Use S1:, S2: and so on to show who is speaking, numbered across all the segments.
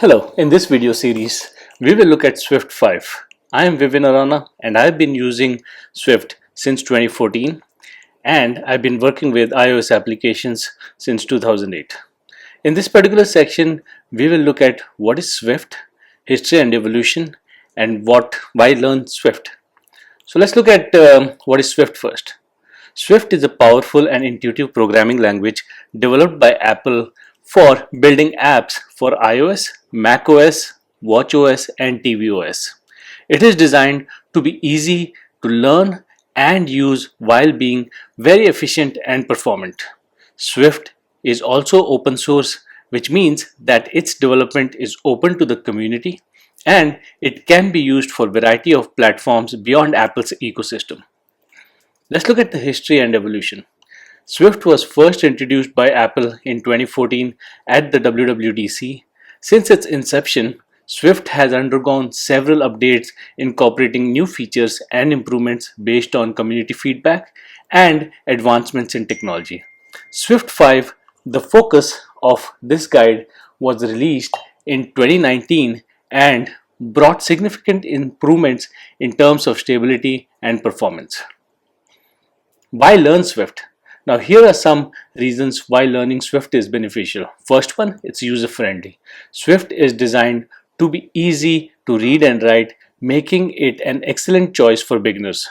S1: Hello, in this video series, we will look at Swift 5. I am Vivin Arana and I've been using Swift since 2014 and I've been working with iOS applications since 2008. In this particular section, we will look at what is Swift, history and evolution, and why learn Swift. So let's look at what is Swift first. Swift is a powerful and intuitive programming language developed by Apple for building apps for iOS, macOS, watchOS, and tvOS. It is designed to be easy to learn and use while being very efficient and performant. Swift is also open source, which means that its development is open to the community and it can be used for a variety of platforms beyond Apple's ecosystem. Let's look at the history and evolution. Swift was first introduced by Apple in 2014 at the WWDC. Since its inception, Swift has undergone several updates incorporating new features and improvements based on community feedback and advancements in technology. Swift 5, the focus of this guide, was released in 2019 and brought significant improvements in terms of stability and performance. Why learn Swift? Now, here are some reasons why learning Swift is beneficial. First one, it's user friendly. Swift is designed to be easy to read and write, making it an excellent choice for beginners.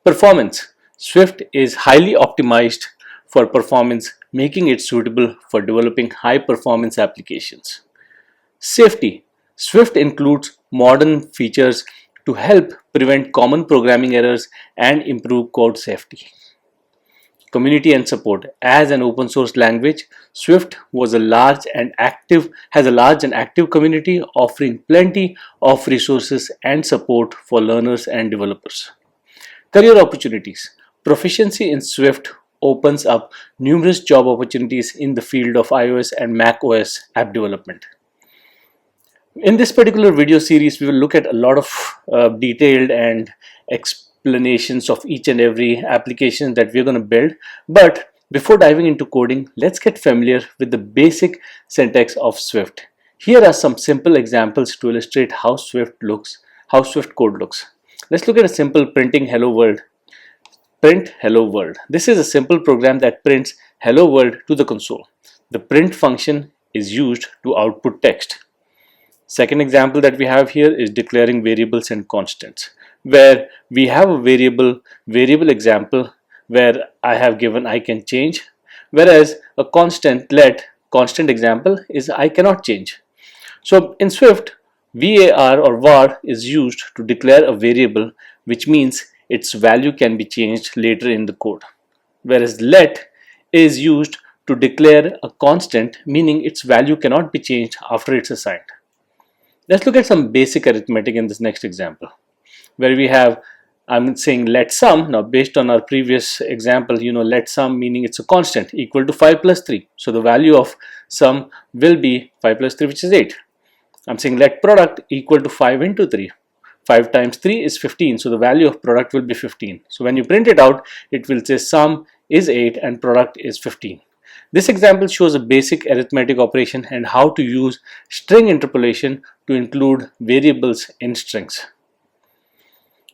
S1: Performance. Swift is highly optimized for performance, making it suitable for developing high performance applications. Safety. Swift includes modern features to help prevent common programming errors and improve code safety. Community and support. As an open source language, Swift has a large and active community offering plenty of resources and support for learners and developers. Career opportunities. Proficiency in Swift opens up numerous job opportunities in the field of iOS and macOS app development. In this particular video series, we will look at a lot of detailed and explanations of each and every application that we're going to build. But before diving into coding, let's get familiar with the basic syntax of Swift. Here are some simple examples to illustrate how Swift code looks. Let's look at a simple printing hello world. Print hello world. This is a simple program that prints hello world to the console. The print function is used to output text. Second example that we have here is declaring variables and constants, where we have a variable example where I have given I can change, whereas a constant example is I cannot change. So in Swift, var or var is used to declare a variable, which means its value can be changed later in the code, whereas let is used to declare a constant, meaning its value cannot be changed after it's assigned. Let's look at some basic arithmetic in this next example, where we have, I'm saying let sum. Now, based on our previous example, let sum meaning it's a constant equal to 5 plus 3. So the value of sum will be 5 plus 3, which is 8. I'm saying let product equal to 5 into 3. 5 times 3 is 15. So the value of product will be 15. So when you print it out, it will say sum is 8 and product is 15. This example shows a basic arithmetic operation and how to use string interpolation to include variables in strings.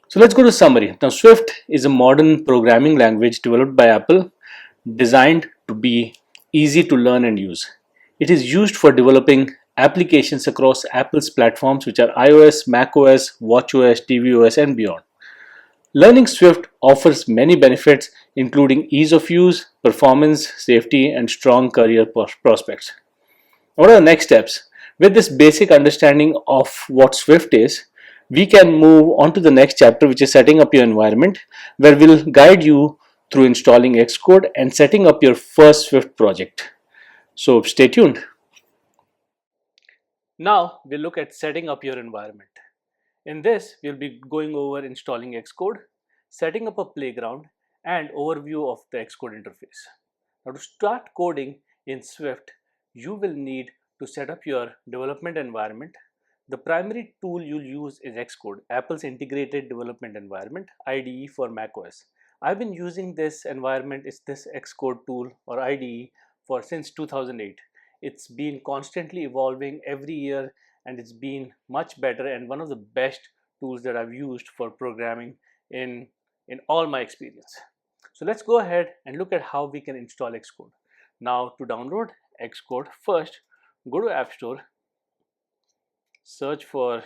S1: So let's go to summary. Now, Swift is a modern programming language developed by Apple, designed to be easy to learn and use. It is used for developing applications across Apple's platforms, which are iOS, macOS, watchOS, tvOS, and beyond. Learning Swift offers many benefits, including ease of use, performance, safety, and strong career prospects. What are the next steps? With this basic understanding of what Swift is, we can move on to the next chapter, which is setting up your environment, where we'll guide you through installing Xcode and setting up your first Swift project. So stay tuned. Now we'll look at setting up your environment. In this, we'll be going over installing Xcode, setting up a playground, and overview of the Xcode interface. Now, to start coding in Swift, you will need to set up your development environment. The primary tool you'll use is Xcode, Apple's integrated development environment, IDE for macOS. I've been using this environment, this Xcode tool or IDE since 2008. It's been constantly evolving every year, and it's been much better and one of the best tools that I've used for programming in all my experience. So let's go ahead and look at how we can install Xcode. Now, to download Xcode, first go to App Store, search for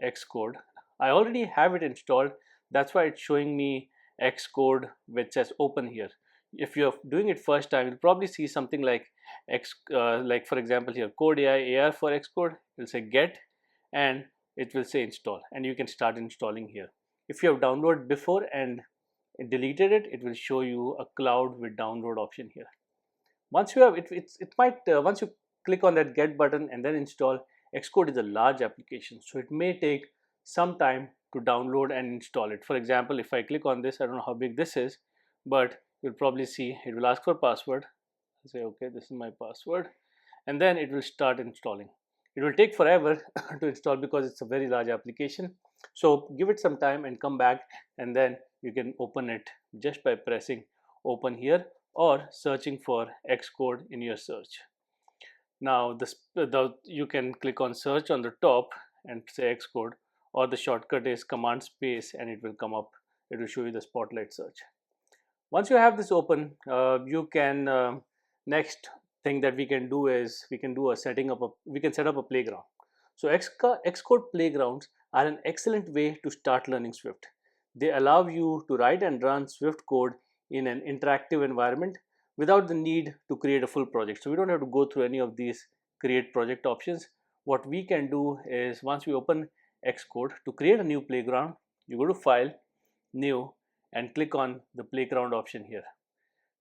S1: Xcode. I already have it installed. That's why it's showing me Xcode which says open here. If you're doing it first time, you'll probably see something like like for example here, Code AI AR for Xcode. It'll say get, and it will say install, and you can start installing here. If you have downloaded before and deleted it, it will show you a cloud with download option here. Once you have it, it might once you click on that get button and then install. Xcode is a large application, so it may take some time to download and install it. For example, if I click on this, I don't know how big this is, but you'll probably see it will ask for password. I'll say okay, this is my password, and then it will start installing. It will take forever to install because it's a very large application. So give it some time and come back, and then you can open it just by pressing open here or searching for Xcode in your search. Now you can click on search on the top and say Xcode, or the shortcut is command space and it will come up. It will show you the spotlight search. Once you have this open, you can next thing that we can do is we can set up a playground. So Xcode playgrounds are an excellent way to start learning Swift. They allow you to write and run Swift code in an interactive environment without the need to create a full project. So we don't have to go through any of these create project options. What we can do is once we open Xcode, to create a new playground, you go to File, New, and click on the playground option here.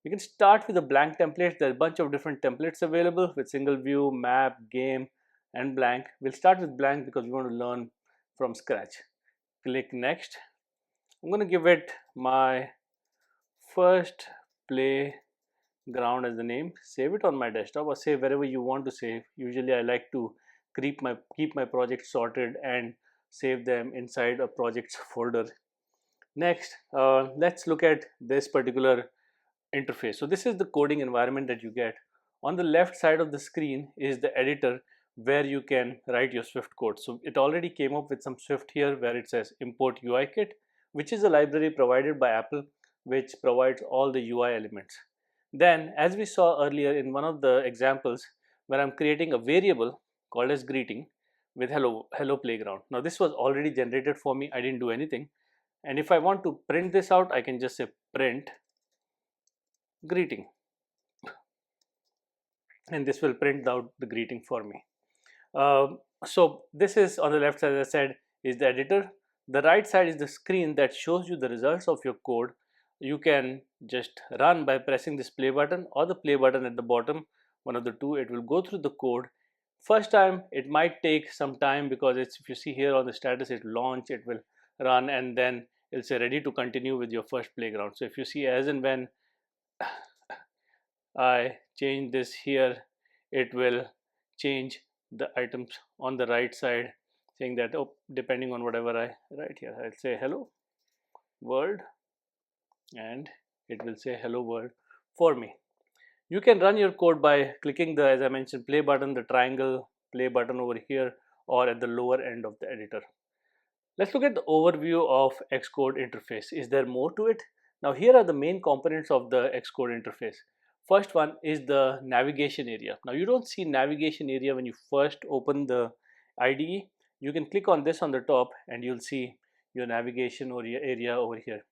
S1: You can start with a blank template. There are a bunch of different templates available with single view, map, game, and blank. We'll start with blank because we want to learn from scratch. Click next. I'm going to give it my first playground as the name. Save it on my desktop or save wherever you want to save. Usually I like to keep my projects sorted and save them inside a projects folder. Next, let's look at this particular interface. So this is the coding environment that you get. On the left side of the screen is the editor where you can write your Swift code. So it already came up with some Swift here where it says import UI kit, which is a library provided by Apple which provides all the UI elements. Then, as we saw earlier in one of the examples, where I'm creating a variable called as greeting with hello playground. Now this was already generated for me. I didn't do anything. And if I want to print this out, I can just say print greeting, and this will print out the greeting for me. So this is on the left side, as I said, is the editor. The right side is the screen that shows you the results of your code. You can just run by pressing this play button or the play button at the bottom, one of the two. It will go through the code. First time it might take some time because it's, if you see here on the status, it launch, it will run, and then it'll say ready to continue with your first playground. So if you see, as and when I change this here, it will change the items on the right side, saying that, oh, depending on whatever I write here, I'll say hello world, and it will say hello world for me. You can run your code by clicking the, as I mentioned, play button, the triangle play button over here, or at the lower end of the editor. Let's look at the overview of Xcode interface. Is there more to it? Now here are the main components of the Xcode interface. First one is the navigation area. Now you don't see navigation area when you first open the IDE. You can click on this on the top and you'll see your navigation area over here.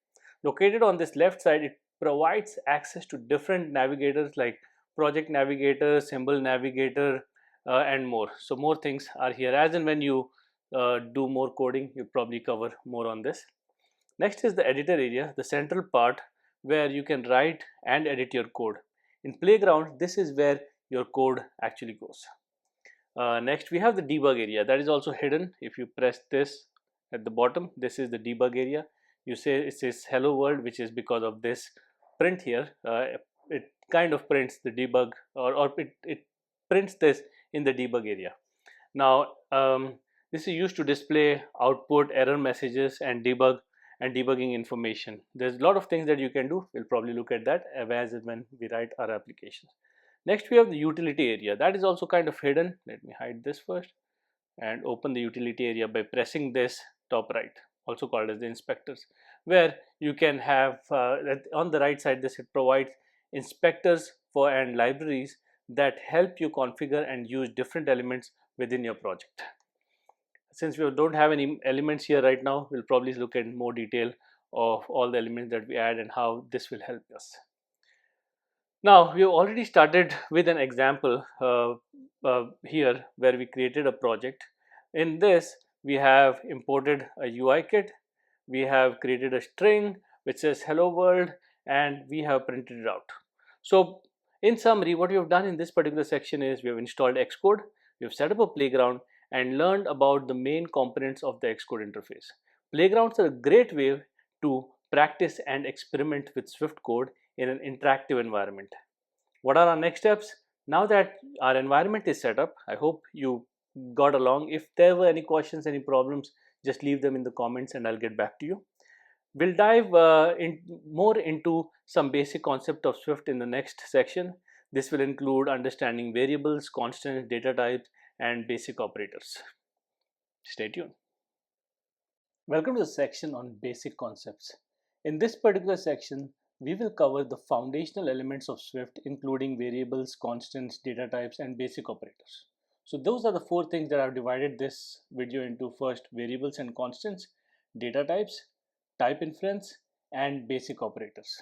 S1: Located on this left side, it provides access to different navigators like project navigator, symbol navigator, and more. So more things are here. As and when you do more coding, you probably cover more on this. Next is the editor area, the central part where you can write and edit your code. In Playground, this is where your code actually goes. Next, we have the debug area that is also hidden. If you press this at the bottom, this is the debug area. You say it says hello world, which is because of this print here. It kind of prints the debug, or it prints this in the debug area. Now, this is used to display output, error messages, and debugging information. There's a lot of things that you can do. We'll probably look at that as and when we write our applications. Next we have the utility area. That is also kind of hidden. Let me hide this first and open the utility area by pressing this top right, also called as the inspectors, where you can have on the right side this, it provides inspectors for and libraries that help you configure and use different elements within your project. Since we don't have any elements here right now, we'll probably look at more detail of all the elements that we add and how this will help us. Now, we have already started with an example here where we created a project. In this, we have imported a UI kit, we have created a string which says hello world, and we have printed it out. So, in summary, what we have done in this particular section is we have installed Xcode, we have set up a playground, and learned about the main components of the Xcode interface. Playgrounds are a great way to practice and experiment with Swift code in an interactive environment. What are our next steps? Now that our environment is set up, I hope you got along. If there were any questions, any problems, just leave them in the comments and I'll get back to you. We'll dive more into some basic concept of Swift in the next section. This will include understanding variables, constants, data types, and basic operators. Stay tuned. Welcome to the section on basic concepts. In this particular section, we will cover the foundational elements of Swift, including variables, constants, data types, and basic operators. So those are the four things that I've divided this video into. First, variables and constants, data types, type inference, and basic operators.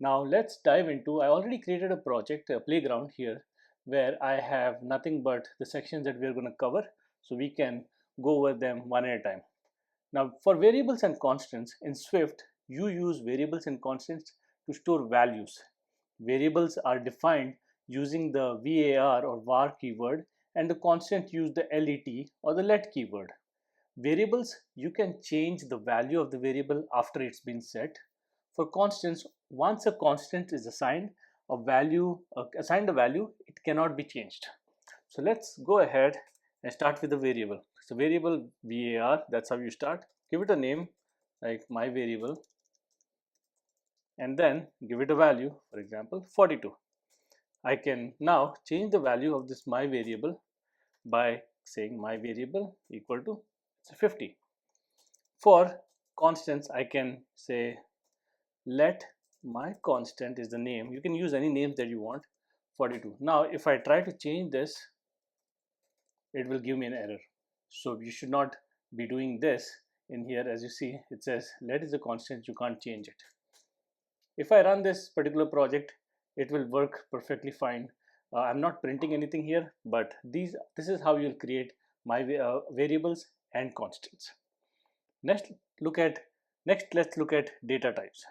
S1: Now let's dive into, I already created a project, a playground here, where I have nothing but the sections that we're going to cover, so we can go over them one at a time. Now for variables and constants, in Swift, you use variables and constants to store values. Variables are defined using the var or var keyword, and the constant use the let or the let keyword. Variables, you can change the value of the variable after it's been set. For constants, once a constant is assigned a value, it cannot be changed. So let's go ahead and start with the variable. So variable var, that's how you start. Give it a name like my variable, and then give it a value, for example 42. I can now change the value of this my variable by saying my variable equal to 50. For constants, I can say let my constant is the name. You can use any names that you want, 42. Now if I try to change this, it will give me an error. So you should not be doing this. In here, as you see, it says let is a constant, you can't change it. If I run this particular project, it will work perfectly fine. I'm not printing anything here, but this is how you'll create my variables and constants. Next, let's look at data types.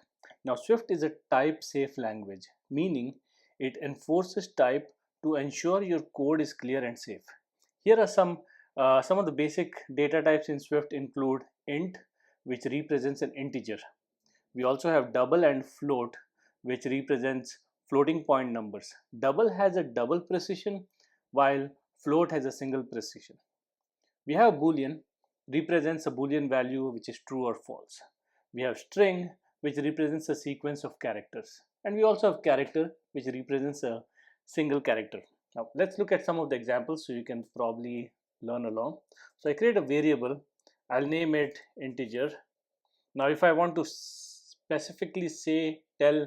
S1: Now Swift is a type safe language, meaning it enforces type to ensure your code is clear and safe. Here are some of the basic data types in Swift include int, which represents an integer. We also have double and float, which represents floating point numbers. Double has a double precision, while float has a single precision. We have boolean, represents a boolean value which is true or false. We have string, which represents a sequence of characters, and we also have character, which represents a single character. Now let's look at some of the examples so you can probably learn along. So I create a variable, I'll name it integer. Now if I want to specifically tell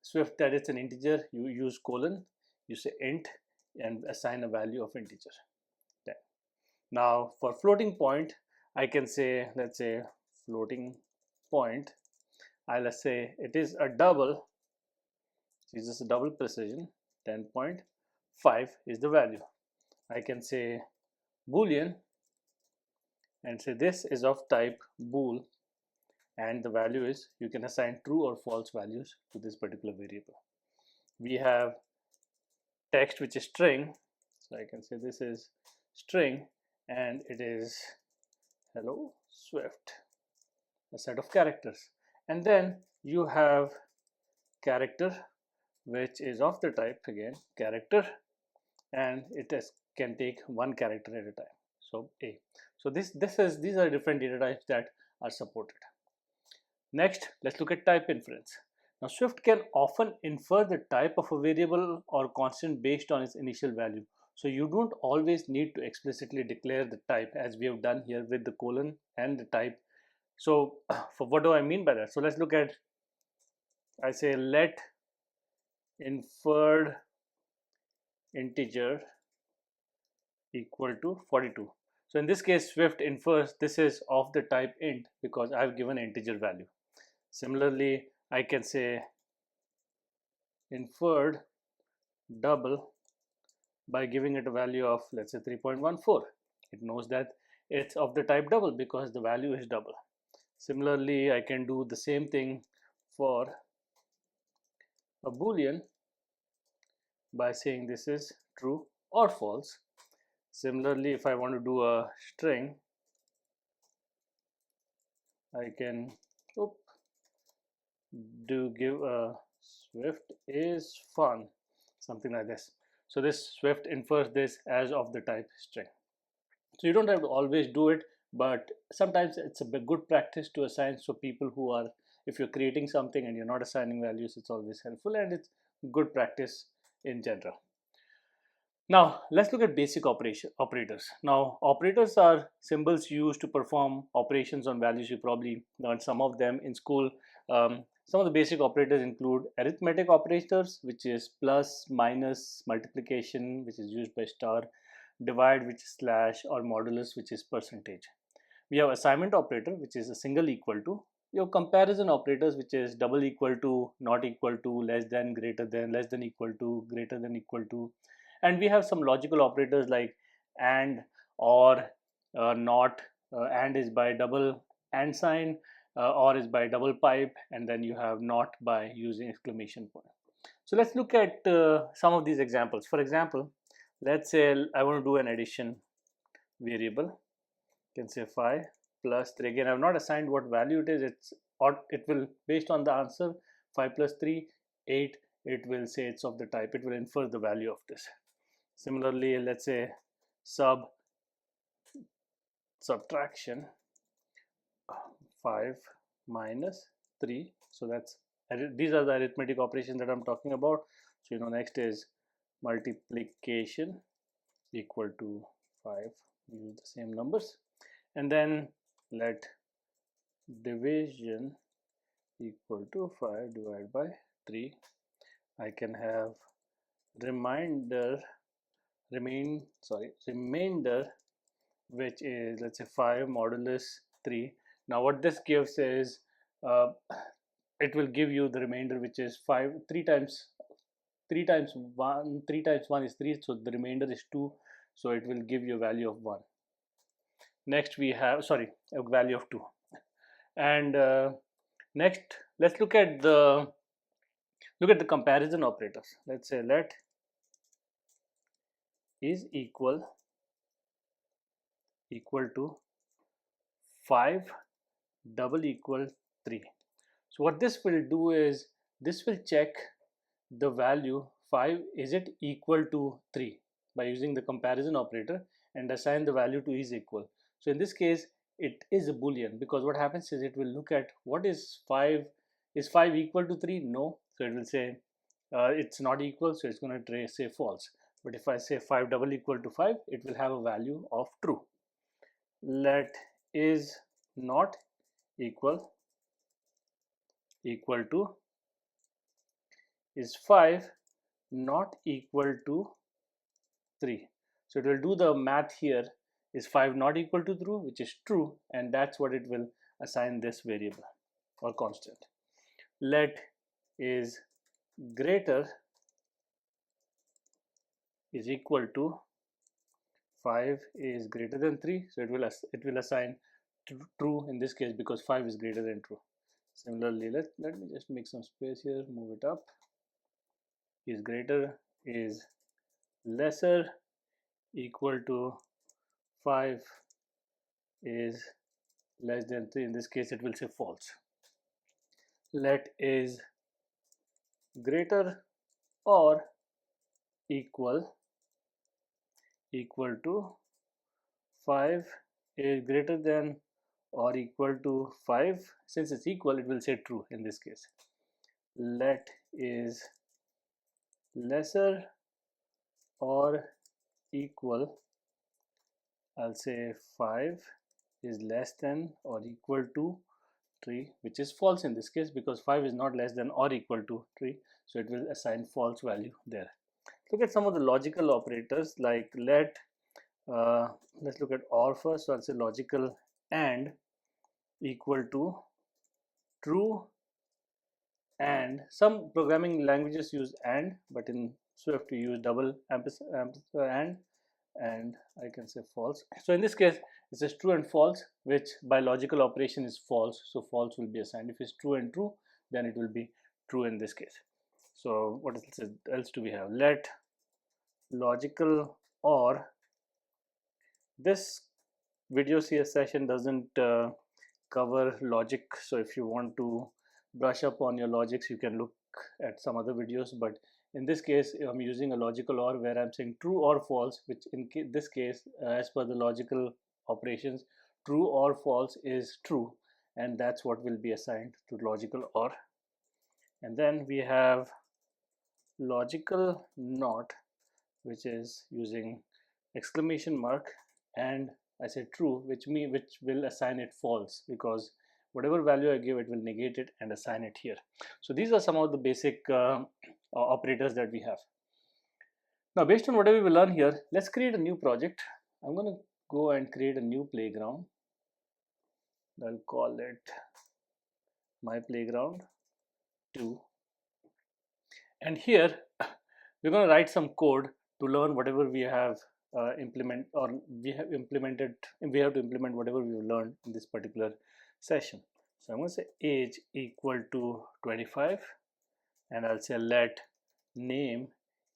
S1: Swift that it's an integer, you use colon, you say int, and assign a value of integer. Now for floating point, I can say, let's say floating point, I'll say it is a double, it's just a double precision, 10.5 is the value. I can say boolean and say this is of type bool, and the value is, you can assign true or false values to this particular variable. We have text, which is string, so I can say this is string and it is hello Swift, a set of characters. And then you have character, which is of the type again character, and it can take one character at a time, so a. So these are different data types that are supported. Next, let's look at type inference. Now, Swift can often infer the type of a variable or constant based on its initial value. So you don't always need to explicitly declare the type as we have done here with the colon and the type. So for what do I mean by that? So let's look at, I say let inferred integer equal to 42. So in this case, Swift infers this is of the type int because I've given integer value. Similarly, I can say inferred double by giving it a value of, let's say, 3.14. It knows that it's of the type double because the value is double. Similarly, I can do the same thing for a boolean by saying this is true or false. Similarly, if I want to do a string, I can give a Swift is fun, something like this. So this Swift infers this as of the type string. So you don't have to always do it, but sometimes it's a good practice to assign. So people who are, if you're creating something and you're not assigning values, it's always helpful and it's good practice in general. Now let's look at basic operators. Now operators are symbols used to perform operations on values. You probably learned some of them in school. Some of the basic operators include arithmetic operators, which is plus, minus, multiplication, which is used by star, divide, which is slash, or modulus, which is percentage. We have assignment operator, which is a single equal to. You have comparison operators, which is double equal to, not equal to, less than, greater than, less than equal to, greater than equal to. And we have some logical operators like and, or, not. And is by double and sign, or is by double pipe, and then you have not by using exclamation point. So let's look at some of these examples. For example, let's say I want to do an addition variable. You can say 5 plus 3. Again, I have not assigned what value it is. It will, based on the answer 5 plus 3, 8. It will say it's of the type. It will infer the value of this. Similarly, let's say subtraction 5 minus 3. So that's, these are the arithmetic operations that I'm talking about. So next is multiplication equal to 5. Use the same numbers, and then let division equal to 5 divided by 3. I can have remainder, which is, let's say, 5 modulus 3. Now what this gives is, it will give you the remainder, which is 5. 3 times 1 is 3, so the remainder is 2, so it will give you a value of 1. Next we have, a value of 2. And next let's look at the comparison operators. Let's say let is equal to 5 double equal 3. So what this will do is, this will check the value 5, is it equal to 3, by using the comparison operator, and assign the value to is equal. So in this case it is a boolean, because what happens is it will look at what is 5. Is 5 equal to 3? No. So it will say it's not equal, so it's going to say false. But if I say 5 double equal to 5, it will have a value of true. Let is not equal to, is 5 not equal to 3. So it will do the math here. Is 5 not equal to true, which is true, and that's what it will assign this variable or constant. Let is greater is equal to 5 is greater than 3, so it will assign true in this case, because 5 is greater than true. Similarly, let me just make some space here, move it up. Is greater is lesser equal to 5 is less than 3. In this case it will say false. Let is greater or equal to 5 is greater than or equal to 5. Since it's equal, it will say true in this case. let is lesser or equal, I'll say 5 is less than or equal to 3, which is false in this case because 5 is not less than or equal to 3, so it will assign false value there. Look at some of the logical operators like let's look at OR first. So I'll say logical AND equal to true, and some programming languages use AND, but in Swift we use double and I can say false. So in this case it says true and false, which by logical operation is false, so false will be assigned. If it's true and true, then it will be true in this case. So what else do we have? Let logical OR. This video CS session doesn't cover logic, so if you want to brush up on your logics, you can look at some other videos, but in this case I'm using a logical OR where I'm saying true or false, which in this case as per the logical operations, true or false is true, and that's what will be assigned to logical OR. And then we have logical NOT, which is using exclamation mark, and I say true, which will assign it false, because whatever value I give, it will negate it and assign it here. So these are some of the basic operators that we have. Now based on whatever we learn here, let's create a new project. I'm going to go and create a new playground. I'll call it my playground 2, and here we're going to write some code to learn whatever we have we have to implement whatever we've learned in this particular session. So I'm going to say age equal to 25, and I'll say let name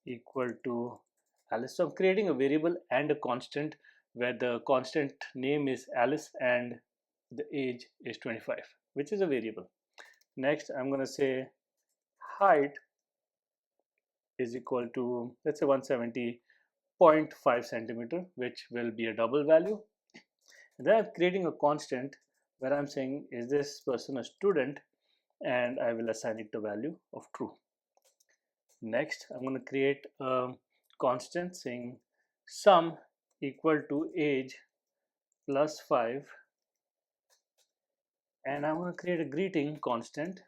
S1: equal to Alice. So I'm creating a variable and a constant where the constant name is Alice and the age is 25, which is a variable. Next I'm going to say height is equal to, let's say, 170.5 centimeter, which will be a double value. And then I'm creating a constant where I'm saying is this person a student, and I will assign it the value of true. Next I'm going to create a constant saying sum equal to age plus 5, and I'm going to create a greeting constant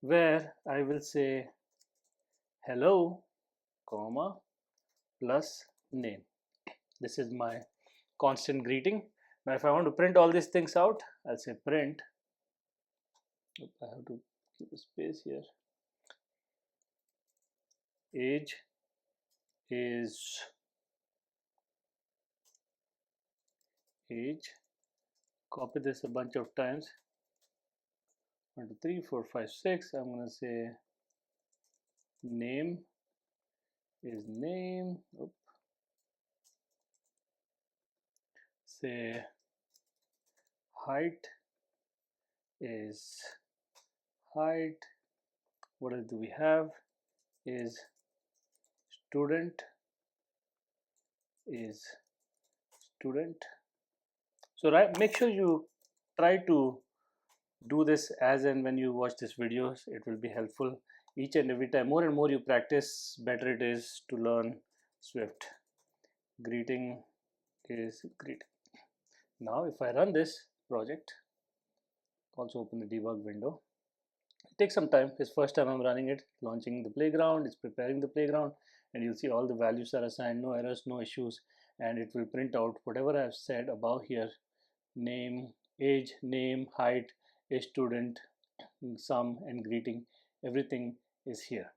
S1: where I will say hello comma plus name. This is my constant greeting. Now if I want to print all these things out, I'll say print. I have to keep a space here. Age is age. Copy this a bunch of times. 1, 2, 3, 4, 5, 6. I'm going to say name is name. Oops. Say height is height. What else do we have? Is student is student. So make sure you try to do this as and when you watch these videos. It will be helpful each and every time. More and more you practice, better it is to learn Swift. Greeting is greeting. Now if I run this project, also open the debug window. It takes some time. It's first time I'm running it, launching the playground, it's preparing the playground, and you'll see all the values are assigned, no errors, no issues, and it will print out whatever I've said above here: name, age, name, height, a student, sum, and greeting. Everything is here.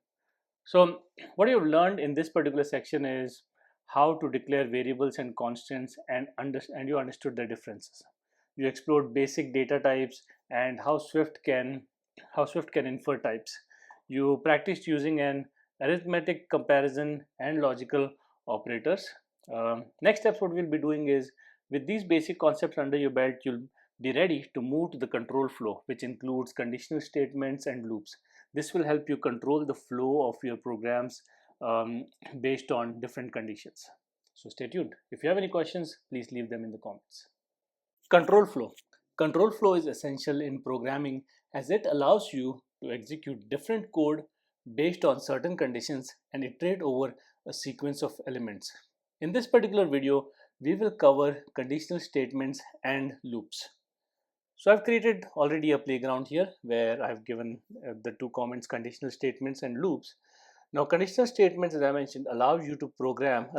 S1: So what you've learned in this particular section is how to declare variables and constants, and you understood the differences. You explored basic data types and how Swift can infer types. You practiced using an arithmetic, comparison, and logical operators. Next steps, what we'll be doing is, with these basic concepts under your belt, you'll be ready to move to the control flow, which includes conditional statements and loops. This will help you control the flow of your programs based on different conditions. So stay tuned. If you have any questions, please leave them in the comments. Control flow. Control flow is essential in programming as it allows you to execute different code based on certain conditions and iterate over a sequence of elements. In this particular video, we will cover conditional statements and loops. So I've created already a playground here where I've given the two comments, conditional statements and loops. Now conditional statements, as I mentioned, allow you to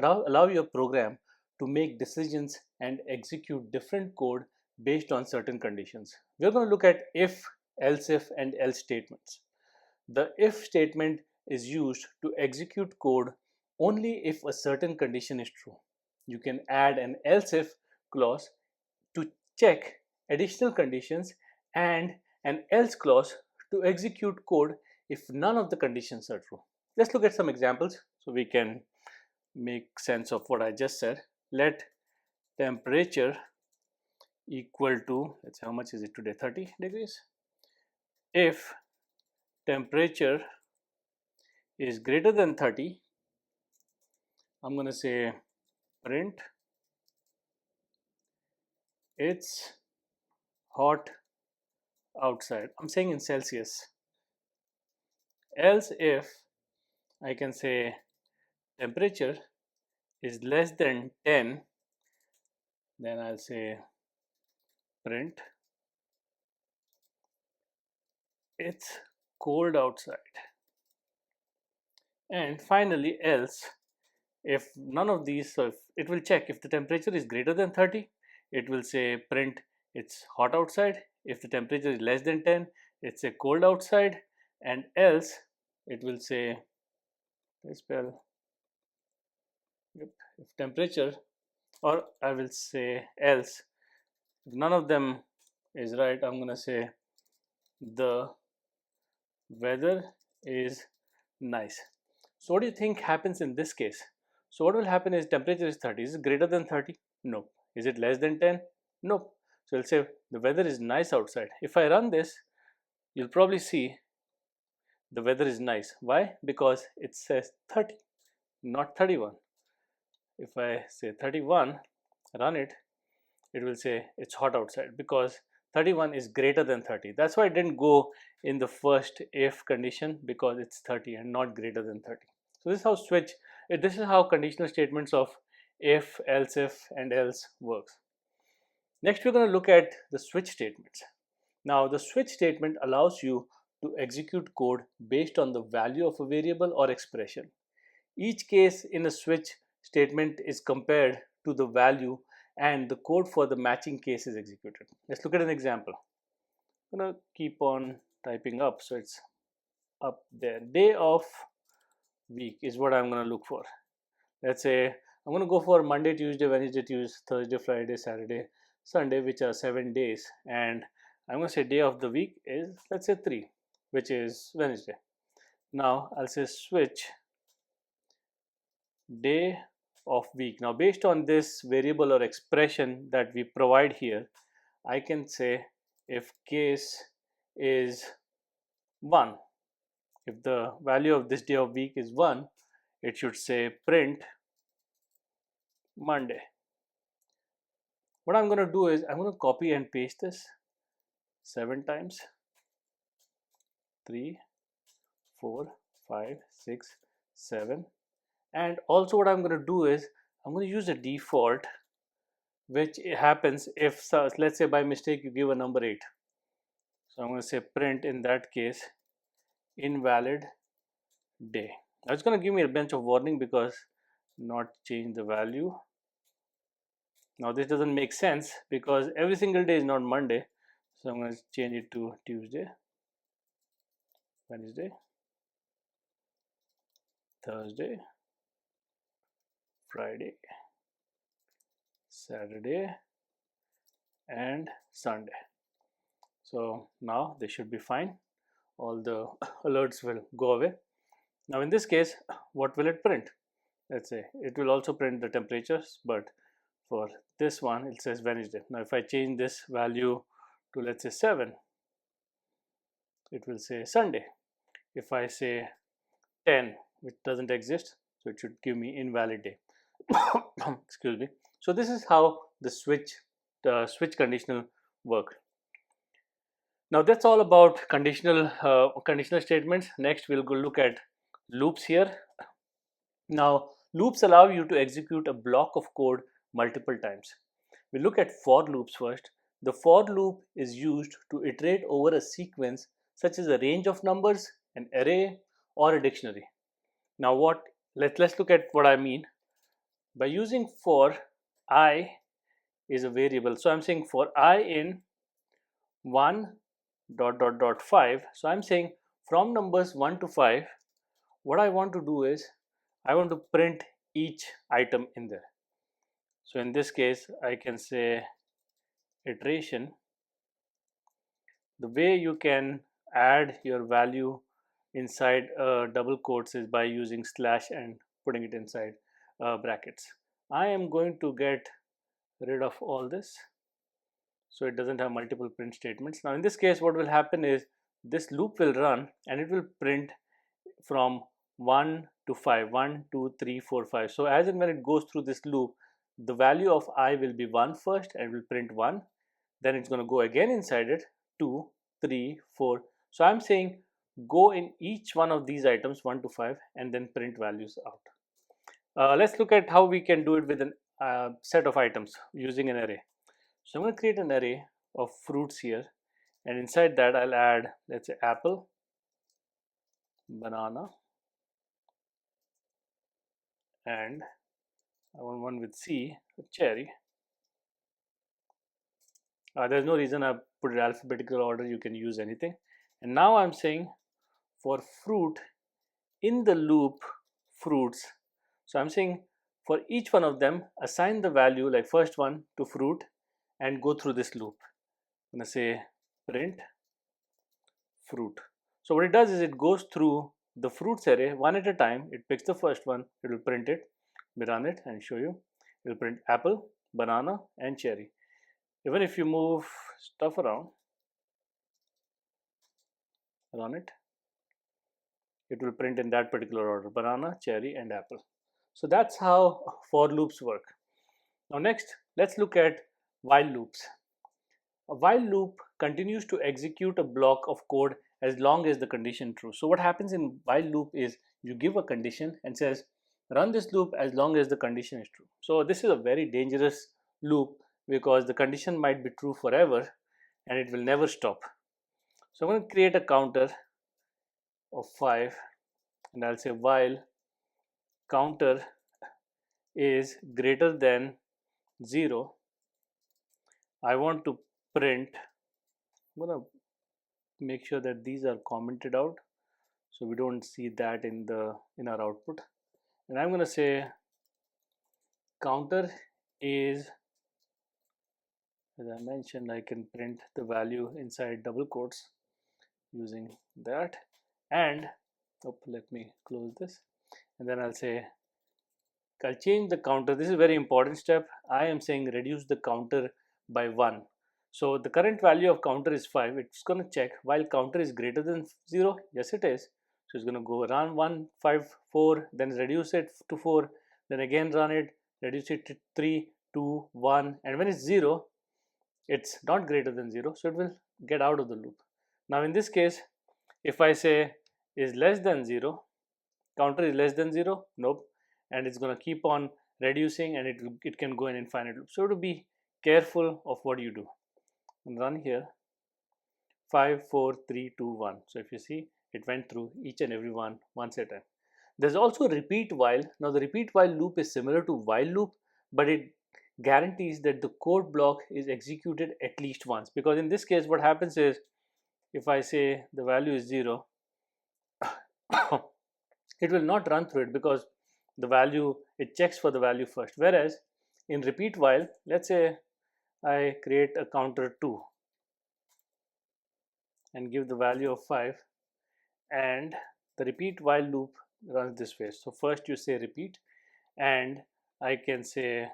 S1: allow your program to make decisions and execute different code based on certain conditions. We're going to look at if, else if and else statements. The if statement is used to execute code only if a certain condition is true. You can add an else if clause to check additional conditions and an else clause to execute code if none of the conditions are true. Let's look at some examples so we can make sense of what I just said. Let temperature equal to, let's say, how much is it today? 30 degrees. If temperature is greater than 30, I'm going to say print it's hot outside. I'm saying in Celsius. Else if I can say temperature is less than 10, then I'll say print it's cold outside. And finally, else if none of these, so if it will check if the temperature is greater than 30, it will say print it's hot outside. If the temperature is less than 10, it's a cold outside. And else it will say, let's spell, yep, if temperature, or I will say else if none of them is right, I'm gonna say the weather is nice. So what do you think happens in this case? So what will happen is temperature is 30. Is it greater than 30? No. Is it less than 10? No. So I'll say the weather is nice outside. If I run this, you'll probably see the weather is nice. Why? Because it says 30, not 31. If I say 31, run it, it will say it's hot outside because 31 is greater than 30. That's why it didn't go in the first if condition, because it's 30 and not greater than 30. So this is how conditional statements of if, else if and else works. Next we're going to look at the switch statements. Now the switch statement allows you to execute code based on the value of a variable or expression. Each case in a switch statement is compared to the value and the code for the matching case is executed. Let's look at an example. I'm going to keep on typing up so it's up there. Day of week is what I'm going to look for. Let's say I'm going to go for Monday, Tuesday, Wednesday, Tuesday, Thursday, Friday, Saturday, Sunday, which are 7 days, and I'm going to say day of the week is, let's say, 3, which is Wednesday. Now I'll say switch day of week. Now based on this variable or expression that we provide here, I can say if case is 1, if the value of this day of week is 1, it should say print Monday. What I'm going to do is I'm going to copy and paste this 7 times. 3, 4, 5, 6, 7. And also what I'm going to do is I'm going to use a default, which happens if, so let's say by mistake you give a number 8. So I'm going to say print, in that case, invalid day. Now it's going to give me a bunch of warning because not change the value. Now this doesn't make sense because every single day is not Monday. So I'm going to change it to Tuesday, Wednesday, Thursday, Friday, Saturday and Sunday. So now they should be fine. All the alerts will go away. Now in this case, what will it print? Let's say it will also print the temperatures, but for this one it says Wednesday. Now if I change this value to, let's say, 7, it will say Sunday. If I say 10, which doesn't exist, so it should give me invalid day. Excuse me. So this is how the switch conditional work. Now that's all about conditional statements. Next we'll go look at loops here. Now loops allow you to execute a block of code multiple times. We look at for loops first. The for loop is used to iterate over a sequence such as a range of numbers, an array, or a dictionary. Now let's look at what I mean. By using for, I is a variable. So I'm saying for I in 1 dot dot dot 5. So I'm saying from numbers 1 to 5, what I want to do is I want to print each item in there. So in this case I can say iteration. The way you can add your value inside double quotes is by using slash and putting it inside brackets. I am going to get rid of all this so it doesn't have multiple print statements. Now in this case what will happen is this loop will run and it will print from 1 to 5, 1 2 3 4 5. So as and when it goes through this loop, the value of I will be 1 first and will print 1, then it's going to go again inside it 2 3 4. So I'm saying go in each one of these items 1 to 5 and then print values out. Let's look at how we can do it with a set of items using an array. So I'm going to create an array of fruits here, and inside that I'll add, let's say, apple, banana, and I want one with C, cherry. There's no reason I put it alphabetical order, you can use anything. And now I'm saying for fruit in the loop fruits. So I'm saying for each one of them, assign the value like first one to fruit and go through this loop. I'm going to say print fruit. So what it does is it goes through the fruits array one at a time. It picks the first one, it will print it. We run it and show you. It will print apple, banana, and cherry. Even if you move stuff around, run it, it will print in that particular order: banana, cherry, and apple. So that's how for loops work. Now next, let's look at while loops. A while loop continues to execute a block of code as long as the condition true. So what happens in while loop is you give a condition and says run this loop as long as the condition is true. So this is a very dangerous loop because the condition might be true forever and it will never stop. So I'm going to create a counter of 5 and I'll say while counter is greater than 0, I want to print. I'm going to make sure that these are commented out so we don't see that in our output. And I'm going to say counter is, as I mentioned, I can print the value inside double quotes using that. And let me close this, and then I'll change the counter. This is a very important step. I am saying reduce the counter by 1. So the current value of counter is 5. It's going to check while counter is greater than 0. Yes, it is. So it's going to go run 1 5 4, then reduce it to 4, then again run it, reduce it to 3 2 1, and when it's 0, it's not greater than 0, so it will get out of the loop. Now in this case, if I say is less than 0, counter is less than 0, nope, and it's going to keep on reducing and it can go in infinite loop. So to be careful of what you do, and run here 5 4 3 2 1. So if you see, it went through each and every one once at a time. There's also repeat while. Now the repeat while loop is similar to while loop, but it guarantees that the code block is executed at least once, because in this case what happens is if I say the value is 0, it will not run through it because the value, it checks for the value first. Whereas in repeat while, let's say I create a counter 2 and give the value of 5, and the repeat while loop runs this way. So first you say repeat, and I can say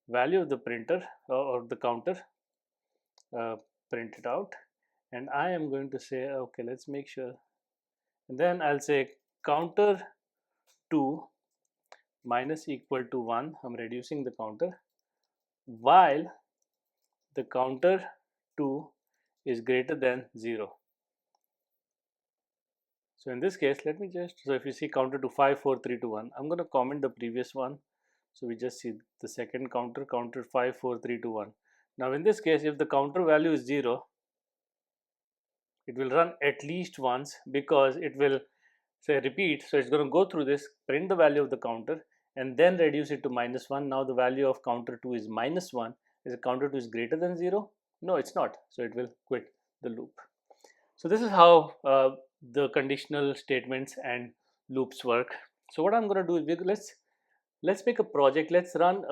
S1: value of the printer or the counter, print it out, and I am going to say okay, let's make sure, and then I'll say counter 2 minus equal to 1. I'm reducing the counter while the counter 2 is greater than 0. So in this case, let me just, so if you see counter to 5, 4, 3, 2, 1, I'm going to comment the previous one. So we just see the second counter, counter 5, 4, 3, 2, 1. Now in this case, if the counter value is 0, it will run at least once, because it will say repeat. So it's going to go through this, print the value of the counter, and then reduce it to -1. Now the value of counter 2 is -1. Is the counter 2 is greater than 0? No, it's not. So it will quit the loop. So this is how the conditional statements and loops work. So what I'm going to do is let's make a project. Let's run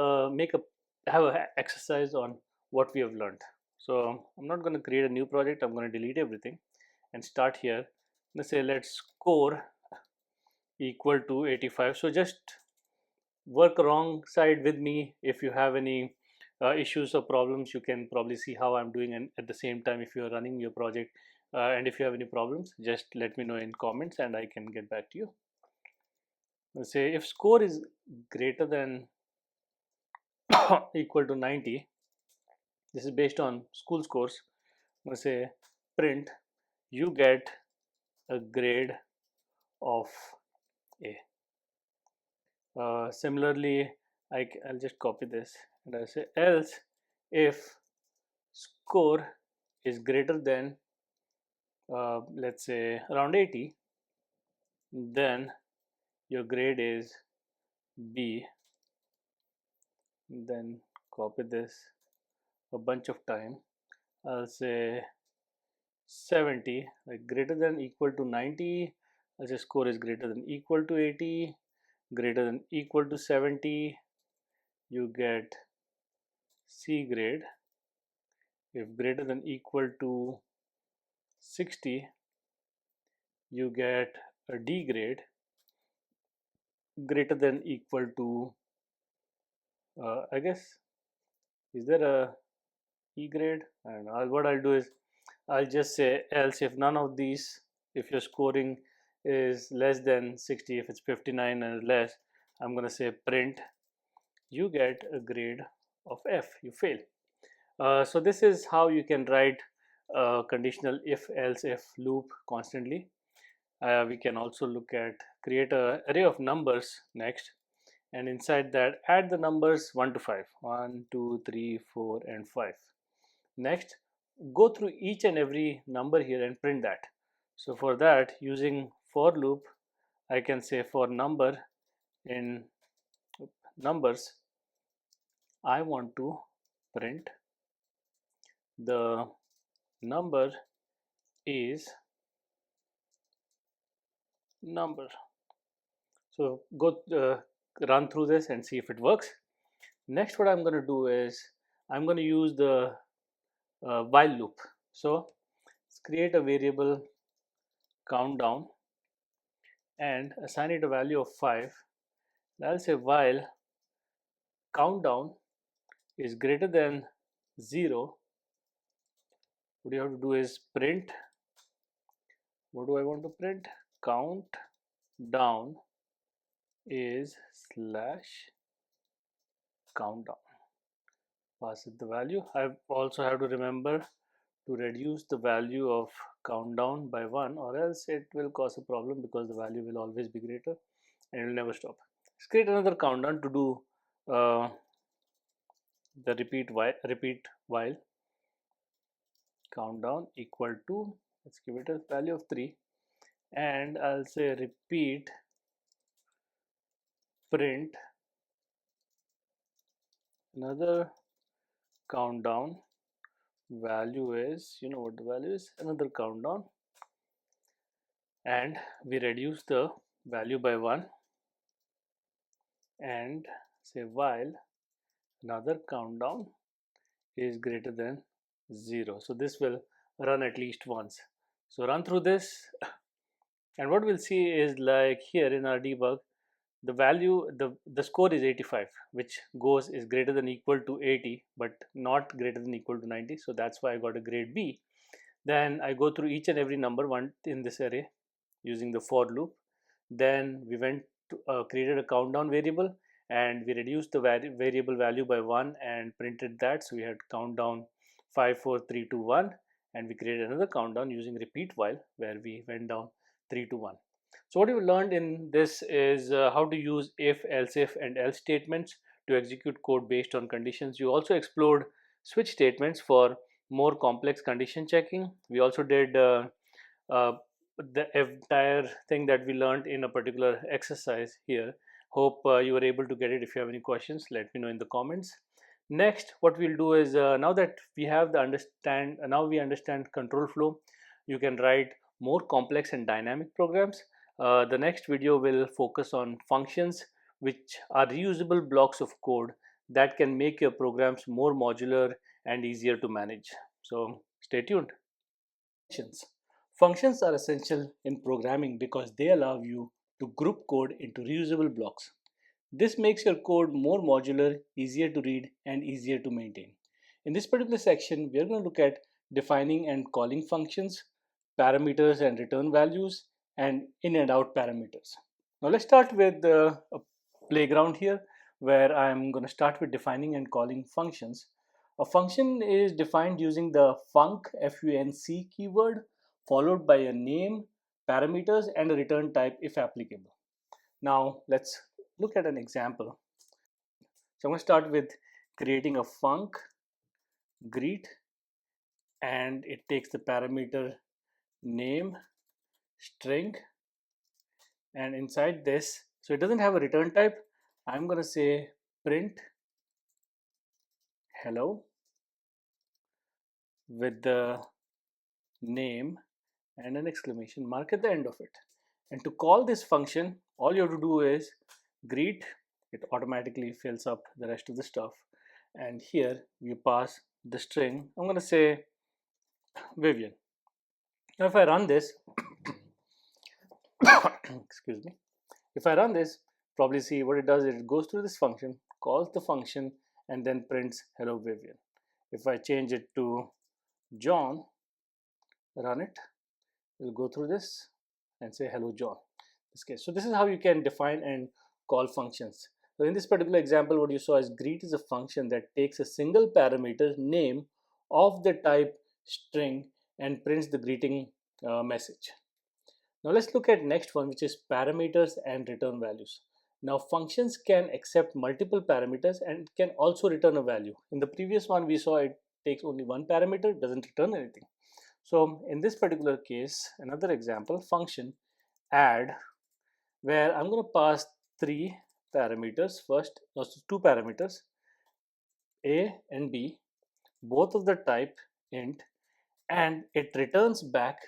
S1: have an exercise on what we have learned. So I'm not going to create a new project. I'm going to delete everything and start here. Let's say let's score equal to 85. So just work alongside with me. If you have any issues or problems, you can probably see how I'm doing, and at the same time, if you're running your project and if you have any problems, just let me know in comments and I can get back to you. Let's say if score is greater than equal to 90, this is based on school scores. Let's say print you get a grade of A. Similarly, I'll just copy this and I say else if score is greater than let's say around 80, then your grade is B. Then copy this a bunch of time. I'll say 70, like greater than equal to 90. I'll say score is greater than equal to 80, greater than equal to 70, you get C grade. If greater than equal to 60, you get a D grade. Greater than equal to I guess, is there a E grade? I don't know. What I'll do is I'll just say else if none of these, if your scoring is less than 60, if it's 59 and less, I'm going to say print you get a grade of F, you fail. So this is how you can write a conditional if else if loop constantly. We can also look at create a array of numbers next, and inside that add the numbers 1 to 5, 1, 2, 3, 4 and 5. Next, go through each and every number here and print that. So for that, using for loop, I can say for number in numbers, I want to print the number is number. So go run through this and see if it works. Next, what I'm going to do is I'm going to use the while loop. So let's create a variable countdown and assign it a value of 5. I'll say while countdown is greater than 0, what you have to do is print, what do I want to print? Count down is slash countdown. Pass it the value. I also have to remember to reduce the value of countdown by 1, or else it will cause a problem, because the value will always be greater and it will never stop. Let's create another countdown to do the repeat while countdown equal to, let's give it a value of 3, and I'll say repeat print another countdown value is, you know what the value is, another countdown, and we reduce the value by 1 and say while another countdown is greater than 0. So this will run at least once. So run through this, and what we'll see is, like here in our debug, the value, the score is 85, which goes is greater than equal to 80 but not greater than equal to 90. So that's why I got a grade B. Then I go through each and every number one in this array using the for loop. Then we went to created a countdown variable, and we reduced the variable value by 1 and printed that. So we had countdown 5, 4, 3, 2, 1, and we created another countdown using repeat while, where we went down 3 to 1. So what we learned in this is how to use if, and else statements to execute code based on conditions. You also explored switch statements for more complex condition checking. We also did uh, the entire thing that we learned in a particular exercise here. Hope you were able to get it. If you have any questions, let me know in the comments. Next, what we'll do is now that we have the understand now we understand control flow, you can write more complex and dynamic programs. The next video will focus on functions, which are reusable blocks of code that can make your programs more modular and easier to manage. So stay tuned. Functions. Functions are essential in programming because they allow you to group code into reusable blocks. This makes your code more modular, easier to read, and easier to maintain. In this particular section, we are going to look at defining and calling functions, parameters and return values, and in and out parameters. Now let's start with a playground here, where I'm going to start with defining and calling functions. A function is defined using the func keyword, followed by a name, parameters, and a return type if applicable. Now let's look at an example. So I'm going to start with creating a func greet, and it takes the parameter name, string, and inside this, so it doesn't have a return type, I'm going to say print hello with the name and an exclamation mark at the end of it. And to call this function, all you have to do is greet. It automatically fills up the rest of the stuff, and here we pass the string. I'm going to say Vivian. Now if I run this excuse me, if I run this, probably see what it does is it goes through this function, calls the function, and then prints hello Vivian. If I change it to John, run it, it'll go through this and say hello John. This case. So this is how you can define and call functions. So in this particular example, what you saw is greet is a function that takes a single parameter name of the type string and prints the greeting message. Now let's look at next one, which is parameters and return values. Now functions can accept multiple parameters and can also return a value. In the previous one we saw it takes only one parameter, doesn't return anything. So in this particular case, another example, function add, where I'm going to pass three parameters. First, also two parameters, a and b, both of the type int, and it returns back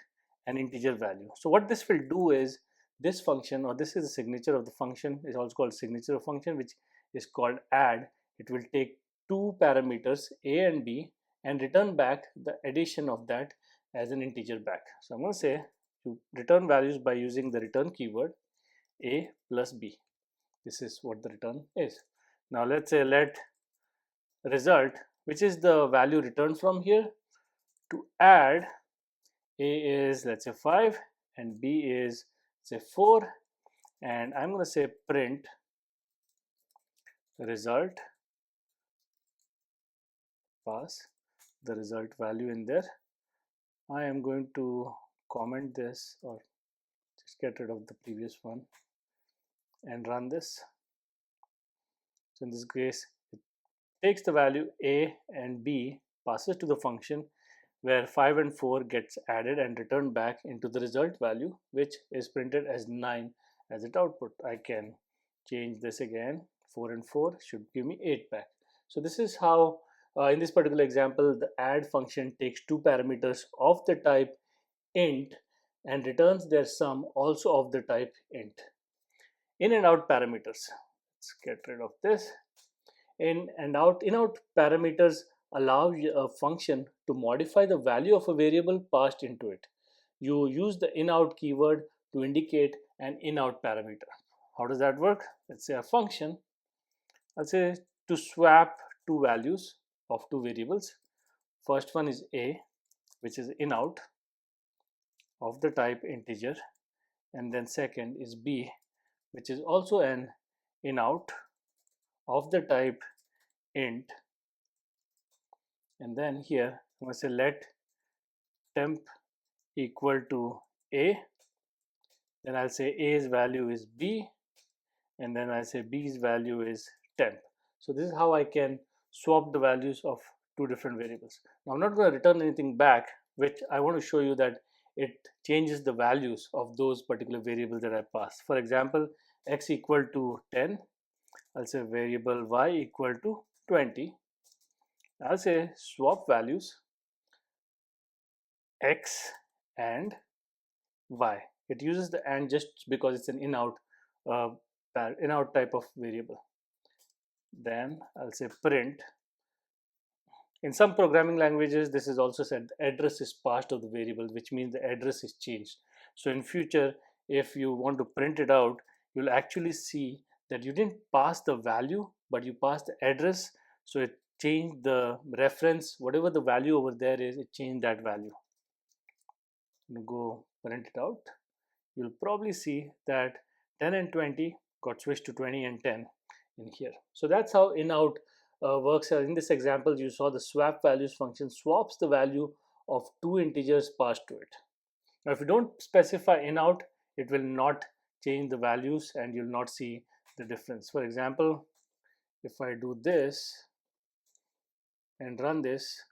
S1: an integer value. So what this will do is, this function, or this is the signature of the function, is also called signature of function, which is called add. It will take two parameters a and b and return back the addition of that as an integer back. So I'm going to say you return values by using the return keyword a plus b. This is what the return is. Now let's say let result, which is the value returned from here, to add. A is, let's say, 5 and b is, say, 4, and I'm going to say print result, pass the result value in there. I am going to comment this, or just get rid of the previous one and run this. So in this case, it takes the value a and b, passes to the function, where 5 and 4 gets added and returned back into the result value, which is printed as 9 as its output. I can change this again. 4 and 4 should give me 8 back. So this is how in this particular example, the add function takes two parameters of the type int and returns their sum also of the type int. In and out parameters, let's get rid of this. In out parameters allow a function to modify the value of a variable passed into it. You use the in out keyword to indicate an in out parameter. How does that work? Let's say a function, let's say, to swap two values of two variables. First one is a, which is in out of the type integer, and then second is b, which is also an in out of the type int. And then here I'm going to say let temp equal to A, then I'll say A's value is B, and then I say B's value is temp. So this is how I can swap the values of two different variables. Now I'm not going to return anything back, which I want to show you that it changes the values of those particular variables that I passed. For example, x equal to 10, I'll say variable y equal to 20. I'll say swap values x and y. It uses the and just because it's an uh, in-out type of variable. Then I'll say print. In some programming languages, this is also said the address is passed of the variable, which means the address is changed. So in future, if you want to print it out, you'll actually see that you didn't pass the value, but you passed the address. So it changed the reference, whatever the value over there is, it changed that value. You go print it out. You'll probably see that 10 and 20 got switched to 20 and 10 in here. So that's how in-out works. In this example, you saw the swap values function swaps the value of two integers passed to it. Now, if you don't specify in-out, it will not change the values and you'll not see the difference. For example, if I do this and run this,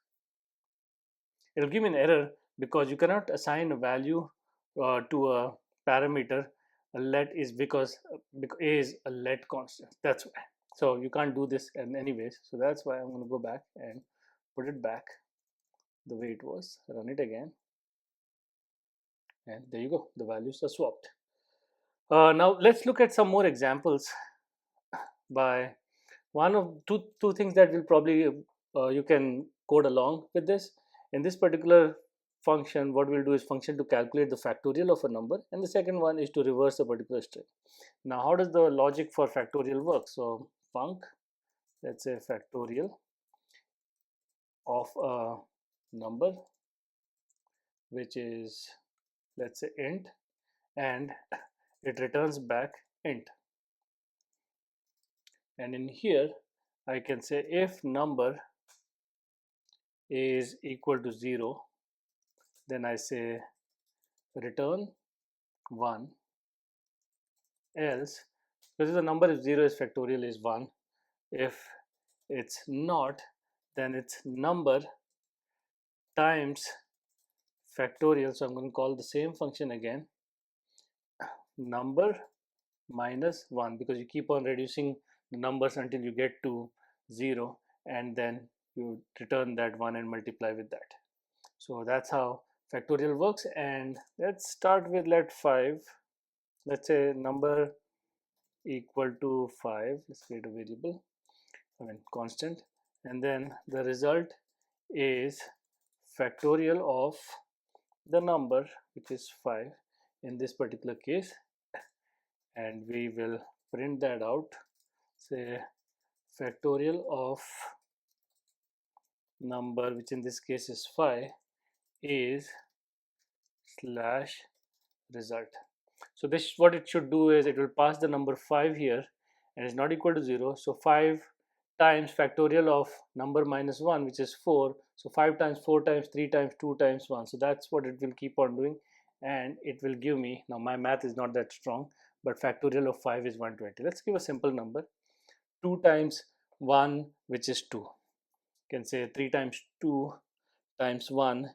S1: it'll give me an error because you cannot assign a value to a parameter. A let is because a is a let constant. That's why. So you can't do this in anyways. So that's why I'm going to go back and put it back the way it was. Run it again, and there you go. The values are swapped. Now let's look at some more examples by one of two things that will probably you can code along with this. In this particular function, what we'll do is function to calculate the factorial of a number, and the second one is to reverse a particular string. Now how does the logic for factorial work? So func, let's say factorial of a number which is, let's say, int, and it returns back int. And in here I can say if number is equal to 0, then I say return 1, else, because the number is 0 is factorial is 1. If it's not, then it's number times factorial. So I'm going to call the same function again, number minus 1, because you keep on reducing the numbers until you get to 0, and then you return that 1 and multiply with that. So that's how factorial works. And let's start with let 5. Let's say number equal to 5. Let's create a variable, constant, and then the result is factorial of the number which is 5 in this particular case, and we will print that out. Say factorial of number, which in this case is 5, is slash result. So this, what it should do is it will pass the number 5 here, and it's not equal to 0. So 5 times factorial of number minus 1, which is 4. So 5 times 4 times 3 times 2 times 1. So that's what it will keep on doing, and it will give me, now my math is not that strong, but factorial of 5 is 120. Let's give a simple number. 2 times 1, which is 2. You can say 3 times 2 times 1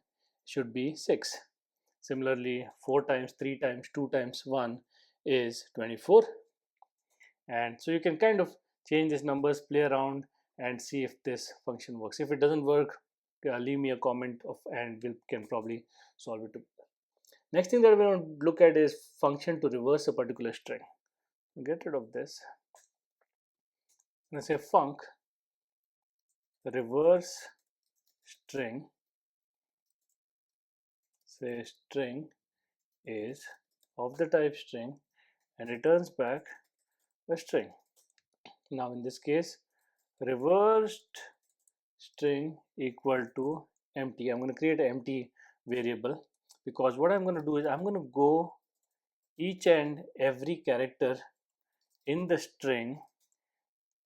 S1: should be 6. Similarly, 4 times 3 times 2 times 1 is 24. And so you can kind of change these numbers, play around, and see if this function works. If it doesn't work, leave me a comment and we can probably solve it together. Next thing that we're going to look at is function to reverse a particular string. Get rid of this. Let's say func reverse string. Say string is of the type string and returns back a string. Now in this case, reversed string equal to empty. I'm going to create an empty variable, because what I'm going to do is I'm going to go each and every character in the string,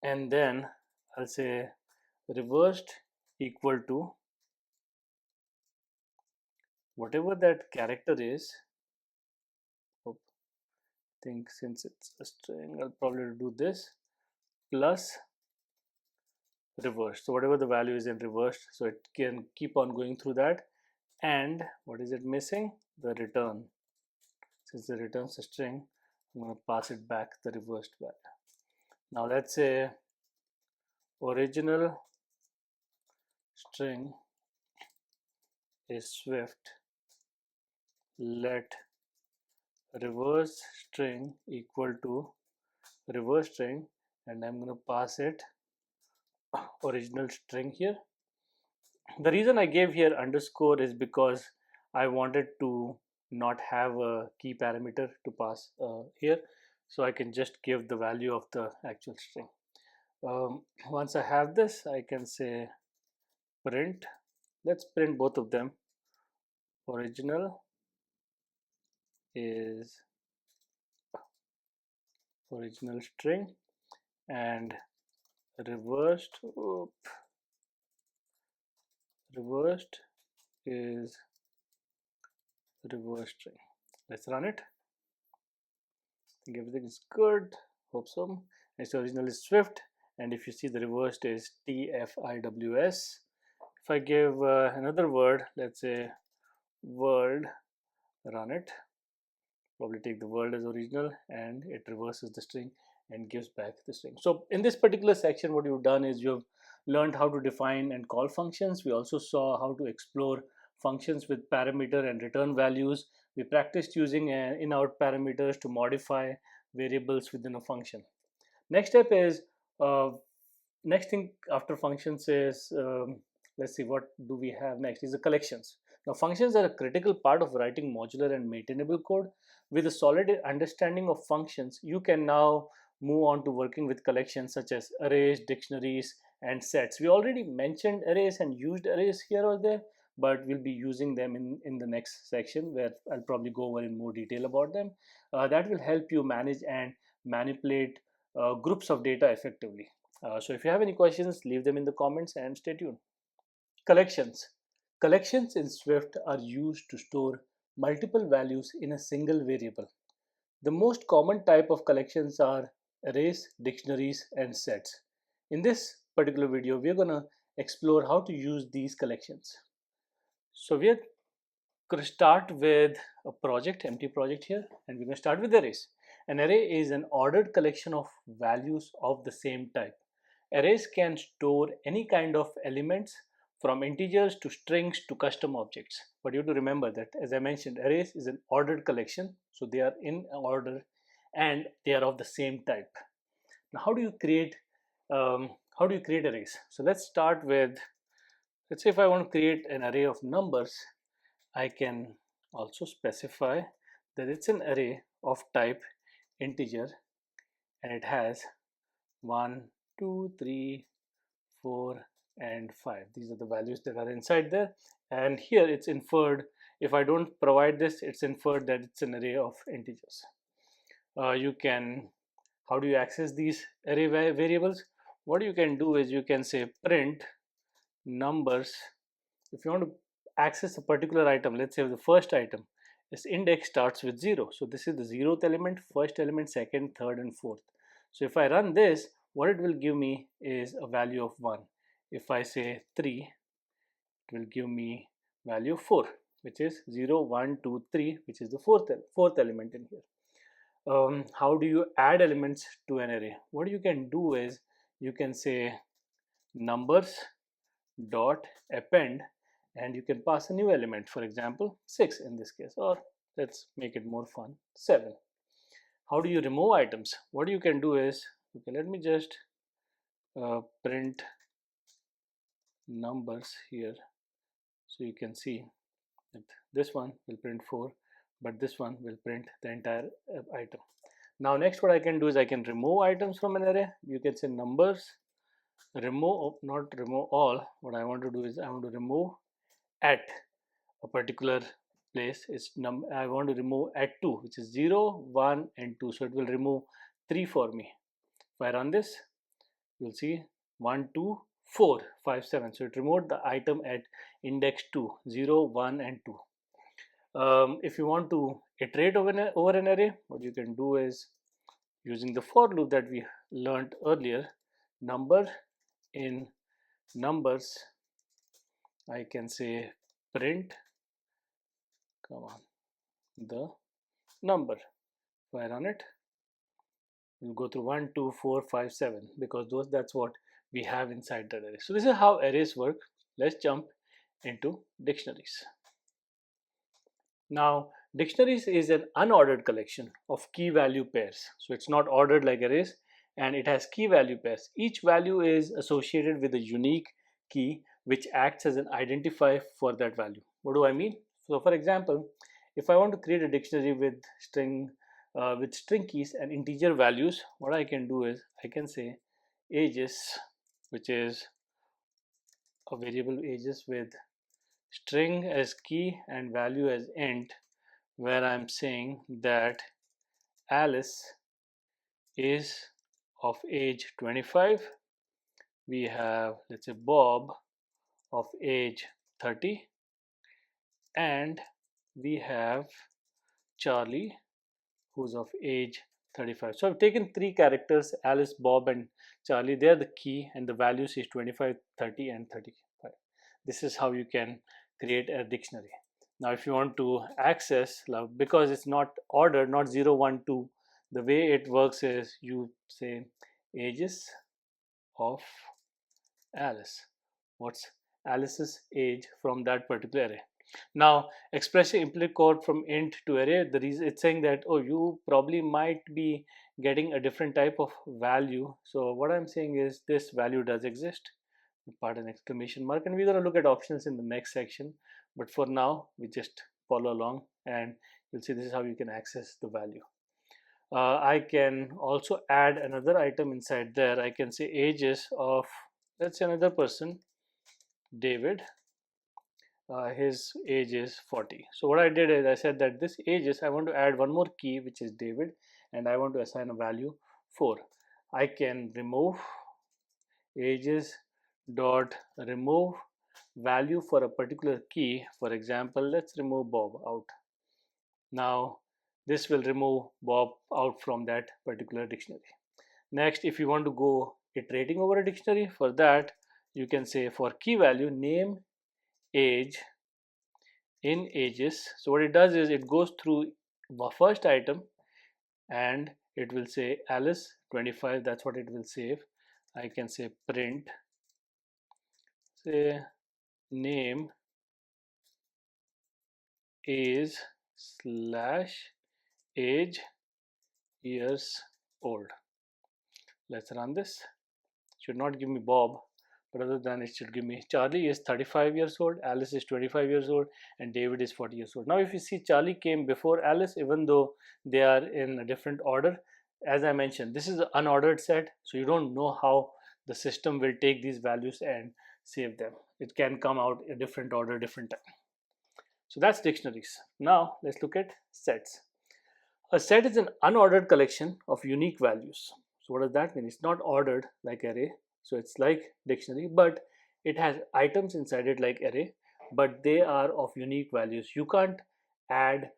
S1: and then I'll say reversed equal to whatever that character is. Oh, think since it's a string, I'll probably do this plus reversed. So whatever the value is in reversed, so it can keep on going through that. And what is it missing? The return. Since the returns a string, I'm going to pass it back the reversed value. Now let's say original string is Swift. Let reverse string equal to reverse string, and I'm going to pass it original string here. The reason I gave here underscore is because I wanted to not have a key parameter to pass here, so I can just give the value of the actual string. Once I have this, I can say print. Let's print both of them. Original is original string and reversed reversed is reverse string. Let's run it. I think everything is good. Hope so. Its original is Swift, and if you see the reversed is TFIWS. If I give another word, let's say world, run it. Probably take the world as original, and it reverses the string and gives back the string. So in this particular section, what you've done is you've learned how to define and call functions. We also saw how to explore functions with parameter and return values. We practiced using in-out parameters to modify variables within a function. Next step is uh, next thing after functions is let's see, what do we have next is the collections. Now functions are a critical part of writing modular and maintainable code. With a solid understanding of functions, you can now move on to working with collections such as arrays, dictionaries, and sets. We already mentioned arrays and used arrays here or there, but we'll be using them in the next section where I'll probably go over in more detail about them. That will help you manage and manipulate groups of data effectively. So if you have any questions, leave them in the comments and stay tuned. Collections. Collections in Swift are used to store multiple values in a single variable. The most common type of collections are arrays, dictionaries, and sets. In this particular video, we're going to explore how to use these collections. So we're going to start with a project, empty project here, and we're going to start with arrays. An array is an ordered collection of values of the same type. Arrays can store any kind of elements from integers to strings to custom objects. But you have to remember that, as I mentioned, arrays is an ordered collection, so they are in order and they are of the same type. Now, how do you create arrays? So let's start with, let's say if I want to create an array of numbers, I can also specify that it's an array of type integer and it has 1, 2, 3, 4, and 5. These are the values that are inside there, and here it's inferred. If I don't provide this, it's inferred that it's an array of integers. You can, how do you access these array variables? What you can do is you can say print numbers. If you want to access a particular item, let's say the first item, this index starts with 0. So this is the 0th element, first element, second, third, and fourth. So if I run this, what it will give me is a value of 1. If I say 3, it will give me value of 4, which is 0, 1, 2, 3, which is the fourth element in here. How do you add elements to an array? What you can do is you can say numbers dot append, and you can pass a new element, for example 6 in this case, or let's make it more fun, 7. How do you remove items? What you can do is, okay, let me just print numbers here, so you can see that this one will print 4, but this one will print the entire item. Now next, what I can do is I can remove items from an array. You can say numbers remove, not remove all. What I want to do is I want to remove at a particular place. I want to remove at 2, which is 0, 1, and 2. So it will remove 3 for me. If I run this, you'll see 1, 2, 4, 5, 7. So it removed the item at index 2, 0, 1, and 2. If you want to iterate over an array, what you can do is, using the for loop that we learned earlier, number in numbers, I can say print, come on, the number. If I run it, we'll go through 1, 2, 4, 5, 7, because that's what we have inside that array. So this is how arrays work. Let's jump into dictionaries. Now, dictionaries is an unordered collection of key value pairs. So it's not ordered like arrays, and it has key value pairs. Each value is associated with a unique key which acts as an identifier for that value. What do I mean? So for example, if I want to create a dictionary with string keys and integer values, what I can do is I can say ages, which is a variable ages with string as key and value as int, where I'm saying that Alice is of age 25. We have, let's say, Bob of age 30, and we have Charlie who's of age 35. So I've taken three characters, Alice, Bob, and Charlie. They're the key, and the values is 25, 30, and 35. This is how you can create a dictionary. Now, if you want to access, because it's not ordered, not 0, 1, 2, the way it works is you say ages of Alice. What's Alice's age from that particular array? Now, expressing implicit code from int to array, the reason it's saying that, oh, you probably might be getting a different type of value. So what I'm saying is this value does exist, part an exclamation mark, and we're going to look at options in the next section. But for now, we just follow along, and you'll see this is how you can access the value. I can also add another item inside there. I can say ages of, let's say, another person, David. His age is 40. So what I did is I said that this ages, I want to add one more key, which is David, and I want to assign a value 4. I can remove ages dot remove value for a particular key. For example, let's remove Bob out. Now this will remove Bob out from that particular dictionary. Next, if you want to go iterating over a dictionary, for that you can say for key value name age in ages. So what it does is it goes through the first item and it will say Alice 25. That's what it will save. I can say print, say name is slash age years old. Let's run this. Should not give me Bob, but other than it should give me Charlie is 35 years old, Alice is 25 years old, and David is 40 years old. Now if you see, Charlie came before Alice, even though they are in a different order. As I mentioned, this is an unordered set, so you don't know how the system will take these values and save them. It can come out a different order, different time. So that's dictionaries. Now let's look at sets. A set is an unordered collection of unique values. So what does that mean? It's not ordered like array. So it's like dictionary, but it has items inside it like array, but they are of unique values. You can't add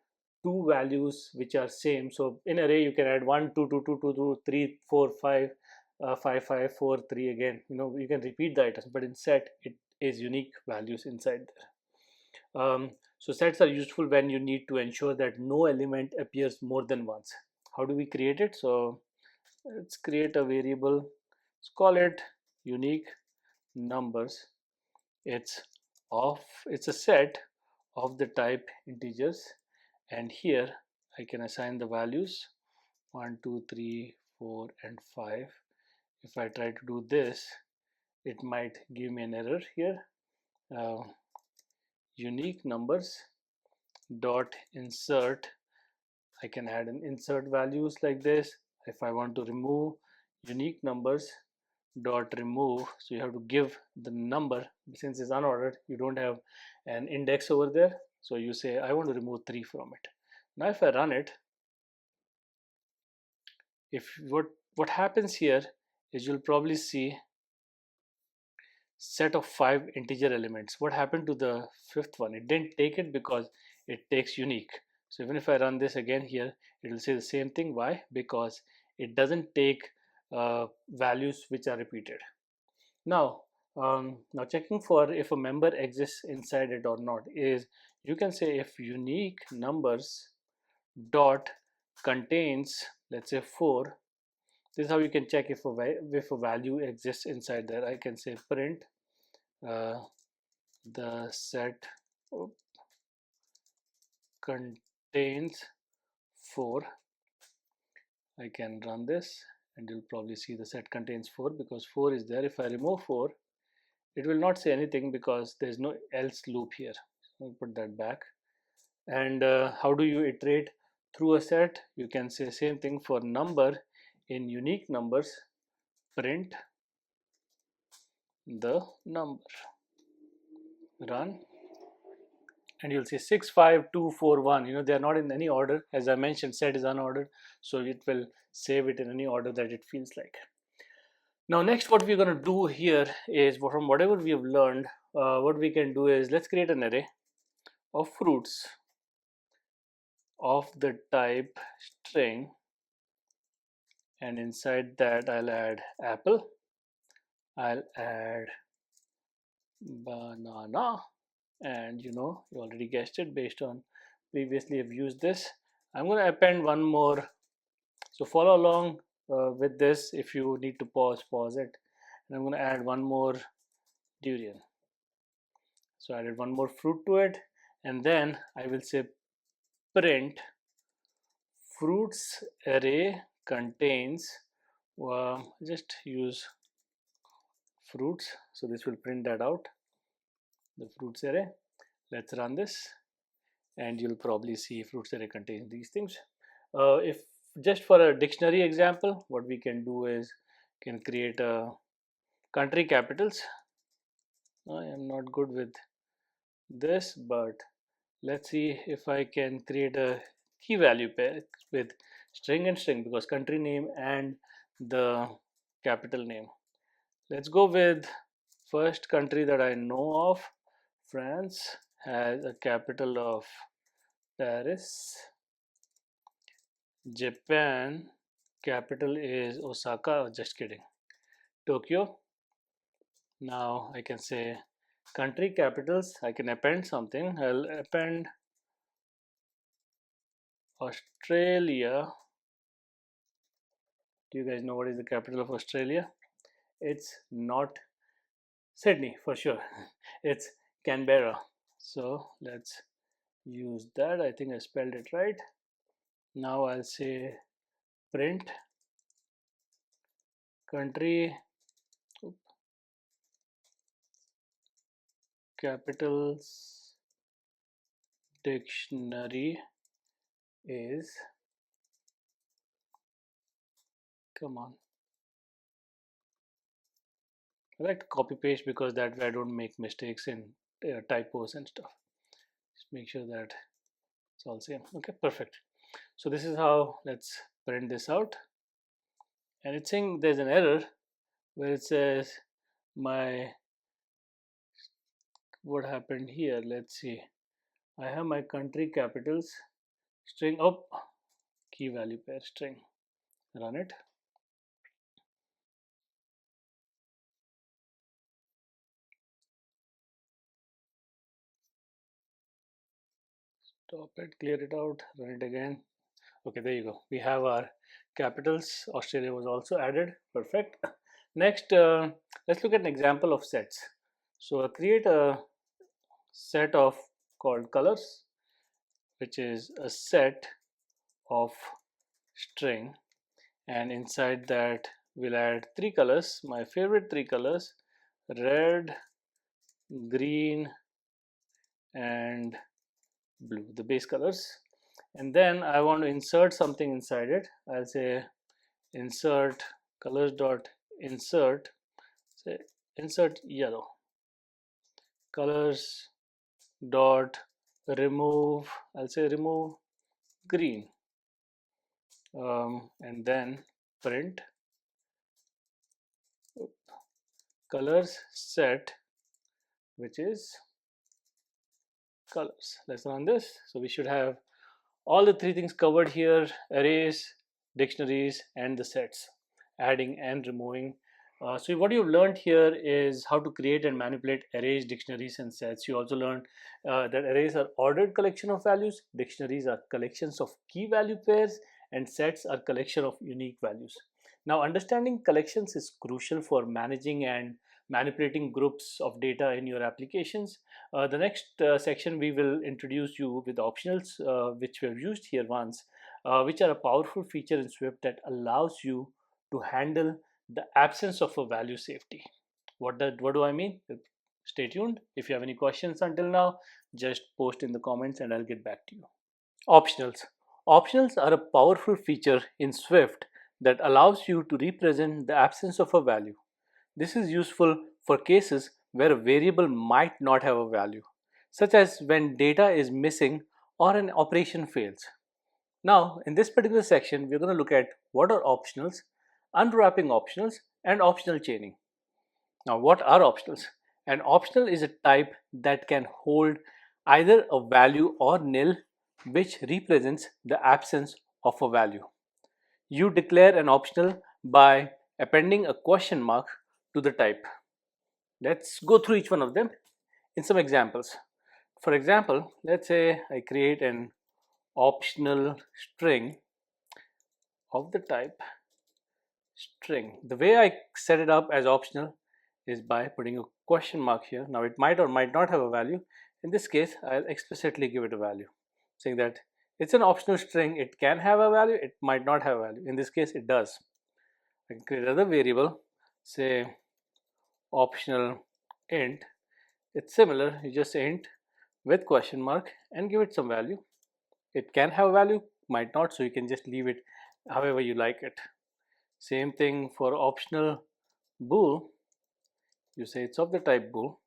S1: two values which are same. So in array you can add 1, 2, 2, 2, 2, 2, 3, 4, 5, 5, 5, 4, 3 again. You can repeat the items, but in set it is unique values inside there. So sets are useful when you need to ensure that no element appears more than once. How do we create it? So let's create a variable. Let's call it unique numbers. It's a set of the type integers, and here I can assign the values 1, 2, 3, 4, and 5. If I try to do this, it might give me an error here. Unique numbers dot insert, I can add an insert values like this. If I want to remove unique numbers dot remove, so you have to give the number, since it's unordered, you don't have an index over there, so you say I want to remove 3 from it. Now if I run it, if what happens here is you'll probably see set of 5 integer elements. What happened to the fifth one? It didn't take it because it takes unique. So even if I run this again here, it will say the same thing. Why? Because it doesn't take values which are repeated. Now, now checking for if a member exists inside it or not is, you can say if unique numbers dot contains, let's say 4. This is how you can check if a value exists inside there. I can say print uh, the set contains 4. I can run this and you'll probably see the set contains 4 because 4 is there. If I remove 4, it will not say anything because there's no else loop here. So I'll put that back. And how do you iterate through a set? You can say same thing for number in unique numbers, print the number, run, and you'll see 6, 5, 2, 4, 1. They are not in any order. As I mentioned, set is unordered, so it will save it in any order that it feels like. Now next, what we're going to do here is, from whatever we have learned, what we can do is, let's create an array of fruits of the type string, and inside that I'll add apple, I'll add banana, and you already guessed it based on previously I've used this. I'm going to append one more, so follow along with this. If you need to pause it. And I'm going to add one more durian. So I added one more fruit to it, and then I will say print fruits array contains, just use fruits, so this will print that out, the fruits array. Let's run this and you'll probably see fruits array contains these things. If just for a dictionary example, what we can do is can create a country capitals. I am not good with this, but let's see if I can create a key value pair with string and string, because country name and the capital name. Let's go with first country that I know of. France has a capital of Paris. Japan capital is Osaka. Just kidding. Tokyo. Now I can say country capitals. I can append something. I'll append Australia. Do you guys know what is the capital of Australia? It's not Sydney for sure. It's Canberra. So let's use that. I think I spelled it right. Now I'll say print country capitals dictionary is, come on, I like to copy paste because that way I don't make mistakes in typos and stuff. Just make sure that it's all same. Okay, perfect. So this is how, let's print this out, and it's saying there's an error where it says my, what happened here, let's see. I have my country capitals string, oh, key value pair string, run it. Stop it, clear it out, run it again. Okay, there you go. We have our capitals. Australia was also added. Perfect. Next, let's look at an example of sets. So I create a set of called colors, which is a set of string, and inside that we'll add 3 colors, my favorite 3 colors, red, green, and blue, the base colors. And then I want to insert something inside it. I'll say insert colors dot insert, say insert yellow, colors dot remove, I'll say remove green, and then print colors set, which is colors. Let's run this. So we should have all the three things covered here: arrays, dictionaries, and the sets, adding and removing. So what you've learned here is how to create and manipulate arrays, dictionaries, and sets. You also learned that arrays are ordered collection of values, dictionaries are collections of key value pairs, and sets are collection of unique values. Now, understanding collections is crucial for managing and manipulating groups of data in your applications. The next section, we will introduce you with optionals, which we have used here once, which are a powerful feature in Swift that allows you to handle the absence of a value safety. What do I mean? Stay tuned. If you have any questions until now, just post in the comments and I'll get back to you. Optionals. Optionals are a powerful feature in Swift that allows you to represent the absence of a value. This is useful for cases where a variable might not have a value, such as when data is missing or an operation fails. Now, in this particular section, we're going to look at what are optionals, unwrapping optionals, and optional chaining. Now, what are optionals? An optional is a type that can hold either a value or nil, which represents the absence of a value. You declare an optional by appending a question mark to the type. Let's go through each one of them in some examples. For example, let's say I create an optional string of the type string. The way I set it up as optional is by putting a question mark here. Now it might or might not have a value. In this case, I'll explicitly give it a value, saying that it's an optional string. It can have a value, it might not have a value. In this case, it does. I can create another variable, say optional int. It's similar, you just int with question mark and give it some value. It can have a value, might not, so you can just leave it however you like it. Same thing for optional bool. You say it's of the type bool,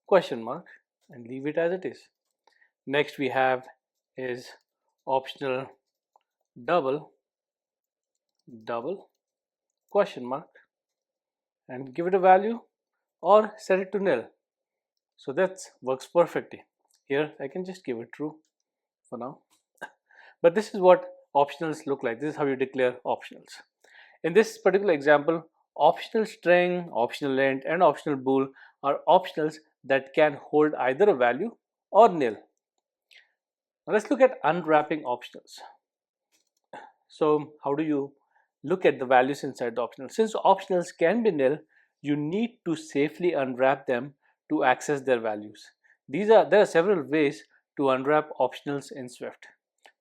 S1: question mark, and leave it as it is. Next we have is optional double question mark and give it a value or set it to nil. So that works perfectly. Here I can just give it true for now. But this is what optionals look like. This is how you declare optionals. In this particular example, optional string, optional int, and optional bool are optionals that can hold either a value or nil. Now let's look at unwrapping optionals. So how do you look at the values inside the optional? Since optionals can be nil, you need to safely unwrap them to access their values. There are several ways to unwrap optionals in Swift.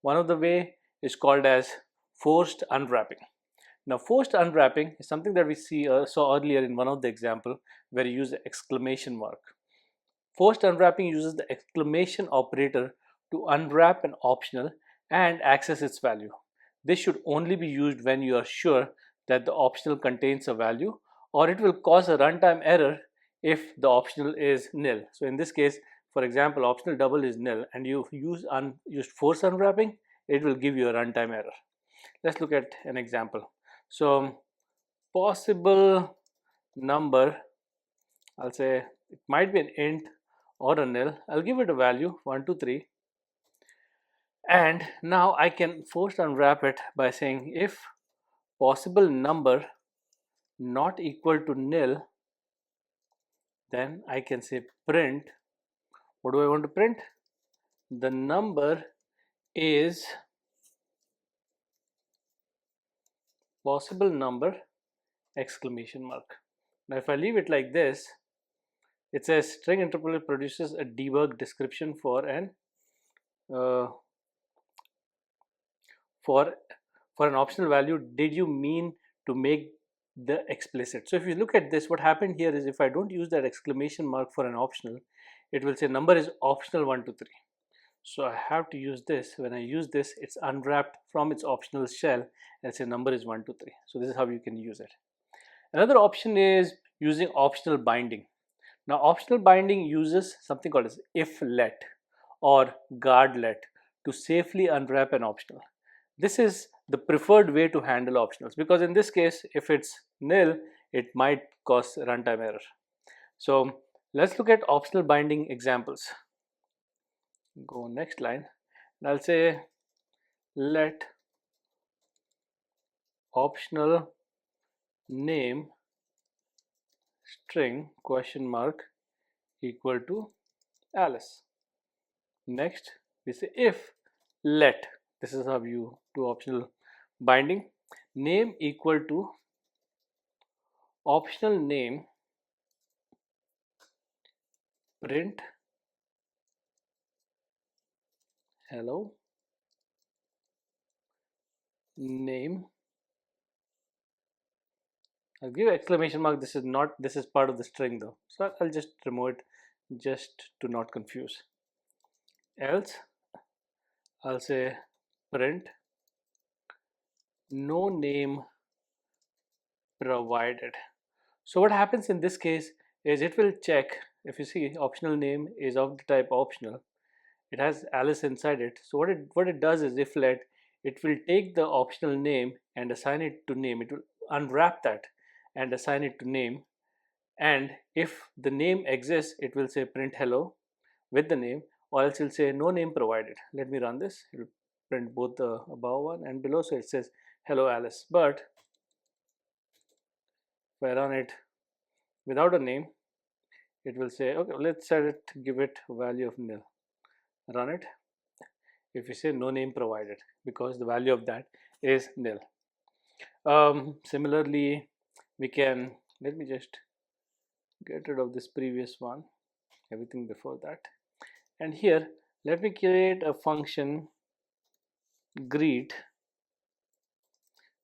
S1: One of the way is called as forced unwrapping. Now, forced unwrapping is something that we saw earlier in one of the example where you use the exclamation mark. Forced unwrapping uses the exclamation operator to unwrap an optional and access its value. This should only be used when you are sure that the optional contains a value, or it will cause a runtime error if the optional is nil. So in this case, for example, optional double is nil and you used force unwrapping, it will give you a runtime error. Let's look at an example. So possible number, I'll say it might be an int or a nil. I'll give it a value 1, 2, 3. And now I can force unwrap it by saying if possible number not equal to nil, then I can say print. What do I want to print? The number is possible number exclamation mark. Now if I leave it like this, it says string interpolator produces a debug description for an for an optional value. Did you mean to make the explicit? So if you look at this, what happened here is if I don't use that exclamation mark for an optional, it will say number is optional 1, 2, 3. So I have to use this. When I use this, it's unwrapped from its optional shell and say number is 1, 2, 3. So this is how you can use it. Another option is using optional binding. Now optional binding uses something called as if let or guard let to safely unwrap an optional. This is the preferred way to handle optionals because in this case, if it's nil, it might cause runtime error. So let's look at optional binding examples. go next line, and I'll say let optional name string question mark equal to Alice. Next, we say if let, this is how you do optional binding, name equal to optional name print hello name. I'll give exclamation mark. This is not, this is part of the string though, so I'll just remove it just to not confuse. Else I'll say print no name provided. So what happens in this case is it will check, if you see optional name is of the type optional, it has Alice inside it. So what it does is if let, it will take the optional name and assign it to name. It will unwrap that and assign it to name, and if the name exists it will say print hello with the name, or else it will say no name provided. Let me run this. It will print both the above one and below, so it says hello Alice. But if I run it without a name, it will say okay, let's set it, give it a value of nil. Run it. If you say no name provided, because the value of that is nil. Similarly, we can, let me just get rid of this previous one, everything before that, and here let me create a function greet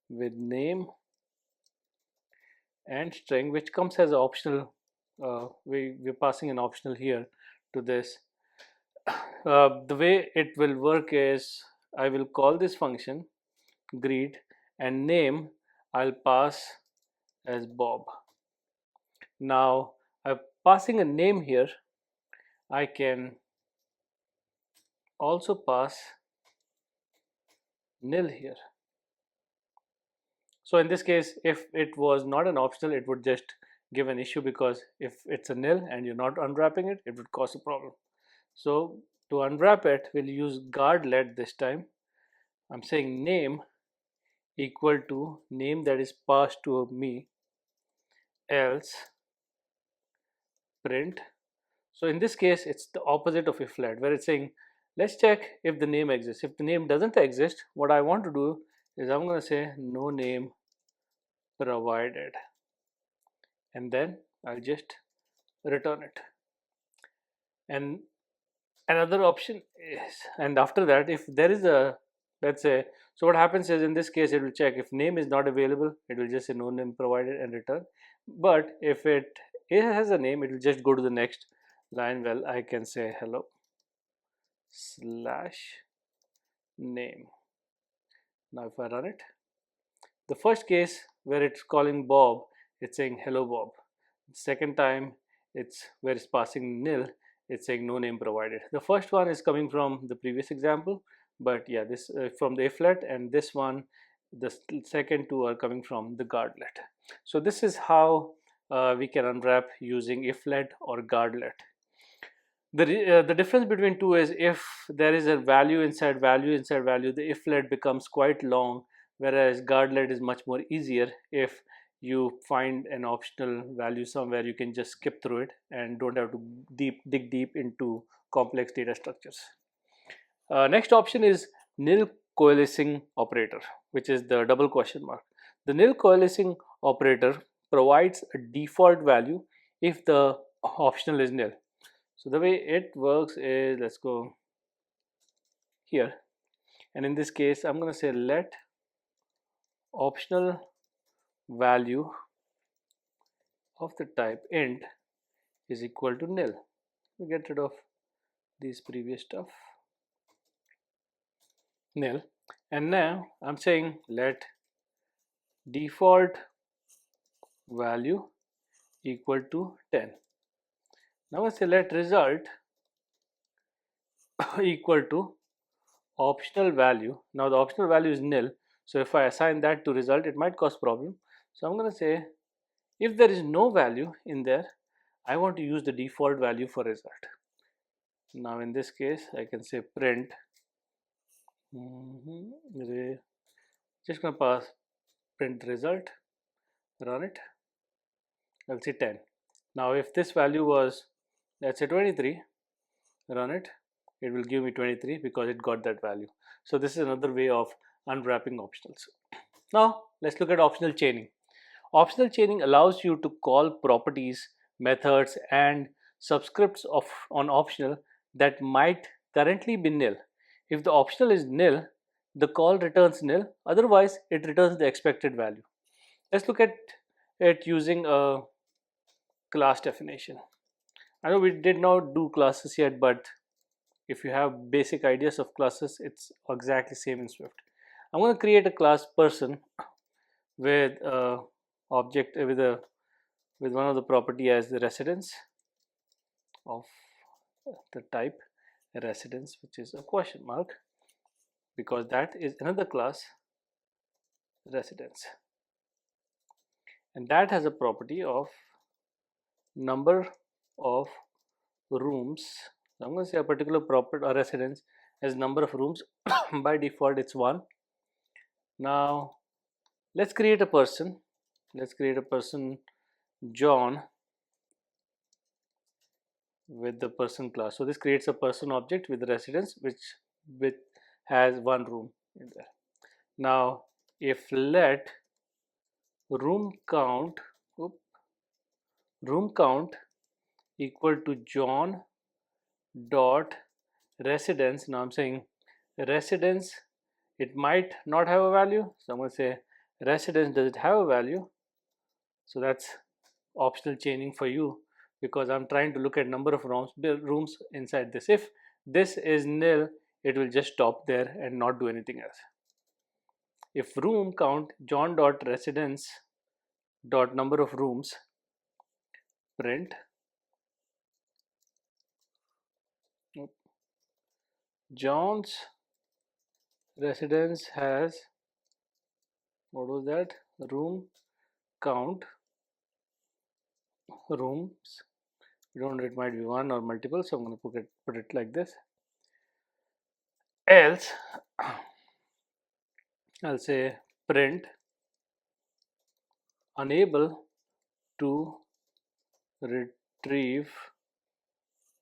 S1: with name and string, which comes as an optional. We're passing an optional here to this. The way it will work is I will call this function greet, and name I'll pass as Bob. Now I'm passing a name here. I can also pass nil here. So in this case, if it was not an optional, it would just give an issue, because if it's a nil and you're not unwrapping it, it would cause a problem. So to unwrap it, we'll use guard let this time. I'm saying name equal to name that is passed to me, else print. So in this case, it's the opposite of if let, where it's saying let's check if the name exists. If the name doesn't exist, what I want to do is I'm going to say no name provided, and then I'll just return it. And another option is, and after that, if there is a, let's say, so what happens is in this case it will check if name is not available, it will just say no name provided and return. But if it has a name, it will just go to the next line. Well, I can say hello slash name. Now if I run it, the first case where it's calling Bob, it's saying hello Bob. The second time it's where it's passing nil, it's saying no name provided. The first one is coming from the previous example, but yeah, this from the if let, and this one, the second two are coming from the guard let. So this is how we can unwrap using if let or guard let. The difference between two is if there is a value inside value inside value, the if let becomes quite long, whereas guard let is much more easier. If you find an optional value somewhere, you can just skip through it and don't have to dig deep into complex data structures. Next option is nil coalescing operator, which is the double question mark. The nil coalescing operator provides a default value if the optional is nil. So the way it works is, let's go here, and in this case I'm going to say let optional value of the type int is equal to nil. We get rid of these previous stuff, nil, and now I'm saying let default value equal to 10. Now I say let result equal to optional value. Now the optional value is nil, so if I assign that to result, it might cause problem. So I'm going to say if there is no value in there, I want to use the default value for result. Now in this case I can say print, just gonna pass print result, run it, I'll say 10. Now if this value was, let's say 23, run it, it will give me 23 because it got that value. So this is another way of unwrapping optionals. Now let's look at optional chaining. Optional chaining allows you to call properties, methods, and subscripts of on optional that might currently be nil. If the optional is nil, the call returns nil, otherwise it returns the expected value. Let's look at it using a class definition. I know we did not do classes yet, but if you have basic ideas of classes, it's exactly same in Swift. I'm going to create a class person with a object with one of the property as the residence of the type residence, which is a question mark, because that is another class residence, and that has a property of number of rooms. So I'm going to say a particular property or residence has number of rooms. By default it's 1. Now let's create a person. Let's create a person John with the person class. So this creates a person object with the residence which has 1 room in there. Now if let room count equal to John dot residence. Now I'm saying residence, it might not have a value, so I'm going to say residence, does it have a value? So that's optional chaining for you, because I'm trying to look at number of rooms inside this. If this is nil, it will just stop there and not do anything else. If room count John dot residence dot number of rooms, print John's residence has, what was that, room count rooms, you don't know, it might be 1 or multiple, so I'm going to put it like this. Else I'll say print unable to retrieve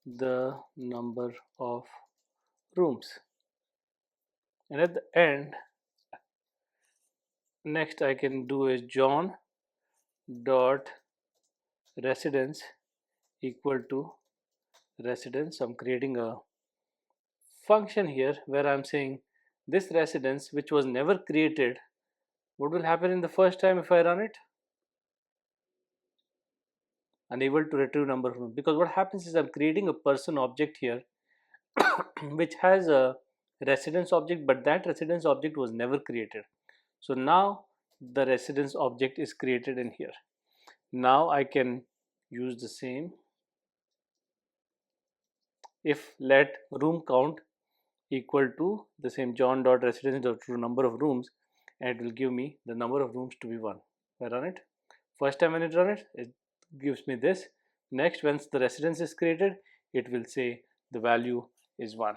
S1: the number of rooms, and at the end, next I can do is John dot residence equal to residence. I'm creating a function here where I'm saying this residence, which was never created, what will happen in the first time if I run it? Unable to retrieve number of rooms, because what happens is I'm creating a person object here which has a residence object, but that residence object was never created. So now the residence object is created in here. Now I can use the same. If let room count equal to the same John dot residence dot number of rooms, and it will give me the number of rooms to be 1. I run it. First time when it run it, it gives me this. Next, once the residence is created, it will say the value is 1.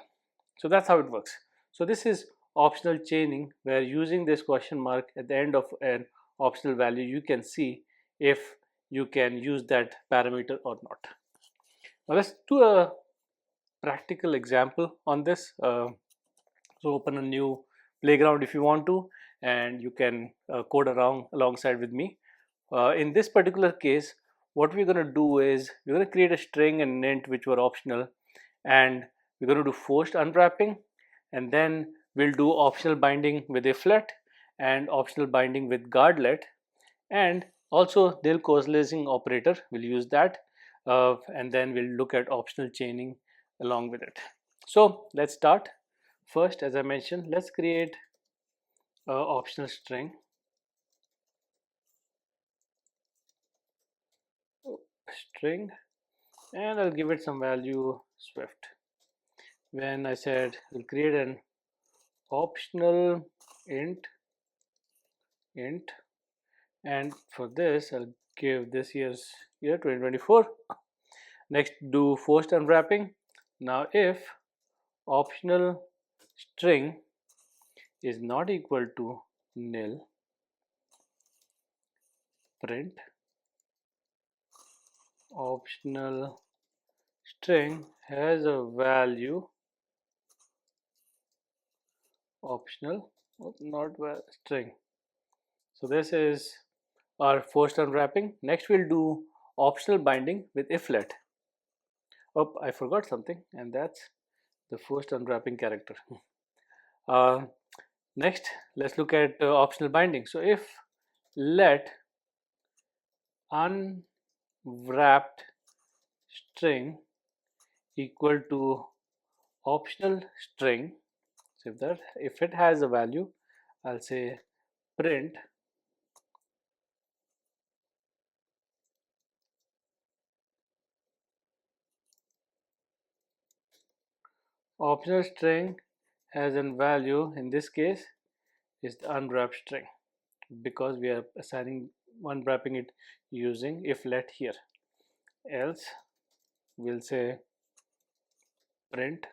S1: So that's how it works. So this is optional chaining, where using this question mark at the end of an optional value, you can see if you can use that parameter or not. Now let's do a practical example on this. So open a new playground if you want to, and you can code around alongside with me. In this particular case, what we're going to do is we're going to create a string and an int which were optional, and we're going to do forced unwrapping, and then we'll do optional binding with if let and optional binding with guard let, and also del causalizing operator, we'll use that, and then we'll look at optional chaining along with it. So let's start. First, as I mentioned, let's create an optional string. And I'll give it some value Swift. When I said we'll create an optional int, and for this I'll give this year 2024. Next, do forced unwrapping. Now if optional string is not equal to nil, print optional string has a value optional, not string. So this is our forced unwrapping. Next we'll do optional binding with if let. Oh, I forgot something, and that's the forced unwrapping character. uh, Next, let's look at optional binding. So if let unwrapped string equal to optional string, so if it has a value, I'll say print optional string has a value. In this case is the unwrapped string, because we are assigning unwrapping it using if let here. Else we'll say print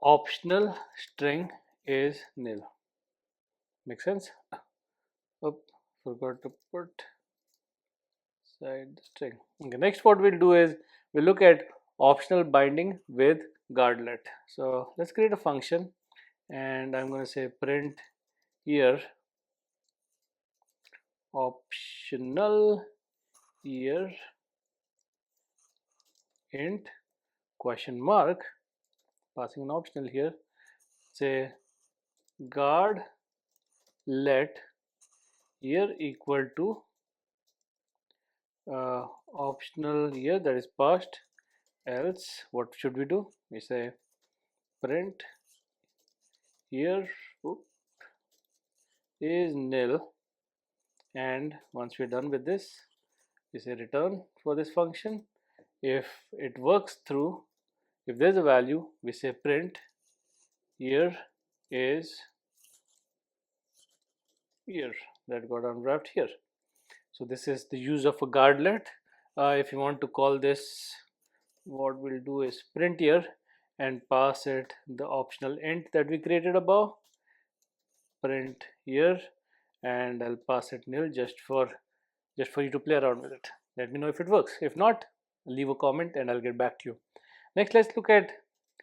S1: optional string is nil. Make sense? Oh, forgot to put side the string. Okay, next what we'll do is we'll look at optional binding with guardlet. So let's create a function, and I'm going to say print here optional here int question mark, passing an optional here, say guard let here equal to optional here that is passed. Else what should we do? We say print here is nil, and once we're done with this we say return for this function. If it works through, if there's a value, we say print here is here, that got unwrapped here. So this is the use of a guardlet. If you want to call this, what we'll do is print here and pass it the optional int that we created above, print here, and I'll pass it nil just for you to play around with it. Let me know if it works. If not, leave a comment and I'll get back to you. Next, let's look at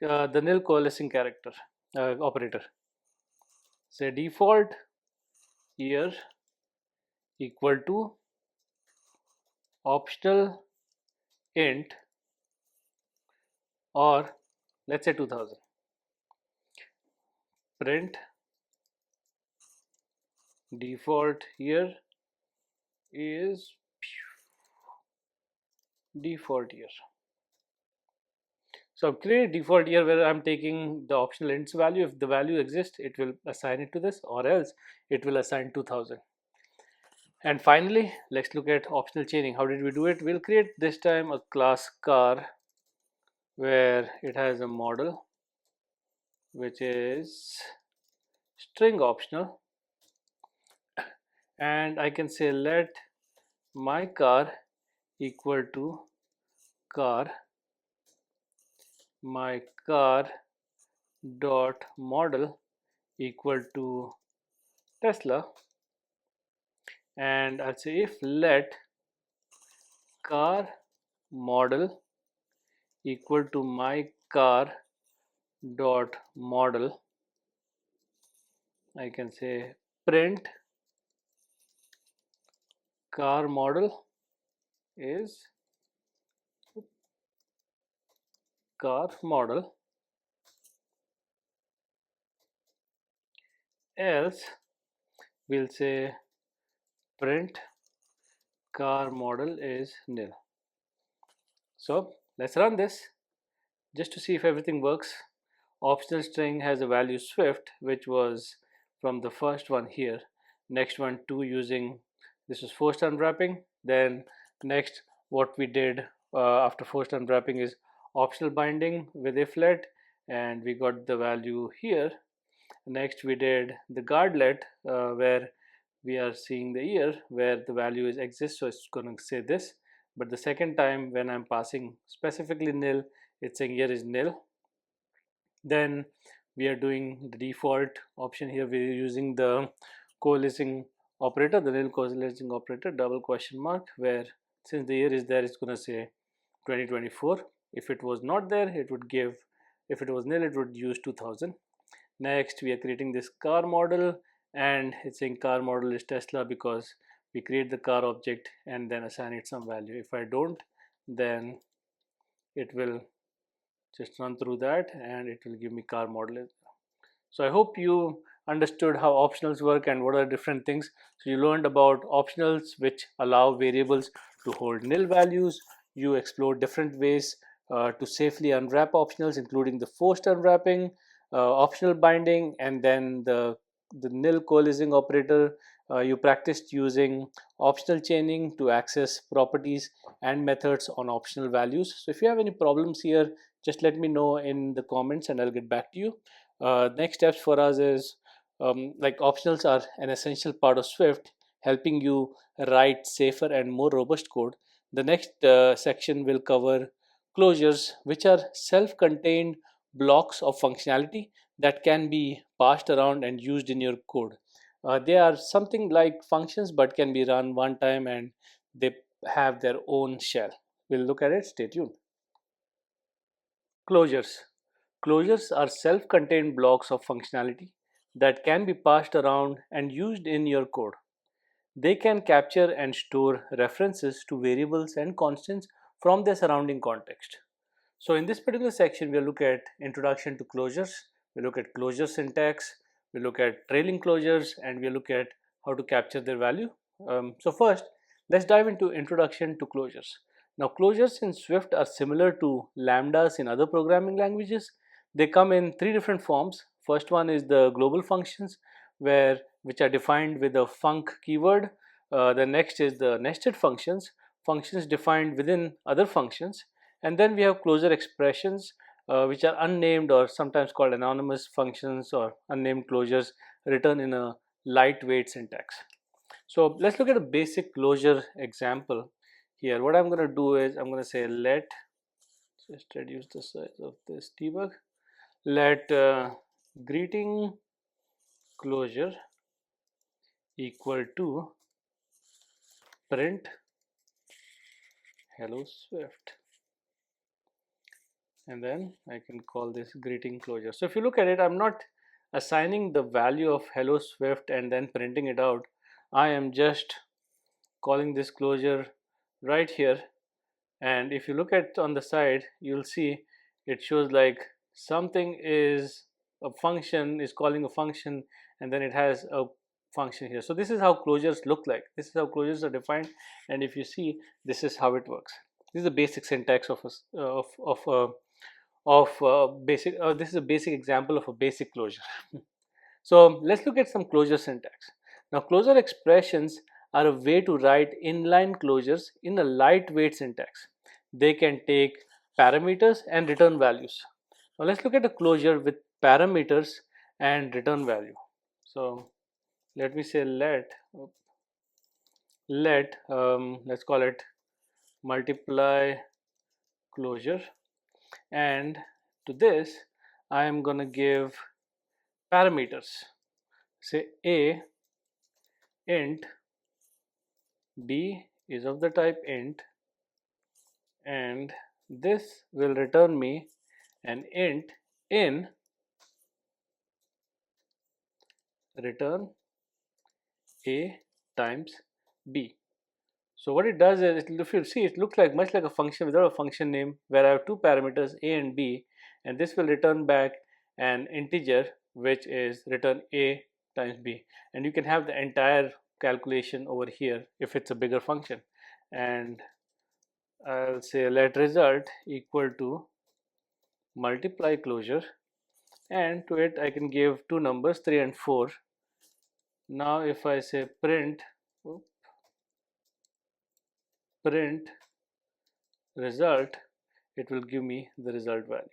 S1: the nil coalescing character operator. Say default year equal to optional int, or let's say 2000. Print default year is default year. So I've created default year where I'm taking the optional int's value. If the value exists, it will assign it to this, or else it will assign 2000. And finally, let's look at optional chaining. How did we do it? We'll create this time a class car where it has a model which is string optional, and I can say let my car equal to car, my car dot model equal to Tesla, and I'll say if let car model equal to my car dot model, I can say print car model is car model. Else we'll say print car model is nil. So let's run this just to see if everything works. Optional string has a value Swift, which was from the first one here. Next one 2 using, this was forced unwrapping. Then next what we did after forced unwrapping is optional binding with if let, and we got the value here. Next we did the guardlet where we are seeing the year where the value is exists, so it's going to say this. but the second time when I'm passing specifically nil, it's saying here is nil. Then we are doing the default option here. We're using the coalescing operator, the nil coalescing operator, double question mark, where since the year is there, it's going to say 2024. If it was not there, it would give, if it was nil, it would use 2000. Next, we are creating this car model, and it's saying car model is Tesla because we create the car object and then assign it some value. If I don't, then it will just run through that and it will give me car model. So I hope you understood how optionals work and what are different things. So you learned about optionals which allow variables to hold nil values. You explored different ways to safely unwrap optionals, including the forced unwrapping, optional binding, and then the nil coalescing operator. You practiced using optional chaining to access properties and methods on optional values. So if you have any problems here, just let me know in the comments and I'll get back to you. Next steps for us is like optionals are an essential part of Swift, helping you write safer and more robust code. The next section will cover closures, which are self-contained blocks of functionality that can be passed around and used in your code. They are something like functions but can be run one time and they have their own shell. We'll look at it. Stay tuned. Closures. Closures are self-contained blocks of functionality that can be passed around and used in your code. They can capture and store references to variables and constants from their surrounding context. So in this particular section, we'll look at introduction to closures, we'll look at closure syntax, we'll look at trailing closures, and we'll look at how to capture their value. So first, let's dive into introduction to closures. Now, closures in Swift are similar to lambdas in other programming languages. They come in three different forms. First one is the global functions, which are defined with a func keyword. The next is the nested functions, functions defined within other functions. And then we have closure expressions, which are unnamed or sometimes called anonymous functions or unnamed closures written in a lightweight syntax. So let's look at a basic closure example here. What I'm going to do is I'm going to say let, just reduce the size of this debug, let greeting closure equal to print hello Swift, and then I can call this greeting closure. So if you look at it, I'm not assigning the value of hello Swift and then printing it out. I am just calling this closure right here, and if you look at on the side, you'll see it shows like something is a function is calling a function, and then it has a function here. So this is how closures look like. This is how closures are defined, and if you see, this is how it works. This is the basic syntax of a basic. This is a basic example of a basic closure. So let's look at some closure syntax. Now, closure expressions are a way to write inline closures in a lightweight syntax. They can take parameters and return values. Now let's look at a closure with parameters and return value. So let me say let's call it multiply closure, and to this I am going to give parameters. Say a int, b is of the type int, and this will return me an int in return a times b. So what it does is, if you see, it looks like much like a function without a function name, where I have two parameters a and b, and this will return back an integer which is return a times b, and you can have the entire calculation over here if it's a bigger function. And I'll say let result equal to multiply closure, and to it I can give two numbers 3 and 4. Now if I say print result, it will give me the result value.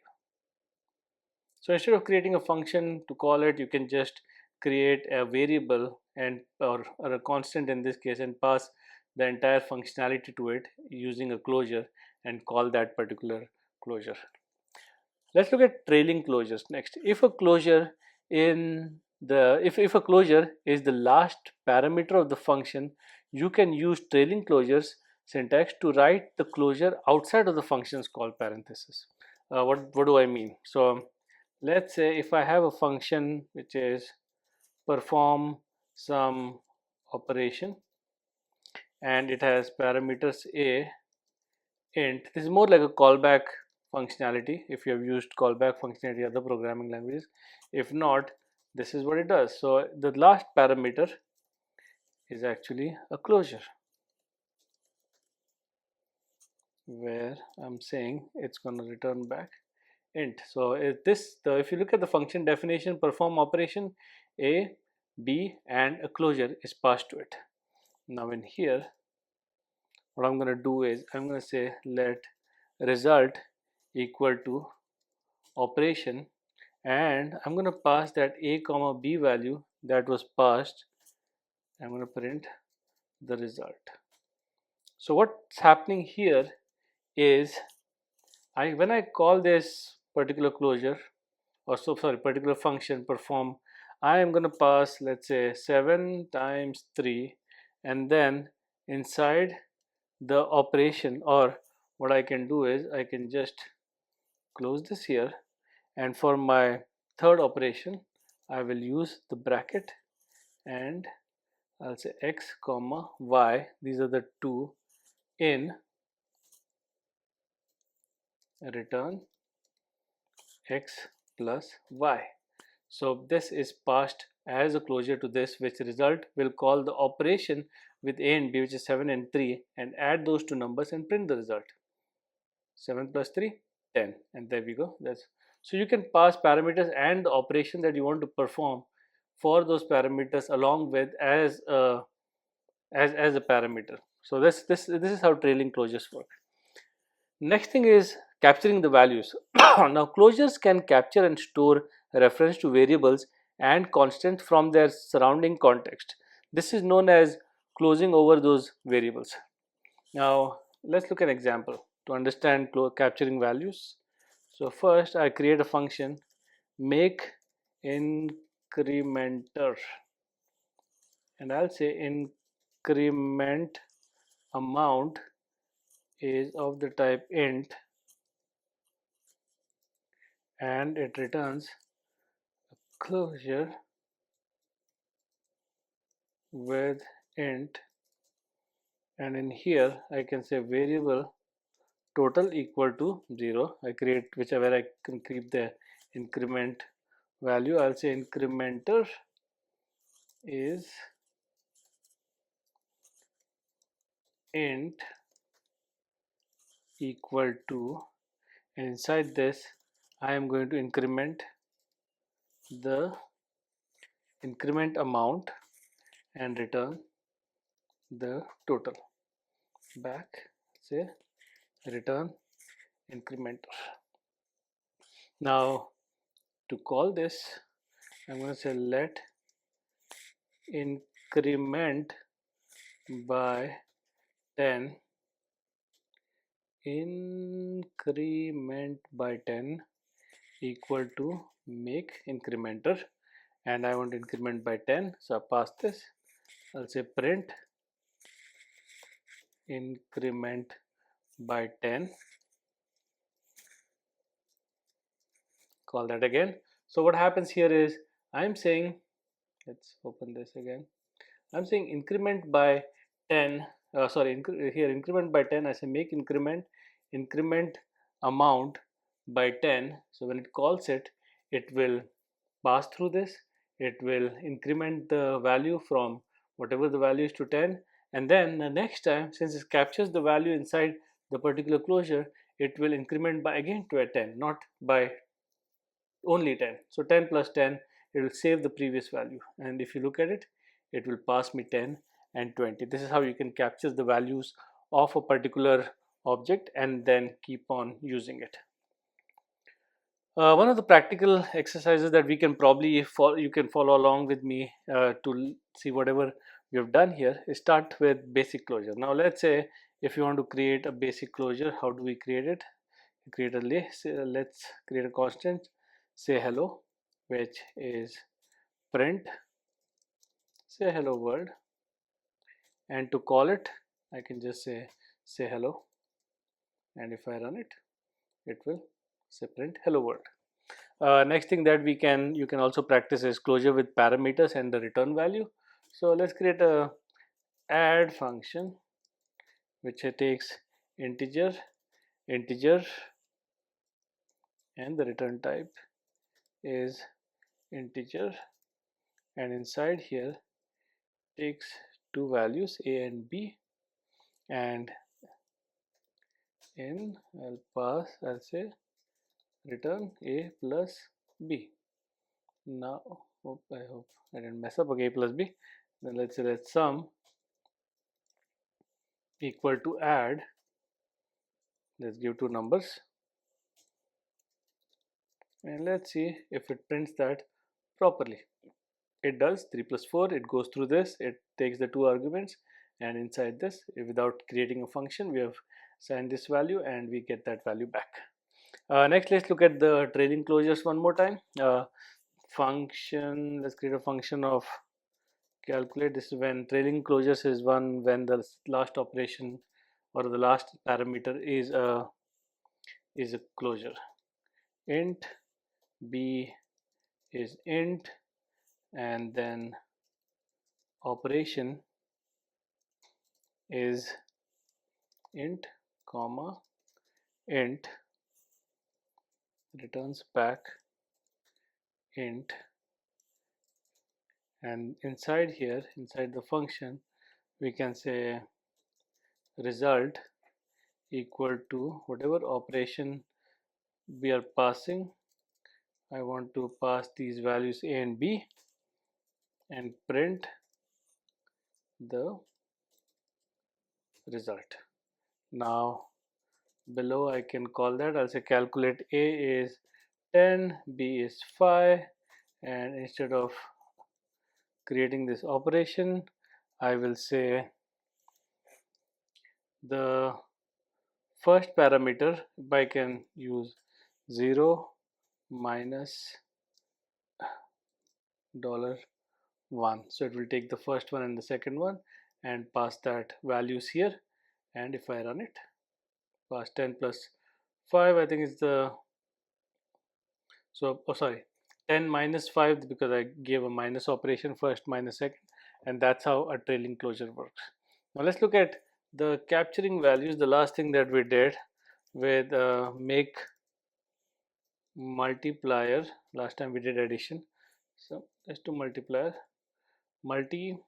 S1: So instead of creating a function to call it, you can just create a variable and or a constant in this case and pass the entire functionality to it using a closure and call that particular closure. Let's look at trailing closures next. If a closure if a closure is the last parameter of the function, you can use trailing closures syntax to write the closure outside of the functions called parenthesis. What do I mean? So let's say if I have a function which is perform some operation and it has parameters a int. This is more like a callback functionality if you have used callback functionality in other programming languages. If not, this is what it does. So the last parameter is actually a closure where I'm saying it's going to return back int. So if you look at the function definition, perform operation, a, b and a closure is passed to it. Now in here what I'm going to do is I'm going to say let result equal to operation, and I'm going to pass that a comma b value that was passed. I'm going to print the result. So what's happening here is when I call this particular closure or particular function perform, I am going to pass, let's say, 7 times 3, and then inside the operation, or what I can do is I can just close this here, and for my third operation I will use the bracket and I'll say x comma y. These are the two in return x plus y. So this is passed as a closure to this, which result will call the operation with a and b, which is 7 and 3, and add those two numbers and print the result. 7 plus 3, 10, and there we go. That's so you can pass parameters and the operation that you want to perform for those parameters along with as a parameter. So this is how trailing closures work. Next thing is capturing the values. Now closures can capture and store reference to variables and constants from their surrounding context. This is known as closing over those variables. Now let's look at an example to understand capturing values. So first I create a function make incrementer, and I'll say increment amount is of the type int, and it returns a closure with int, and in here I can say variable total equal to 0. I create whichever I can keep the increment value. I'll say incrementer is int equal to, and inside this I am going to increment the increment amount and return the total back. Say return incrementer. Now to call this I'm going to say let increment by 10 equal to make incrementer, and I want to increment by 10, so I pass this. I'll say print increment by 10, call that again. So what happens here is I'm saying, let's open this again, I'm saying increment by 10, here increment by 10, I say make increment amount by 10. So when it calls it, it will pass through this, it will increment the value from whatever the value is to 10, and then the next time, since it captures the value inside the particular closure, it will increment by again to a 10, not by only 10. So 10 plus 10, it will save the previous value, and if you look at it, it will pass me 10 and 20. This is how you can capture the values of a particular object and then keep on using it. One of the practical exercises that we can probably you can follow along with me to see whatever we have done here is start with basic closure. Now let's say if you want to create a basic closure, how do we create it? Create a list. Let's create a constant, say hello, which is print, say hello world, and to call it I can just say hello, and if I run it, it will say print hello world. Next thing that you can also practice is closure with parameters and the return value. So let's create a add function which takes integer, integer, and the return type is integer, and inside here takes two values a and b, and in I'll say return a plus b. Now I hope I didn't mess up. Okay, a plus b. Then let's say let sum equal to add. Let's give two numbers, and let's see if it prints that properly. It does. 3 plus 4, it goes through this, it takes the two arguments, and inside this, without creating a function, we have assigned this value and we get that value back. Next, let's look at the trailing closures one more time. Function, let's create a function of calculate. This is when trailing closures is one when the last operation or the last parameter is a closure. Int b is int, and then operation is int comma int, returns back int, and inside here, inside the function, we can say result equal to whatever operation we are passing. I want to pass these values a and b and print the result. Now below I can call that, I'll say calculate a is 10, b is 5, and instead of creating this operation, I will say the first parameter, if I can use 0 minus $1, so it will take the first one and the second one and pass that values here, and if I run it, pass 10 plus 5, I think it's the, so oh sorry, 10 minus 5 because I gave a minus operation first minus second, and that's how a trailing closure works. Now let's look at the capturing values, the last thing that we did with make multiplier. Last time we did addition, so let's do multiplier. Multiplier,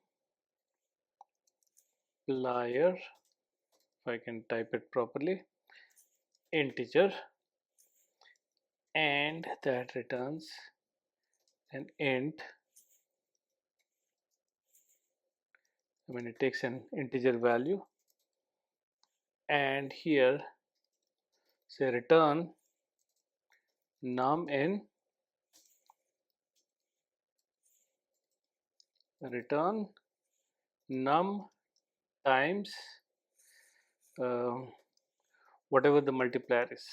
S1: if I can type it properly, integer, and that returns an int. I mean, it takes an integer value, and here say return num in, return num times whatever the multiplier is.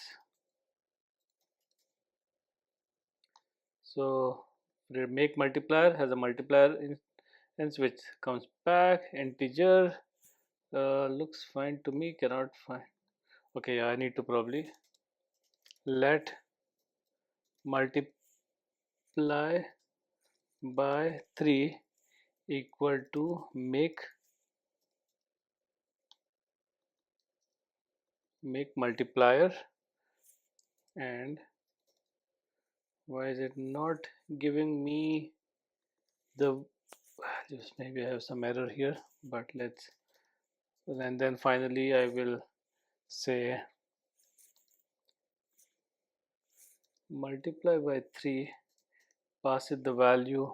S1: So make multiplier has a multiplier instance which comes back integer. Looks fine to me, cannot find. Okay, I need to probably let multiply by 3 equal to make multiplier, and why is it not giving me the, just maybe I have some error here, but let's, and then finally I will say multiply by 3, pass it the value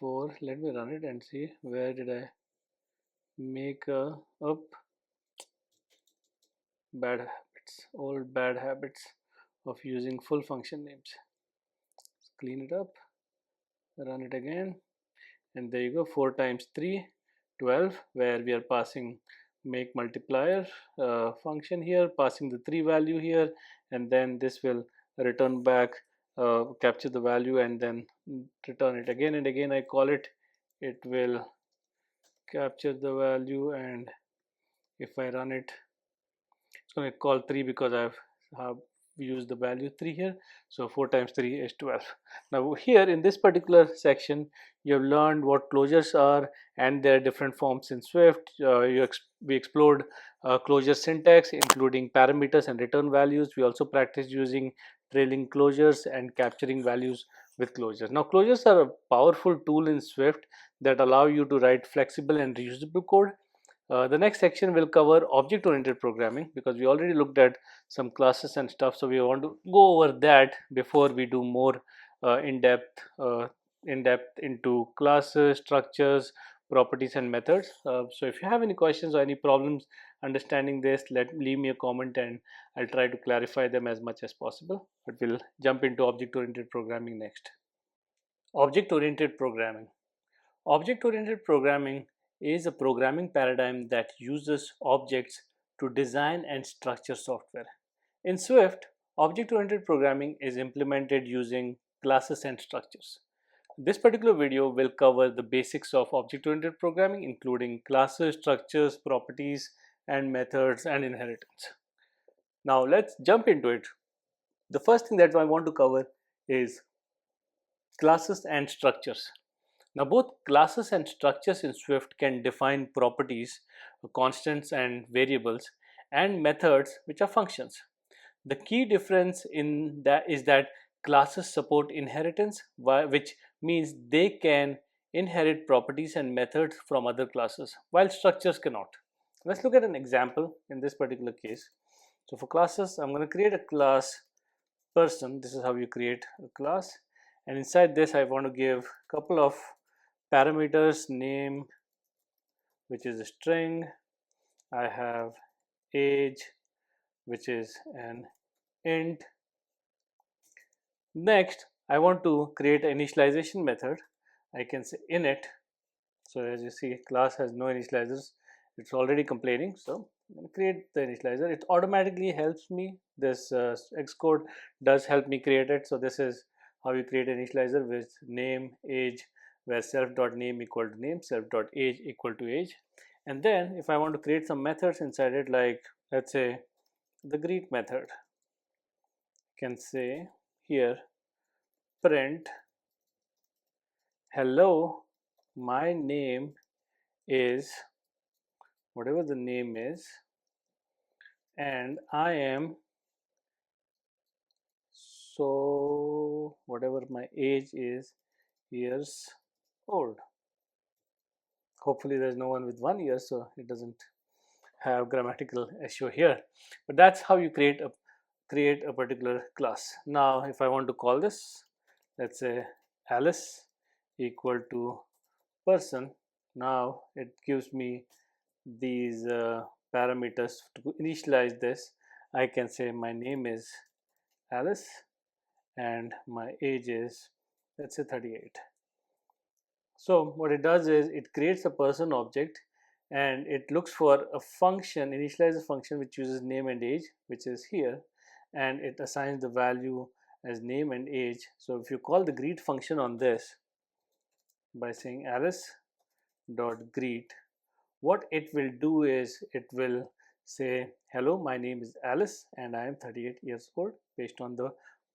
S1: 4. Let me run it and see where did I make up bad habits, old bad habits of using full function names. Let's clean it up, run it again, and there you go, 4 times 3, 12, where we are passing make multiplier function here, passing the 3 value here, and then this will return back, capture the value, and then return it again and again. I call it, it will capture the value, and if I run it, it's going to call 3 because have used the value 3 here. So 4 times 3 is 12. Now here in this particular section, you have learned what closures are and their different forms in Swift. We explored closure syntax, including parameters and return values. We also practiced using trailing closures and capturing values with closures. Now closures are a powerful tool in Swift that allow you to write flexible and reusable code. The next section will cover object-oriented programming, because we already looked at some classes and stuff, so we want to go over that before we do more in depth into classes, structures, properties, and methods. So if you have any questions or any problems understanding this, leave me a comment and I'll try to clarify them as much as possible. But we'll jump into object-oriented programming next. Object-oriented programming. Object-oriented programming is a programming paradigm that uses objects to design and structure software. In Swift, object-oriented programming is implemented using classes and structures. This particular video will cover the basics of object-oriented programming, including classes, structures, properties, and methods and inheritance. Now let's jump into it. The first thing that I want to cover is classes and structures. Now, both classes and structures in Swift can define properties, constants and variables, and methods, which are functions. The key difference in that is that classes support inheritance, which means they can inherit properties and methods from other classes, while structures cannot. Let's look at an example in this particular case. So for classes, I'm going to create a class person. This is how you create a class, and inside this I want to give a couple of parameters: name, which is a string. I have age, which is an int. Next, I want to create an initialization method. I can say init. So as you see, class has no initializers. It's already complaining. So I'm going to create the initializer. It automatically helps me. This Xcode does help me create it. So this is how you create an initializer with name, age, where self.name equal to name, self.age equal to age. And then if I want to create some methods inside it, like let's say the greet method, I can say here print hello, my name is whatever the name is, and I am so whatever my age is years old. Hopefully there's no one with 1 year, so it doesn't have grammatical issue here. But that's how you create a particular class. Now if I want to call this, let's say Alice equal to person. Now it gives me these parameters to initialize this. I can say my name is Alice and my age is, let's say, 38. So what it does is it creates a person object, and it looks for a function, initialize function, which uses name and age, which is here, and it assigns the value as name and age. So if you call the greet function on this by saying Alice dot greet, what it will do is it will say hello, my name is Alice and I am 38 years old, based on the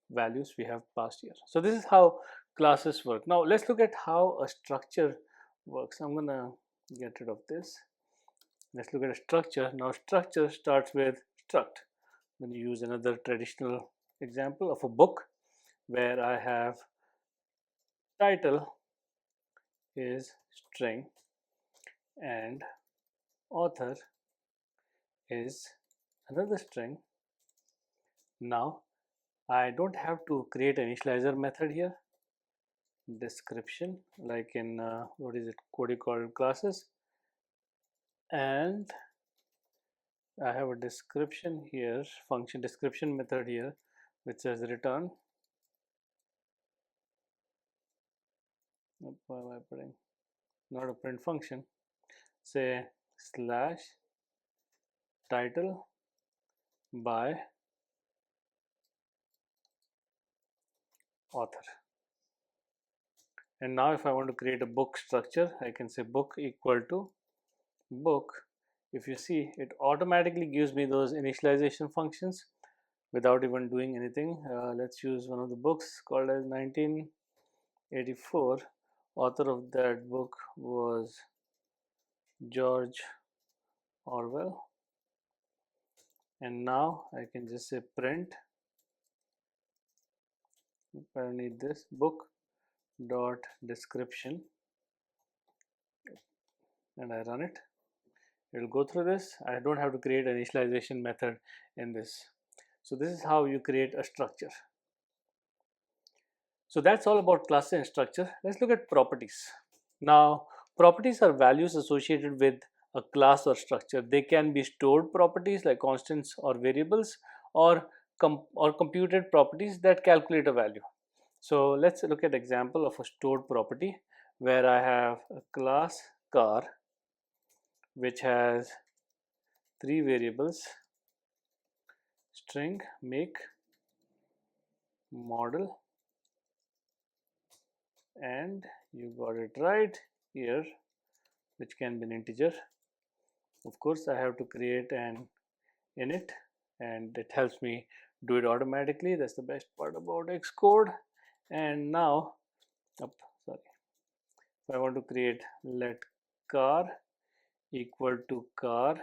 S1: values we have passed here. So this is how classes work. Now let's look at how a structure works. I'm gonna get rid of this. Let's look at a structure. Now structure starts with struct. I'm going to use another traditional example of a book, where I have title is string and author is another string. Now I don't have to create an initializer method here. Description, like in what is it, code called classes, and I have a description here, function description method here, which says return. Why am I putting not a print function? say slash title by author. And now if I want to create a book structure, I can say book equal to book. If you see, it automatically gives me those initialization functions without even doing anything. Let's use one of the books called as 1984. Author of that book was George Orwell. And now I can just say print, I don't need this, book dot description, and I run it. It will go through this. I don't have to create an initialization method in this. So this is how you create a structure. So that's all about class and structure. Let's look at properties. Now, properties are values associated with a class or structure. They can be stored properties like constants or variables, or computed properties that calculate a value. So let's look at example of a stored property where I have a class car which has three variables: string, make, model, and you got it right here, which can be an integer. Of course, I have to create an init, and it helps me do it automatically. That's the best part about Xcode. And now, sorry, if I want to create let car equal to car,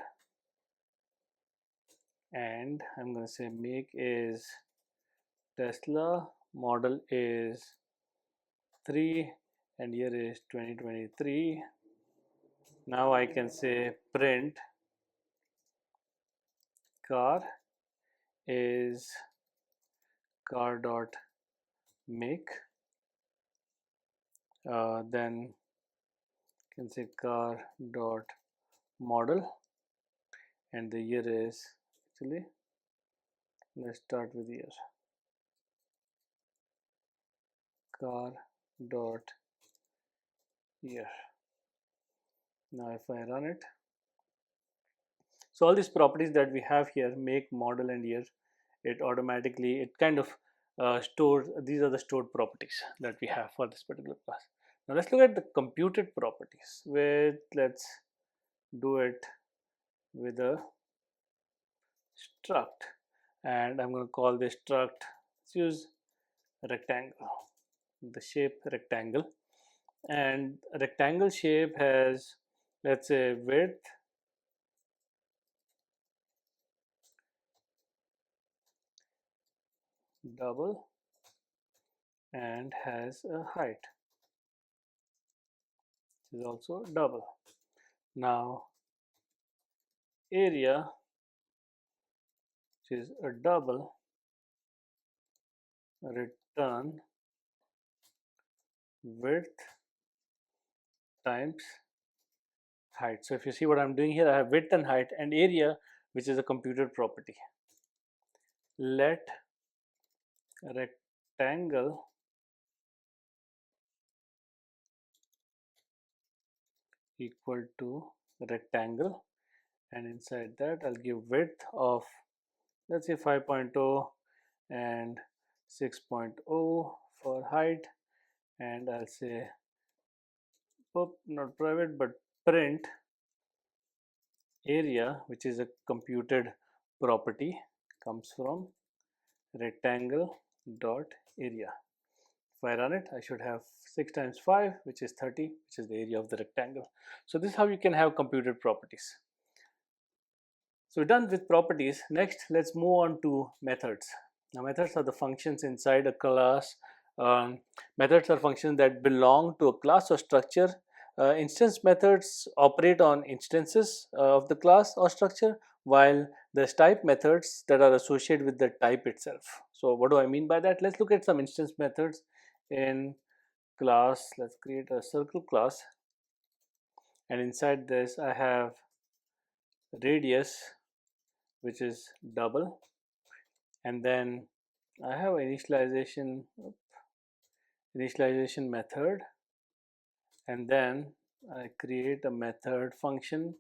S1: and I'm going to say make is Tesla, model is 3, and year is 2023. Now I can say print car is car dot make, then can say car dot model, and the year is, actually let's start with year, car dot year. Now if I run it, so all these properties that we have here, make, model, and year, it automatically, it kind of stores, these are the stored properties that we have for this particular class. Now let's look at the computed properties, where let's do it with a struct, and I'm going to call this struct, let's use rectangle, the shape rectangle, and rectangle shape has, let's say, width, double, and has a height, which is also double. Now area, which is a double, return width times height. So if you see what I'm doing here, I have width and height, and area, which is a computed property. Let rectangle equal to rectangle, and inside that I'll give width of, let's say, 5.0 and 6.0 for height, and I'll say not private but print area, which is a computed property, comes from rectangle dot area. If I run it, I should have 6 times 5, which is 30, which is the area of the rectangle. So this is how you can have computed properties. So we're done with properties. Next, let's move on to methods. Now methods are the functions inside a class. Methods are functions that belong to a class or structure. Instance methods operate on instances of the class or structure, while there's type methods that are associated with the type itself. So what do I mean by that? Let's look at some instance methods in class. Let's create a circle class, and inside this I have radius, which is double, and then I have initialization method, and then I create a method function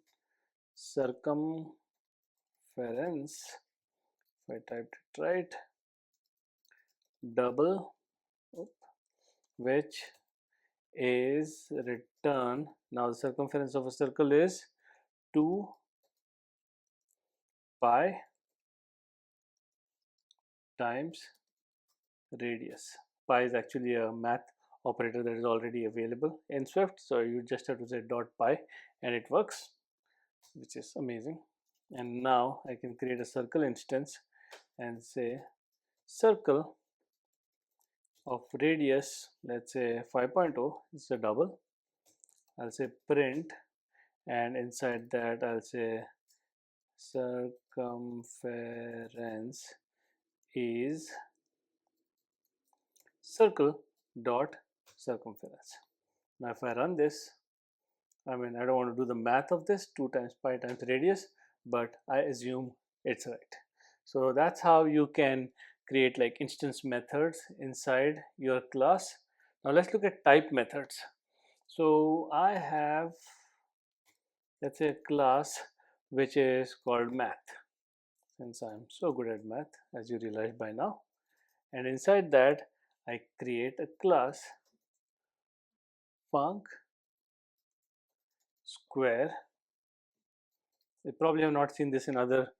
S1: circumference, if I typed it right, double, which is return. Now the circumference of a circle is 2 pi times radius. Pi is actually a math operator that is already available in Swift, so you just have to say dot pi and it works, which is amazing. And now I can create a circle instance and say circle of radius, let's say 5.0, it's a double. I'll say print, and inside that I'll say circumference is circle dot circumference. Now if I run this, I mean, I don't want to do the math of this, 2 times pi times radius, but I assume it's right. So that's how you can create like instance methods inside your class. Now let's look at type methods. So I have, let's say, a class which is called math, since I'm so good at math, as you realize by now. And inside that, I create a class func square. You probably have not seen this in other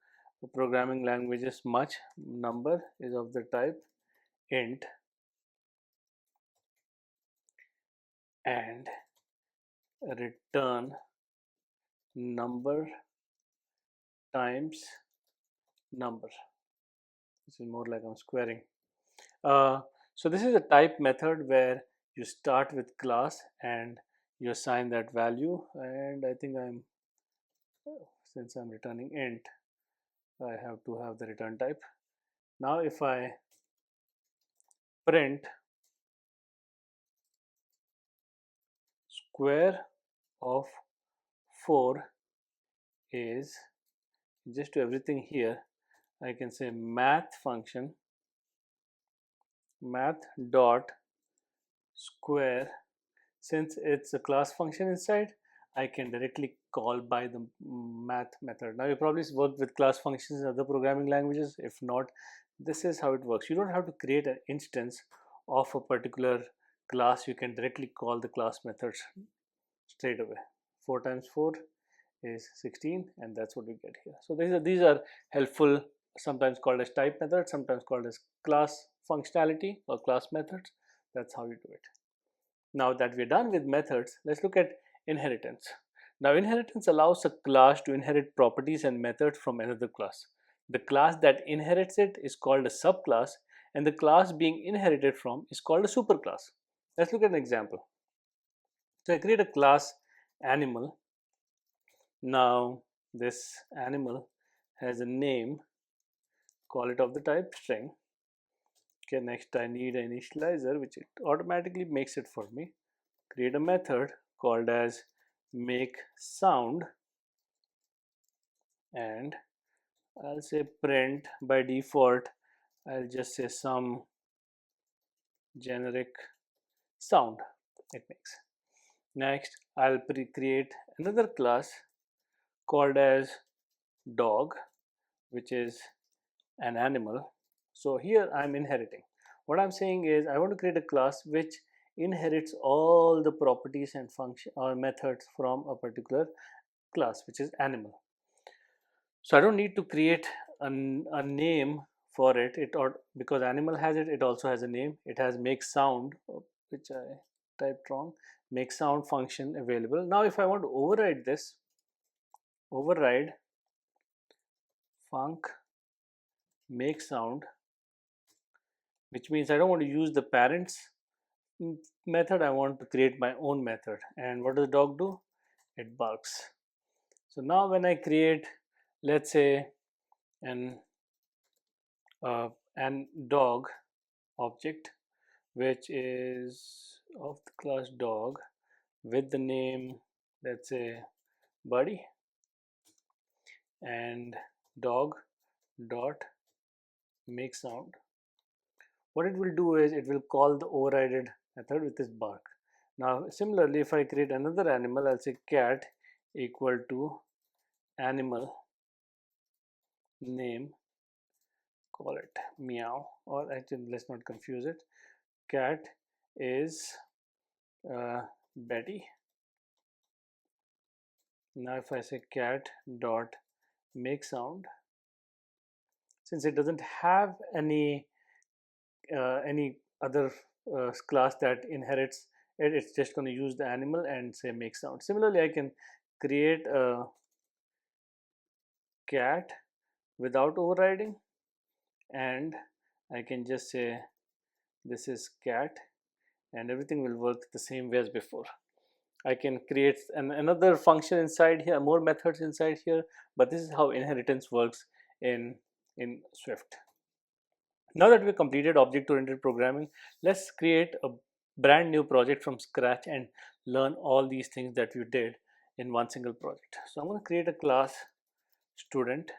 S1: programming languages much. Number is of the type int and return number times number, which is more like I'm squaring. So this is a type method where you start with class and you assign that value, and I think since I'm returning int, I have to have the return type. Now if I print square of 4 is, just to everything here, I can say math function math dot square. Since it's a class function inside, I can directly call by the math method. Now you probably worked with class functions in other programming languages. If not, this is how it works. You don't have to create an instance of a particular class. You can directly call the class methods straight away. 4 times 4 is 16, and that's what we get here. So these are helpful, sometimes called as type methods, sometimes called as class functionality or class methods. That's how you do it. Now that we're done with methods, let's look at inheritance. Now inheritance allows a class to inherit properties and methods from another class. The class that inherits it is called a subclass, and the class being inherited from is called a superclass. Let's look at an example. So I create a class animal. Now this animal has a name, call it of the type string. Okay, next I need an initializer, which it automatically makes it for me. Create a method called as make sound, and I'll say print. By default, I'll just say some generic sound it makes. Next, I'll create another class called as dog, which is an animal. So here I'm inheriting. What I'm saying is I want to create a class which inherits all the properties and function or methods from a particular class, which is animal. So I don't need to create a name for it. Because animal has it, it also has a name. It has make sound, which I typed wrong. Make sound function available. Now if I want to override this, override func make sound, which means I don't want to use the parents method. I want to create my own method. And what does the dog do? It barks. So now when I create, let's say, an dog object, which is of the class dog with the name, let's say, Buddy, and dog dot make sound, what it will do is it will call the overrided method with this bark. Now similarly, if I create another animal, I'll say cat equal to animal name, call it meow, or actually let's not confuse it. Cat is Betty. Now if I say cat dot make sound, since it doesn't have any other class that inherits it, it's just going to use the animal and say make sound. Similarly, I can create a cat without overriding, and I can just say this is cat, and everything will work the same way as before. I can create another function inside here, more methods inside here, but this is how inheritance works in Swift. Now that we've completed object-oriented programming, let's create a brand new project from scratch and learn all these things that we did in one single project. So I'm going to create a class student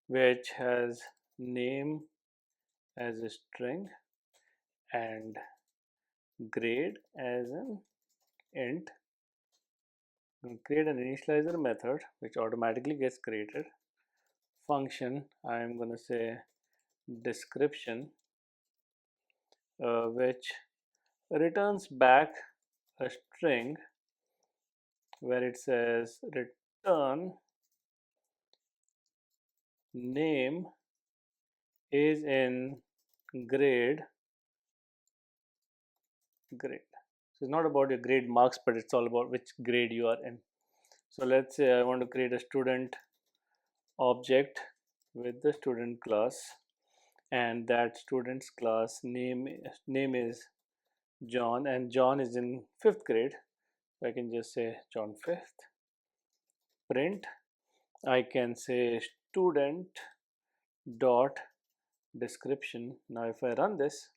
S1: which has name as a string and grade as an int. I'm going to create an initializer method which automatically gets created. Function, I'm going to say description, which returns back a string where it says return name is in grade. So it's not about your grade marks, but it's all about which grade you are in. So let's say I want to create a student object with the student class, and that student's class name is John, and John is in 5th grade. I can just say John 5th. Print, I can say student dot description. Now if I run this,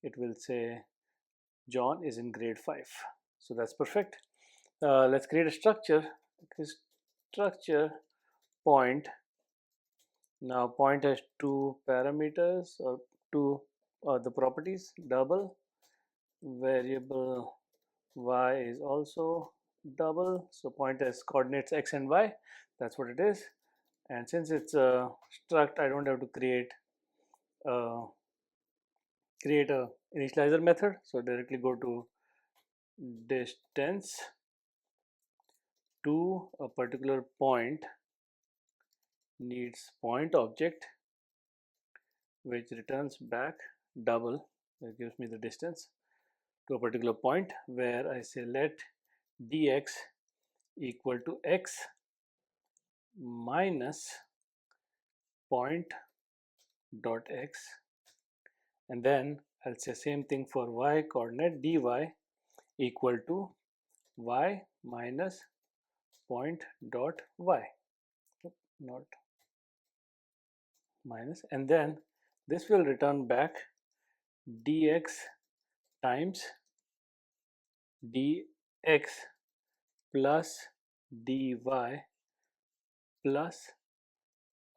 S1: it will say John is in grade 5. So that's perfect. Let's create a structure. Structure point. Now point has two parameters, or two the properties. Double variable y is also double, so point has coordinates x and y. That's what it is. And since it's a struct, I don't have to create a initializer method. So directly go to distance to a particular point needs point object, which returns back double. That gives me the distance to a particular point, where I say let dx equal to x minus point dot x, and then I'll say same thing for y coordinate, dy equal to y minus point dot y, not minus, and then this will return back dx times dx plus dy plus,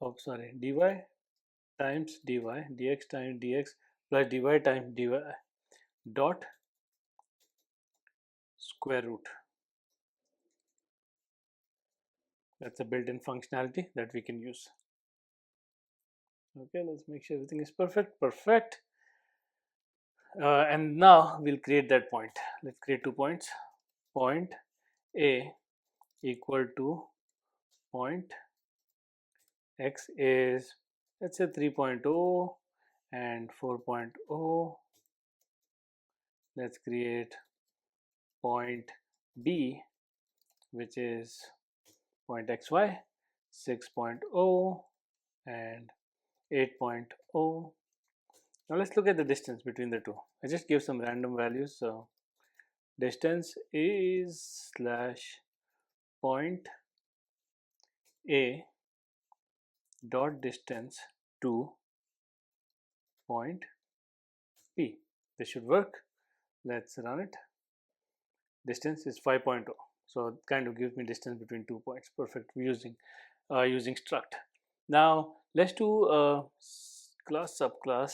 S1: oh sorry, dy times dy, dx times dx plus dy times dy dot square root. That's a built-in functionality that we can use. Okay, let's make sure everything is perfect. And now we'll create that point. Let's create 2 points. Point A equal to point x is, let's say 3.0 and 4.0. Let's create point B, which is point xy 6.0 and 8.0. Now let's look at the distance between the two. I just give some random values. So distance is slash point A dot distance to point P. This should work. Let's run it. Distance is 5.0. So it kind of gives me distance between 2 points. Perfect. Using struct. Now let's do a class subclass.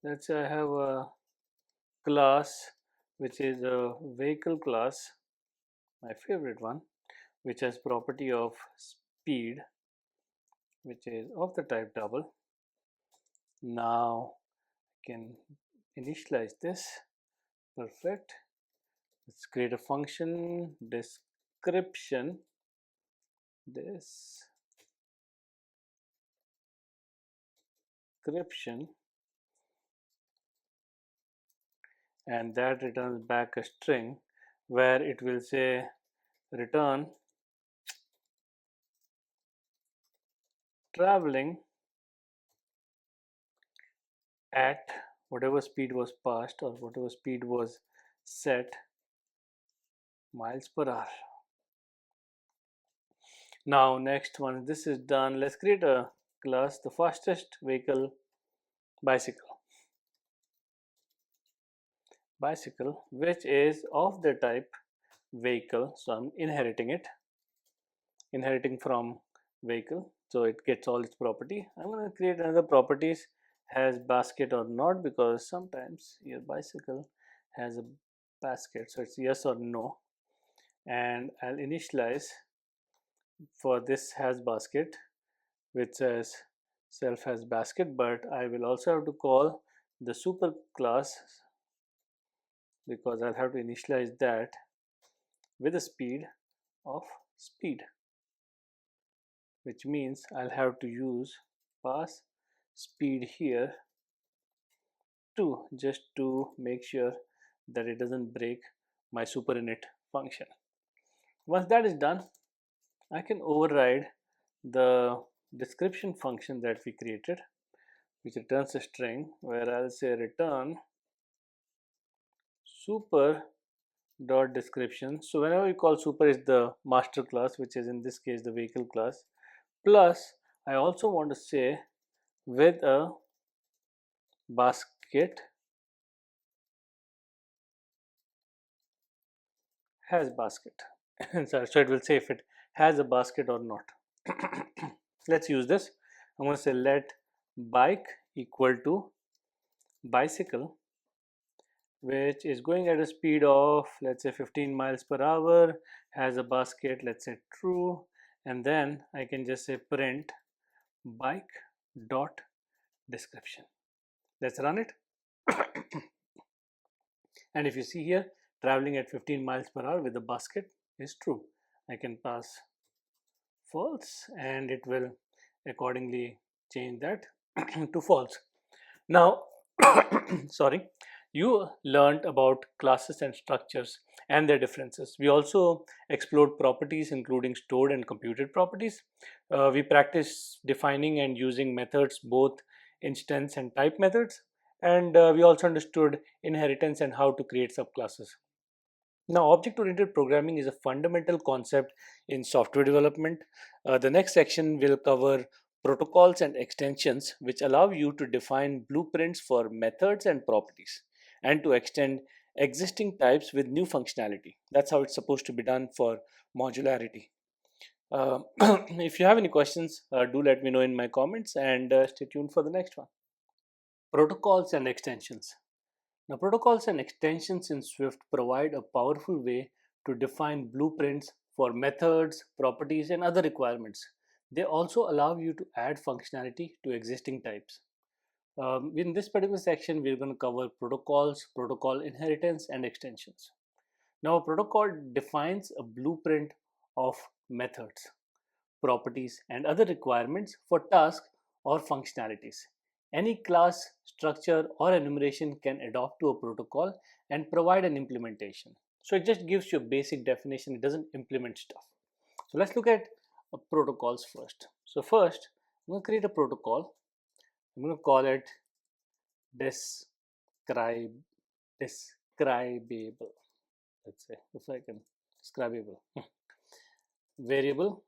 S1: Let's say I have a class which is a vehicle class, my favorite one, which has property of speed, which is of the type double. Now I can initialize this. Perfect. Let's create a function description. Description, and that returns back a string where it will say return traveling at whatever speed was passed or whatever speed was set miles per hour. Now next, once this is done, let's create a class, the fastest vehicle, bicycle, which is of the type vehicle. So I'm inheriting from vehicle, so it gets all its property. I'm going to create another properties, has basket or not, because sometimes your bicycle has a basket, so it's yes or no. And I'll initialize for this has basket, which says self has basket, but I will also have to call the super class because I'll have to initialize that with a speed of speed, which means I'll have to use pass speed here too, just to make sure that it doesn't break my super init function. Once that is done, I can override the description function that we created, which returns a string, where I'll say return super dot description. So whenever you call super is the master class, which is in this case the vehicle class, plus I also want to say with a basket has basket. So it will say if it has a basket or not. Let's use this. I'm going to say let bike equal to bicycle, which is going at a speed of, let's say, 15 miles per hour, has a basket, let's say true, and then I can just say print bike dot description. Let's run it. And if you see here, traveling at 15 miles per hour with the basket is true. I can pass false and it will accordingly change that to false. Now, sorry, you learned about classes and structures and their differences. We also explored properties, including stored and computed properties. We practiced defining and using methods, both instance and type methods. And we also understood inheritance and how to create subclasses. Now, object-oriented programming is a fundamental concept in software development. The next section will cover protocols and extensions, which allow you to define blueprints for methods and properties, and to extend existing types with new functionality. That's how it's supposed to be done for modularity. If you have any questions, do let me know in my comments, and stay tuned for the next one. Protocols and extensions. Now, protocols and extensions in Swift provide a powerful way to define blueprints for methods, properties, and other requirements. They also allow you to add functionality to existing types. In this particular section, we're going to cover protocols, protocol inheritance, and extensions. Now, a protocol defines a blueprint of methods, properties, and other requirements for tasks or functionalities. Any class, structure, or enumeration can adopt to a protocol and provide an implementation. So it just gives you a basic definition, it doesn't implement stuff. So let's look at protocols first. So first, I'm going to create a protocol. I'm going to call it describable. Let's say, if I can, describable. Variable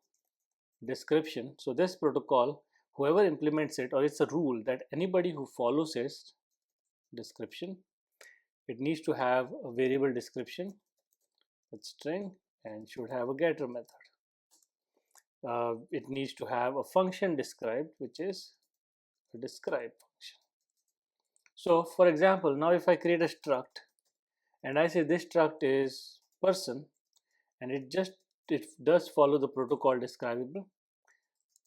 S1: description. So this protocol, whoever implements it, or it's a rule that anybody who follows its description, it needs to have a variable description with string and should have a getter method. It needs to have a function described, which is a describe function. So for example, now if I create a struct and I say this struct is person, and it does follow the protocol describable.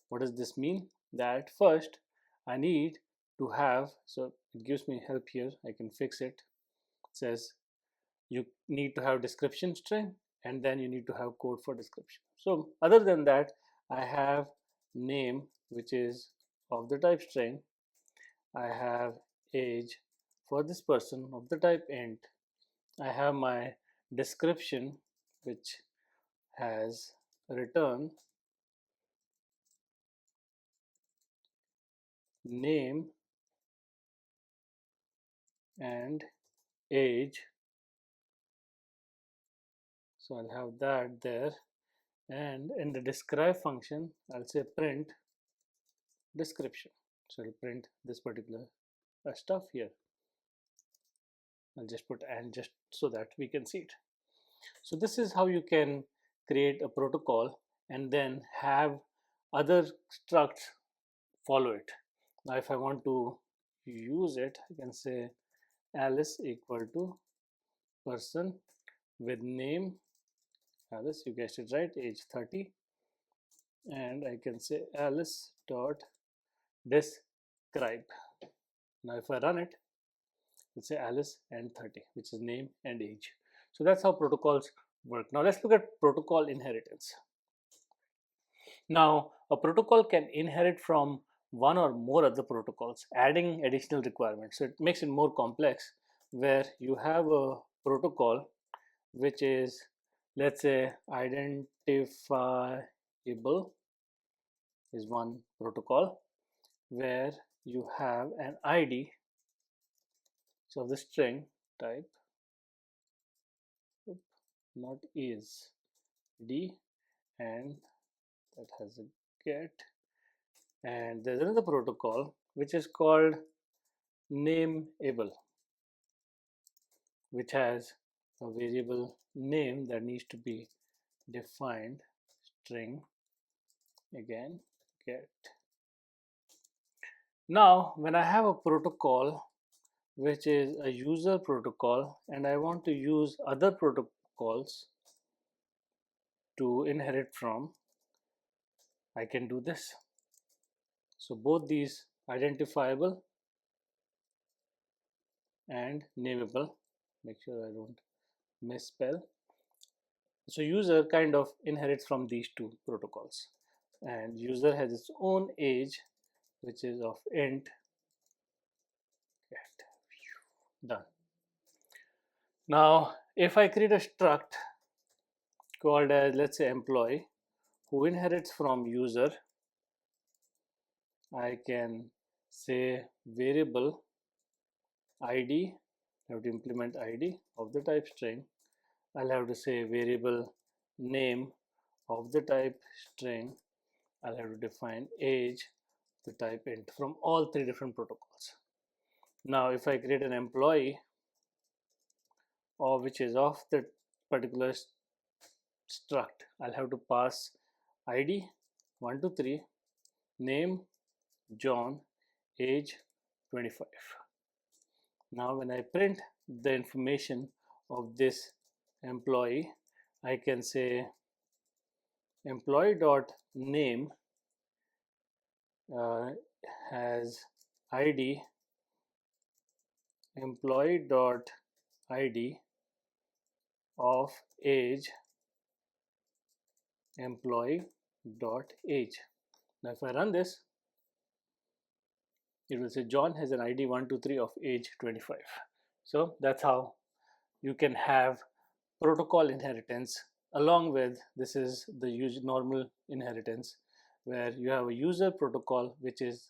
S1: What does this mean? That first I need to have, so it gives me help here, I can fix it. It says you need to have description string, and then you need to have code for description. So other than that, I have name, which is of the type string. I have age for this person of the type int. I have my description, which has return name and age. So I'll have that there. And in the describe function, I'll say print description. So I'll print this particular stuff here. I'll just put and just so that we can see it. So this is how you can create a protocol and then have other structs follow it. Now if I want to use it, I can say Alice equal to person with name Alice, you guessed it right, age 30, and I can say Alice dot describe. Now if I run it, let's say Alice and 30, which is name and age. So that's how protocols work. Now let's look at protocol inheritance. Now a protocol can inherit from one or more other protocols, adding additional requirements. So it makes it more complex, where you have a protocol which is, let's say, identifiable is one protocol, where you have an ID, so the string type, not is, d, and that has a get. And there's another protocol which is called nameable, which has a variable name that needs to be defined, string, again get. Now when I have a protocol which is a user protocol and I want to use other protocols to inherit from, I can do this. So both these identifiable and nameable, make sure I don't misspell. So user kind of inherits from these two protocols, and user has its own age, which is of int get. Done. Now if I create a struct called as, let's say, employee, who inherits from user, I can say variable ID, I have to implement ID of the type string. I'll have to say variable name of the type string. I'll have to define age, the type int, from all three different protocols. Now if I create an employee, or which is of the particular struct, I'll have to pass ID 1 to 3, name John, age 25. Now when I print the information of this employee, I can say employee dot name has ID employee dot ID of age employee dot age. Now if I run this, it will say John has an ID 123 of age 25. So that's how you can have protocol inheritance along with, this is the normal inheritance, where you have a user protocol which is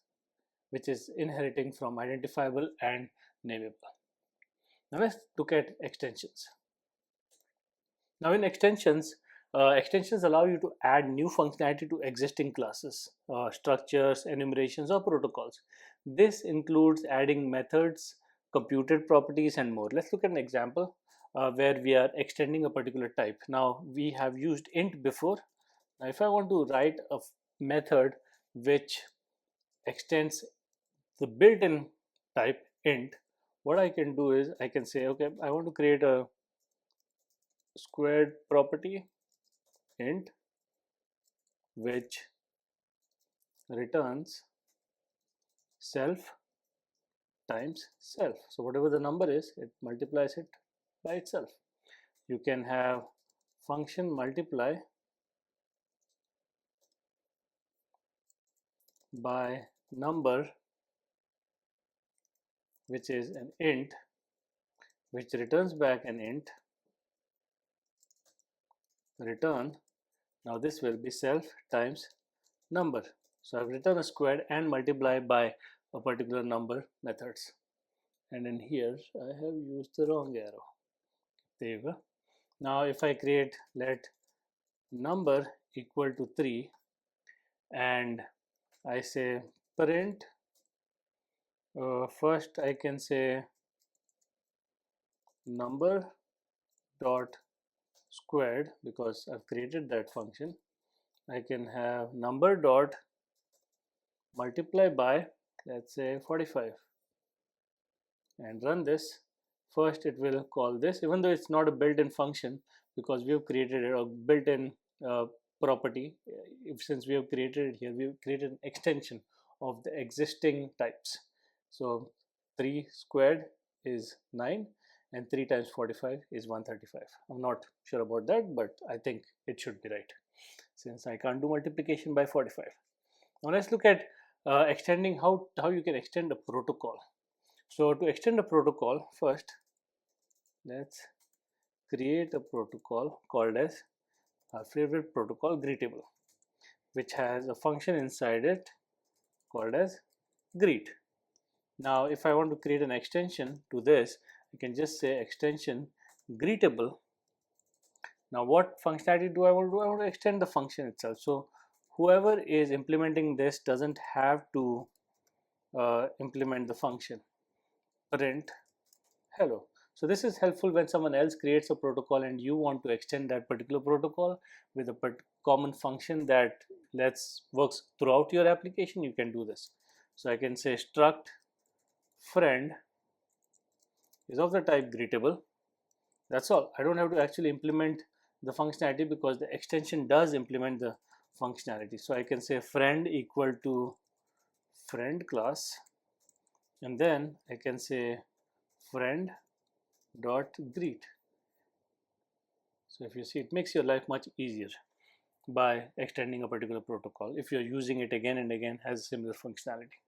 S1: inheriting from identifiable and nameable. Now let's look at extensions. Now in extensions, extensions allow you to add new functionality to existing classes, structures, enumerations, or protocols. This includes adding methods, computed properties, and more. Let's look at an example where we are extending a particular type. Now we have used int before. Now if I want to write a method which extends the built-in type int, what I can do is I can say, okay, I want to create a squared property int which returns self times self. So whatever the number is, it multiplies it by itself. You can have function multiply by number, which is an int which returns back an int return. Now this will be self times number. So I've written a squared and multiply by a particular number methods. And in here I have used the wrong arrow. There you go. Now if I create let number equal to 3 and I say print, first I can say number dot squared because I've created that function. I can have number dot multiply by, let's say, 45 and run this. First it will call this, even though it's not a built-in function because we have created a built-in property. Since we have created it here, we have created an extension of the existing types. So 3 squared is 9 and 3 times 45 is 135. I'm not sure about that, but I think it should be right since I can't do multiplication by 45. Now let's look at extending how you can extend a protocol. So to extend a protocol, first let's create a protocol called as our favorite protocol greetable, which has a function inside it called as greet. Now if I want to create an extension to this, I can just say extension greetable. Now what functionality do I want to do? I want to extend the function itself. So whoever is implementing this doesn't have to implement the function print hello. So this is helpful when someone else creates a protocol and you want to extend that particular protocol with a common function that works throughout your application. You can do this. So I can say struct friend is of the type greetable. That's all. I don't have to actually implement the functionality because the extension does implement the functionality. So I can say friend equal to friend class, and then I can say friend dot greet. So if you see, it makes your life much easier by extending a particular protocol if you're using it again and again, has similar functionality.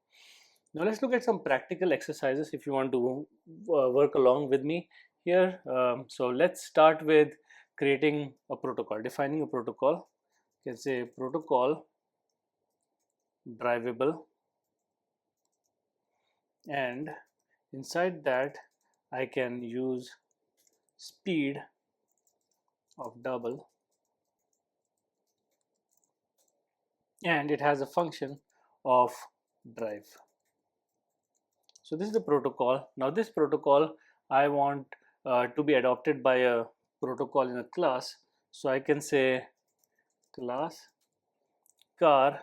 S1: Now let's look at some practical exercises if you want to work along with me here. So let's start with creating a protocol, defining a protocol. You can say protocol drivable, and inside that I can use speed of double, and it has a function of drive. So this is the protocol. Now this protocol I want to be adopted by a protocol in a class. So I can say class car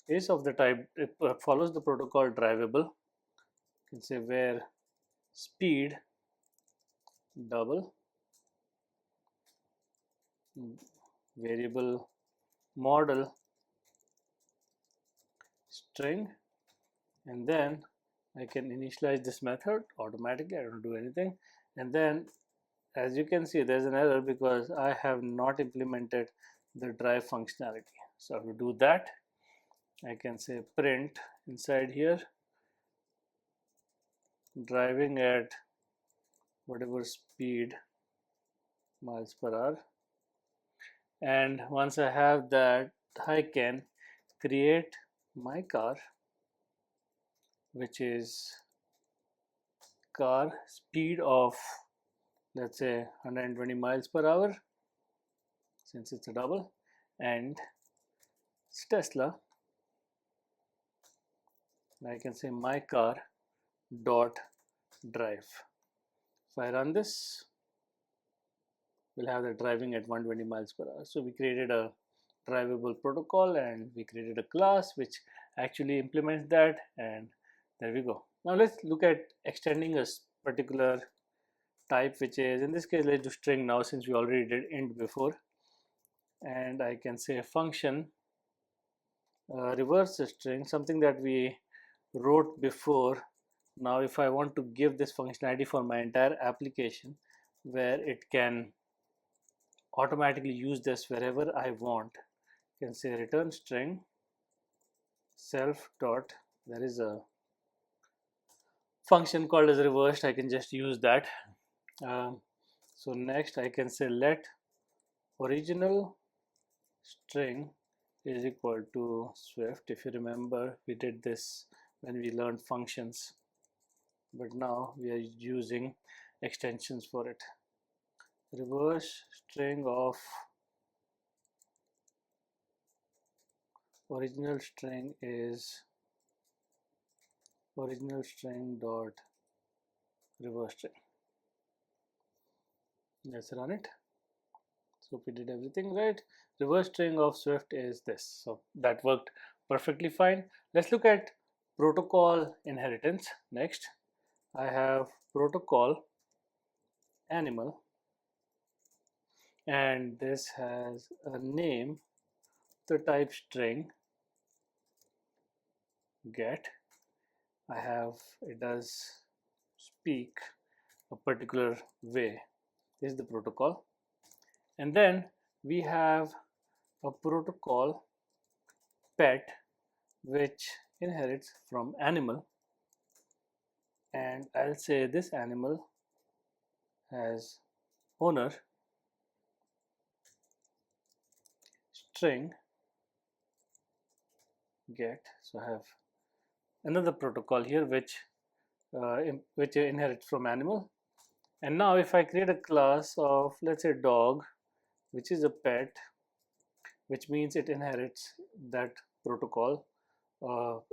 S1: is of the type, it follows the protocol drivable. You can say where speed double variable model string, and then I can initialize this method automatically. I don't do anything, and then as you can see there's an error because I have not implemented the drive functionality. So to do that I can say print inside here driving at whatever speed miles per hour, and once I have that I can create my car, which is car speed of, let's say, 120 miles per hour since it's a double, and it's Tesla. I can say my car dot drive. If I run this, we'll have the driving at 120 miles per hour. So we created a drivable protocol and we created a class which actually implements that, and there we go. Now let's look at extending a particular type, which is, in this case, let's do string now since we already did int before. And I can say function reverse string, something that we wrote before. Now if I want to give this functionality for my entire application, where it can automatically use this wherever I want, you can say return string self dot, there is a function called as reversed, I can just use that. So next I can say let original string is equal to Swift. If you remember, we did this when we learned functions, but now we are using extensions for it. Reverse string of original string is original string dot reverse string. Let's run it. So we did everything right. Reverse string of Swift is this. So that worked perfectly fine. Let's look at protocol inheritance next. I have protocol animal, and this has a name, the type string get. I have, it does speak a particular way, is the protocol. And then we have a protocol pet, which inherits from animal, and I'll say this animal has owner string get. So I have another protocol here which inherits from animal. And now if I create a class of, let's say, dog, which is a pet, which means it inherits that protocol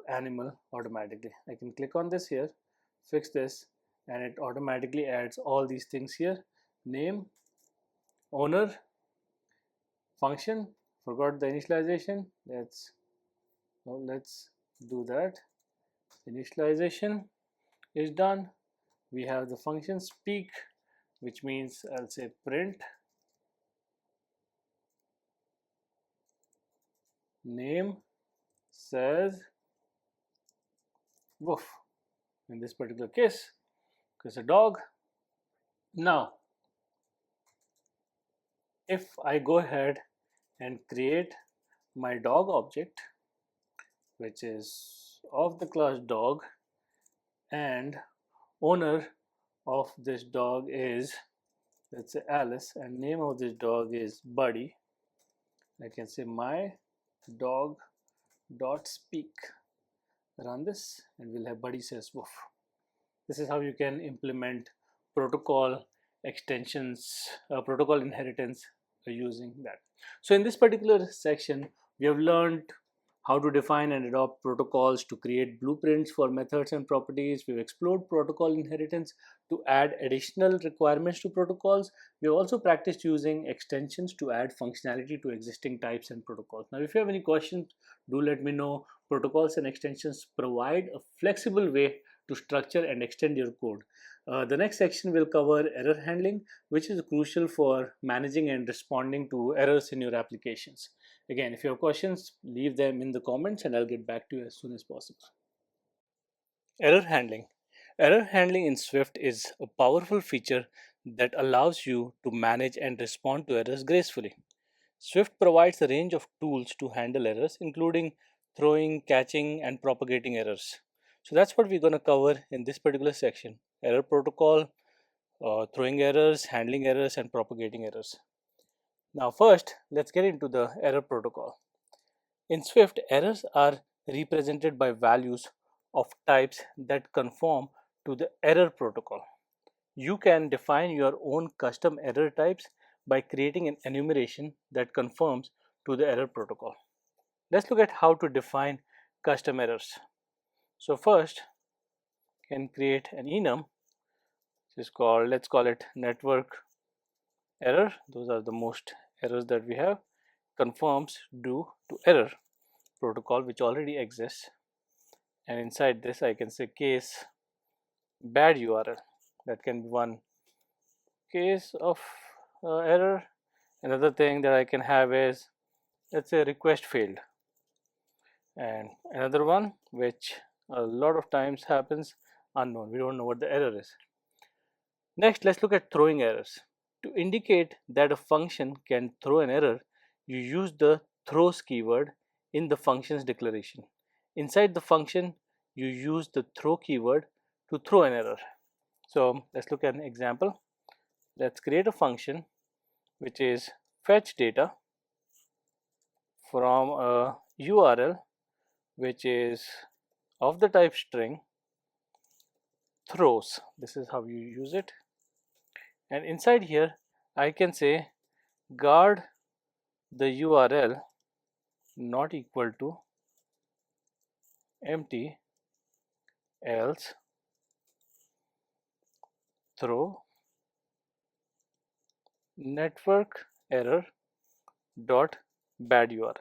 S1: animal automatically. I can click on this here, fix this, and it automatically adds all these things here: name, owner, function. Forgot the initialization. Let's do that. Initialization is done. We have the function speak, which means I'll say print name says woof in this particular case because a dog. Now if I go ahead and create my dog object, which is of the class dog, and owner of this dog is, let's say, Alice, and name of this dog is Buddy, I can say my dog dot speak. Run this and we'll have Buddy says woof. This is how you can implement protocol extensions, protocol inheritance using that. So in this particular section, we have learned how to define and adopt protocols to create blueprints for methods and properties. We've explored protocol inheritance to add additional requirements to protocols. We've also practiced using extensions to add functionality to existing types and protocols. Now, if you have any questions, do let me know. Protocols and extensions provide a flexible way to structure and extend your code. The next section will cover error handling, which is crucial for managing and responding to errors in your applications. Again, if you have questions, leave them in the comments and I'll get back to you as soon as possible. Error handling. Error handling in Swift is a powerful feature that allows you to manage and respond to errors gracefully. Swift provides a range of tools to handle errors, including throwing, catching, and propagating errors. So that's what we're going to cover in this particular section: error protocol, throwing errors, handling errors, and propagating errors. Now, first, let's get into the error protocol. In Swift, errors are represented by values of types that conform to the error protocol. You can define your own custom error types by creating an enumeration that conforms to the error protocol. Let's look at how to define custom errors. So first, you can create an enum, which is called, let's call it network error. Those are the most errors that we have. Conforms due to error protocol, which already exists. And inside this, I can say case bad URL. That can be one case of error. Another thing that I can have is, let's say, request failed, and another one which a lot of times happens, unknown. We don't know what the error is. Next, let's look at throwing errors. To indicate that a function can throw an error, you use the throws keyword in the function's declaration. Inside the function, you use the throw keyword to throw an error. So let's look at an example. Let's create a function which is fetch data from a URL which is of the type string throws. This is how you use it. And inside here, I can say guard the URL not equal to empty, else throw network error dot bad URL.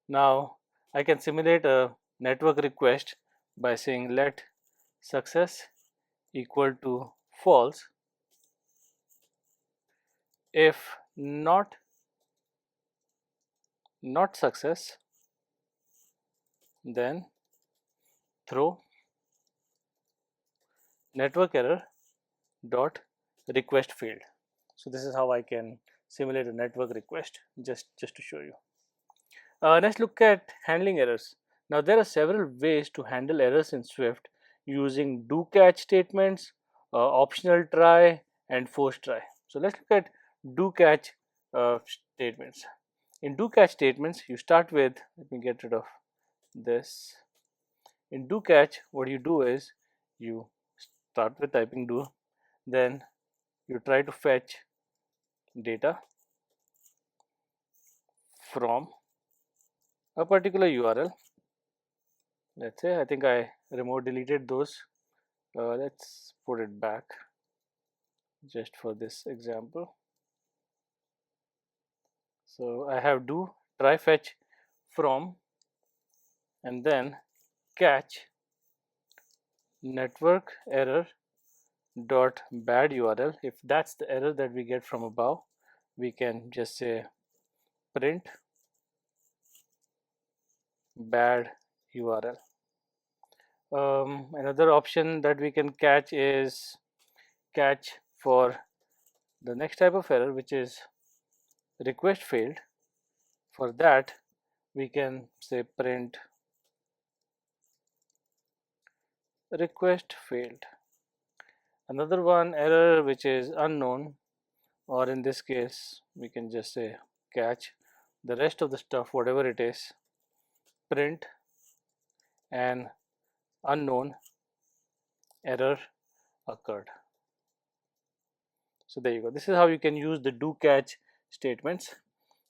S1: Now I can simulate a network request by saying let success equal to false. If not success, then throw network error dot request failed. So this is how I can simulate a network request, just to show you. Let's look at handling errors. Now there are several ways to handle errors in Swift using do catch statements, optional try, and force try. So let's look at do catch statements. In do catch statements, you start with, let me get rid of this. In do catch, what you do is you start with typing do, then you try to fetch data from a particular URL. Let's say, I think I remote deleted those. Let's put it back just for this example. So I have do try fetch from and then catch network error dot bad URL. If that's the error that we get from above, we can just say print bad URL. Another option that we can catch is catch for the next type of error, which is request failed. For that, we can say print request failed. Another one error which is unknown, or in this case we can just say catch the rest of the stuff, whatever it is, print an unknown error occurred. So there you go. This is how you can use the do catch statements.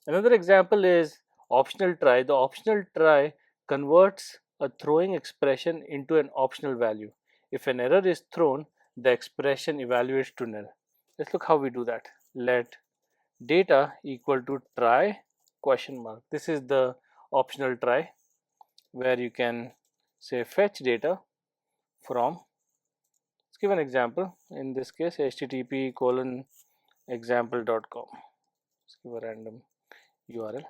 S1: Another example is optional try. The optional try converts a throwing expression into an optional value. If an error is thrown, the expression evaluates to null. Let's look how we do that. Let data equal to try question mark. This is the optional try where you can say fetch data from, let's give an example, in this case http://example.com. let's give a random URL.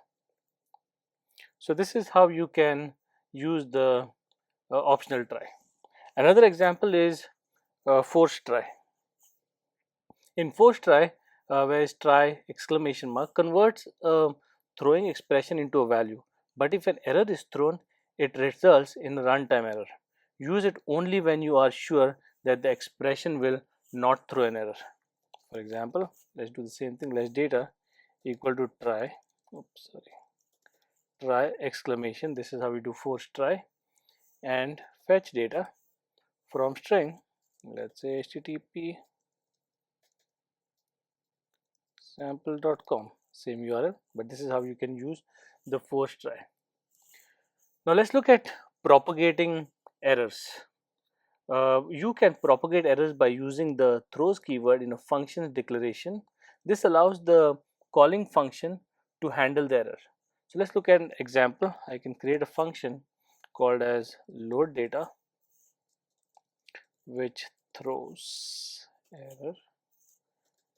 S1: So this is how you can use the optional try. Another example is force try. In force try, where is try exclamation mark converts a throwing expression into a value, but if an error is thrown, it results in a runtime error. Use it only when you are sure that the expression will not throw an error. For example, let's do the same thing. Let's data equal to try. Try exclamation. This is how we do force try, and fetch data from string. Let's say http sample.com, same URL, but this is how you can use the force try. Now let's look at propagating errors. You can propagate errors by using the throws keyword in a function's declaration. This allows the calling function to handle the error. So let's look at an example. I can create a function called as load data which throws error,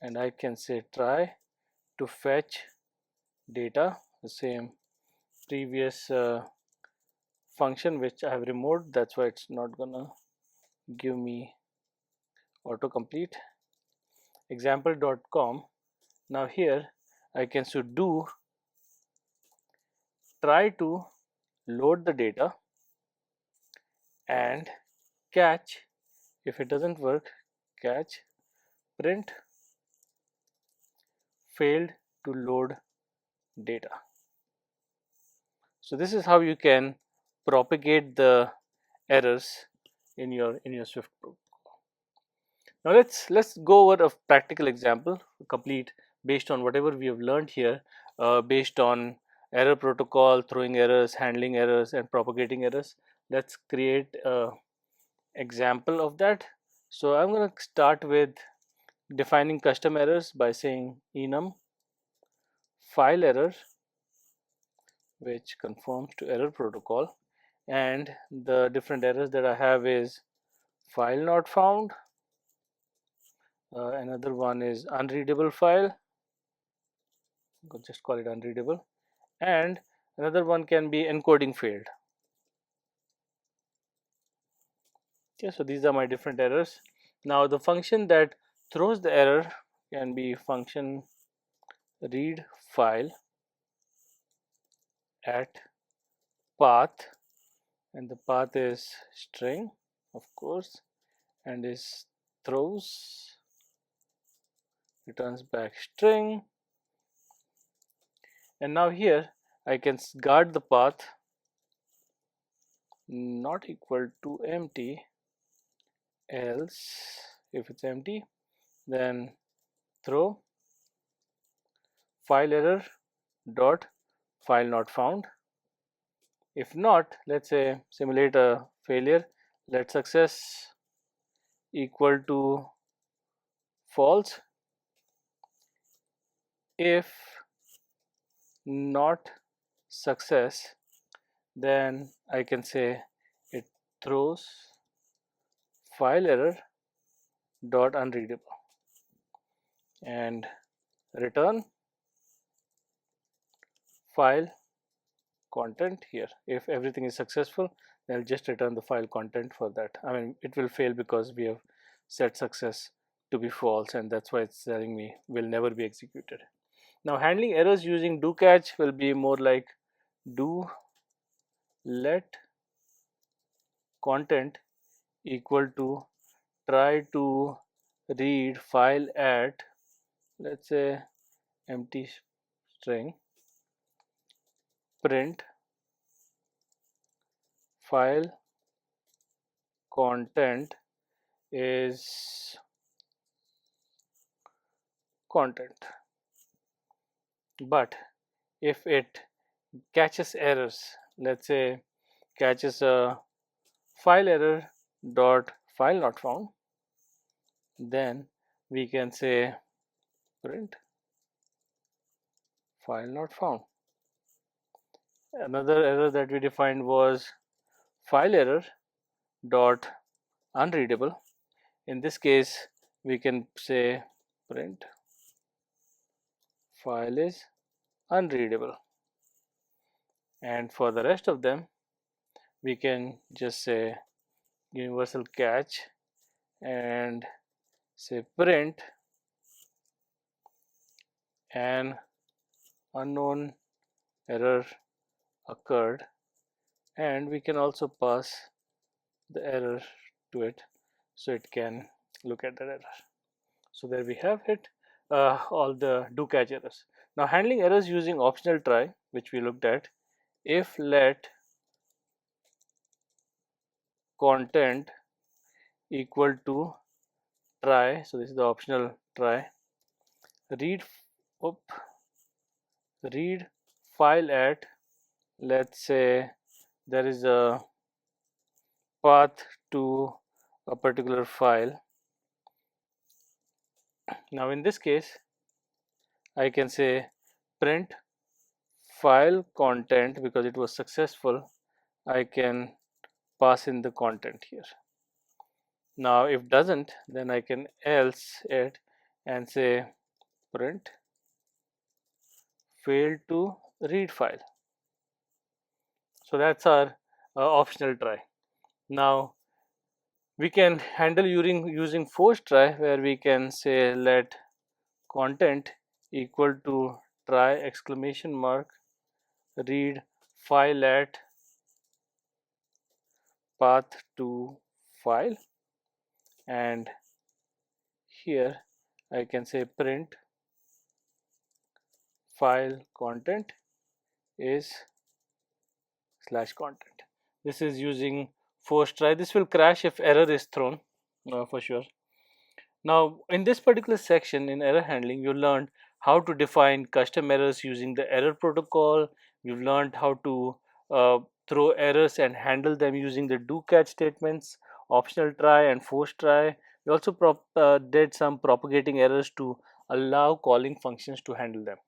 S1: and I can say try to fetch data, the same previous function which I have removed, that's why it's not gonna give me autocomplete. Example.com. Now here I can do try to load the data and catch. If it doesn't work, catch print failed to load data. So this is how you can propagate the errors in your Swift program. Now let's go over a practical example, complete based on whatever we have learned here, based on error protocol, throwing errors, handling errors, and propagating errors. Let's create a example of that. So I'm going to start with defining custom errors by saying enum file error, which conforms to error protocol, and the different errors that I have is file not found, another one is unreadable file, I'll just call it unreadable, and another one can be encoding failed. Okay, so these are my different errors. Now the function that throws the error can be function read file at path, and the path is string, of course, and is throws, returns back string. And now here I can guard the path not equal to empty, else if it's empty then throw file error dot file not found. If not, let's say simulate a failure, let success equal to false. If not success, then I can say it throws file error dot unreadable and return file content here. If everything is successful, then I'll just return the file content for that. I mean, it will fail because we have set success to be false, and that's why it's telling me will never be executed. Now handling errors using do catch will be more like do let content equal to try to read file at, let's say, empty string, print file content is content. But if it catches errors, let's say catches a file error dot file not found, then we can say print file not found. Another error that we defined was file error dot unreadable. In this case we can say print file is unreadable, and for the rest of them we can just say universal catch and say print an unknown error occurred, and we can also pass the error to it so it can look at the error. So there we have it, all the do catch errors. Now handling errors using optional try, which we looked at. If let content equal to try, so this is the optional try, read read file at, let's say there is a path to a particular file. Now in this case I can say print file content, because it was successful I can pass in the content here. Now if doesn't, then I can else it and say print failed to read file. So that's our optional try. Now we can handle using force try, where we can say let content equal to try exclamation mark read file at path to file, and here I can say print file content is slash content. This is using force try. This will crash if error is thrown for sure. Now, in this particular section in error handling, you learned how to define custom errors using the error protocol. You've learned how to uh, throw errors and handle them using the do catch statements, optional try, and force try. We also did some propagating errors to allow calling functions to handle them.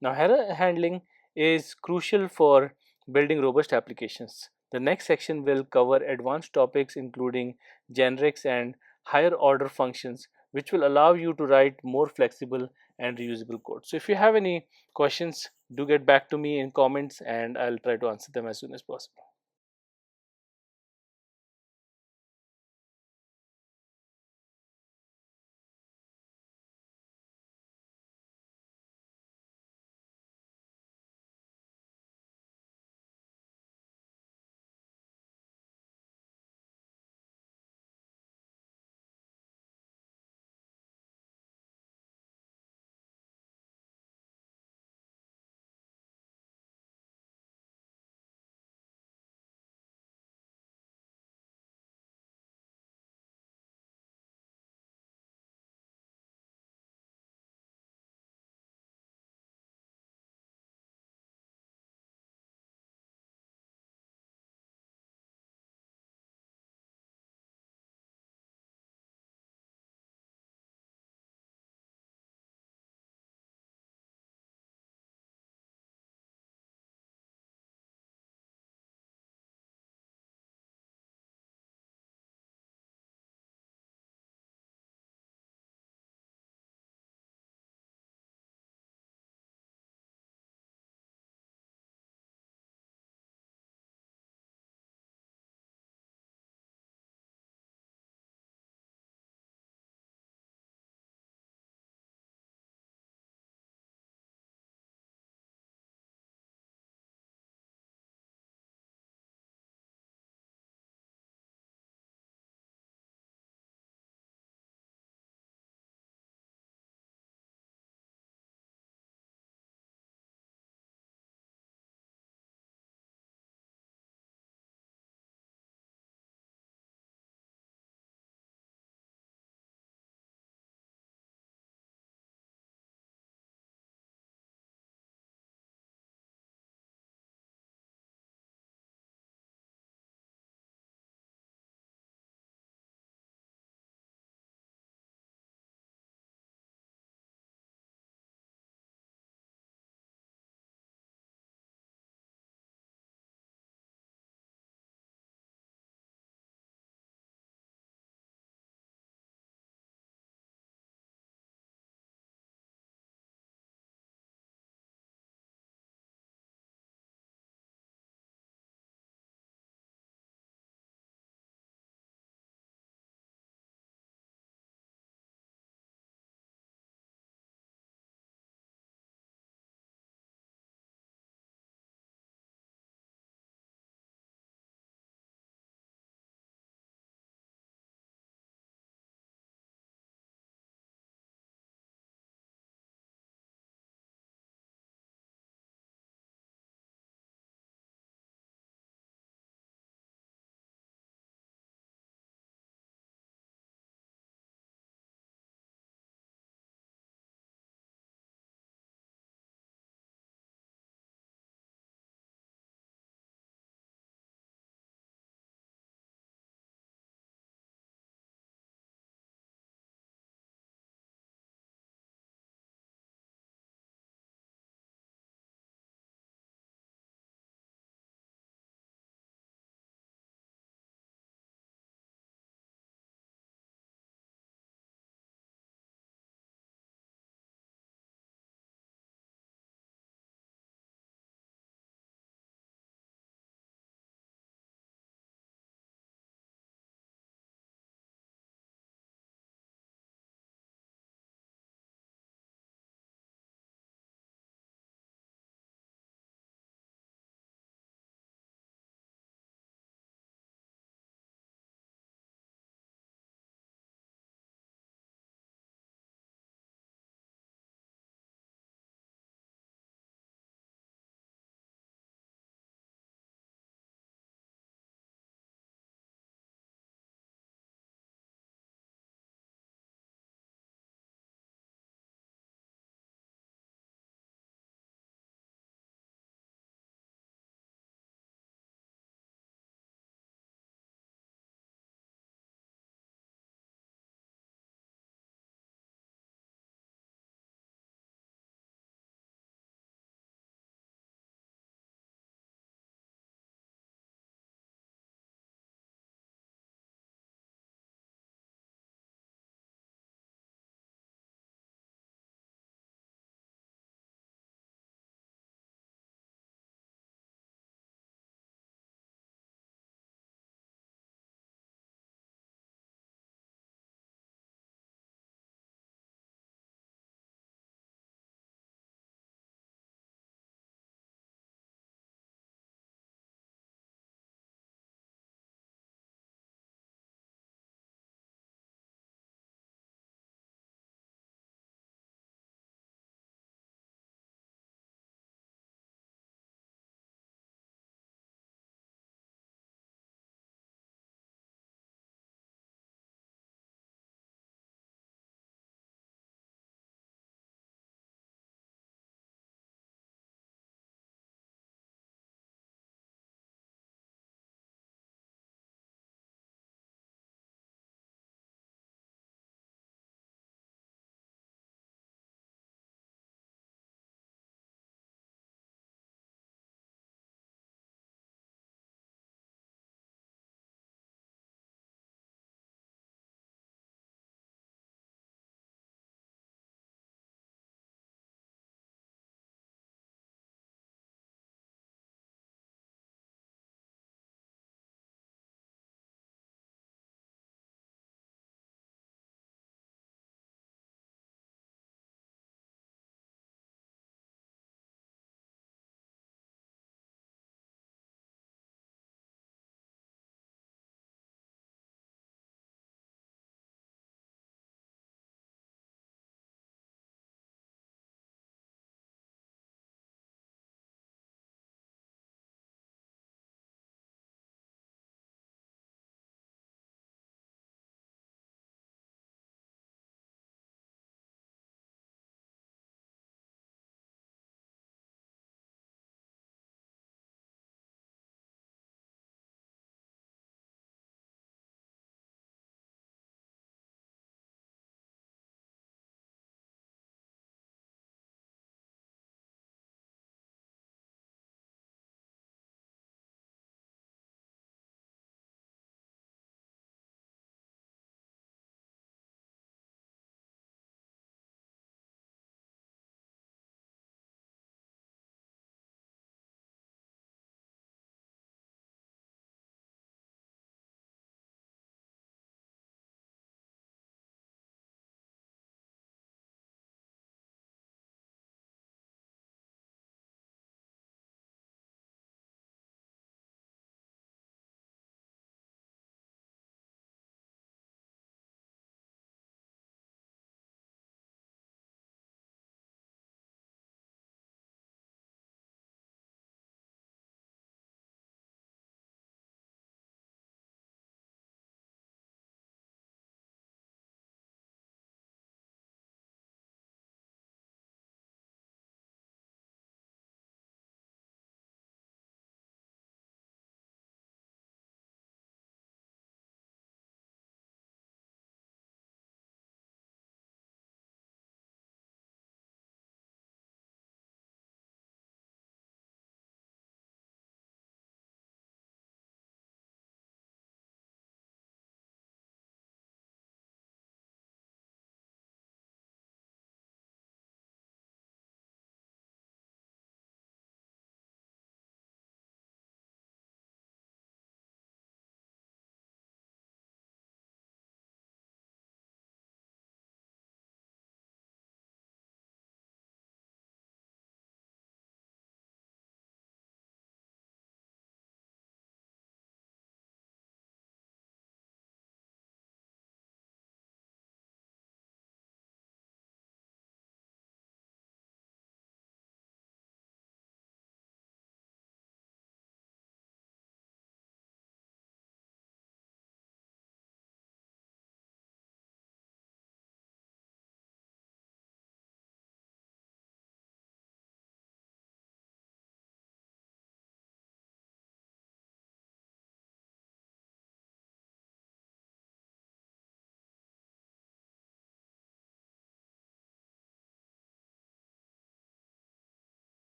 S1: Now, error handling is crucial for building robust applications. The next section will cover advanced topics including generics and higher order functions, which will allow you to write more flexible and reusable code. So if you have any questions, do get back to me in comments and I'll try to answer them as soon as possible.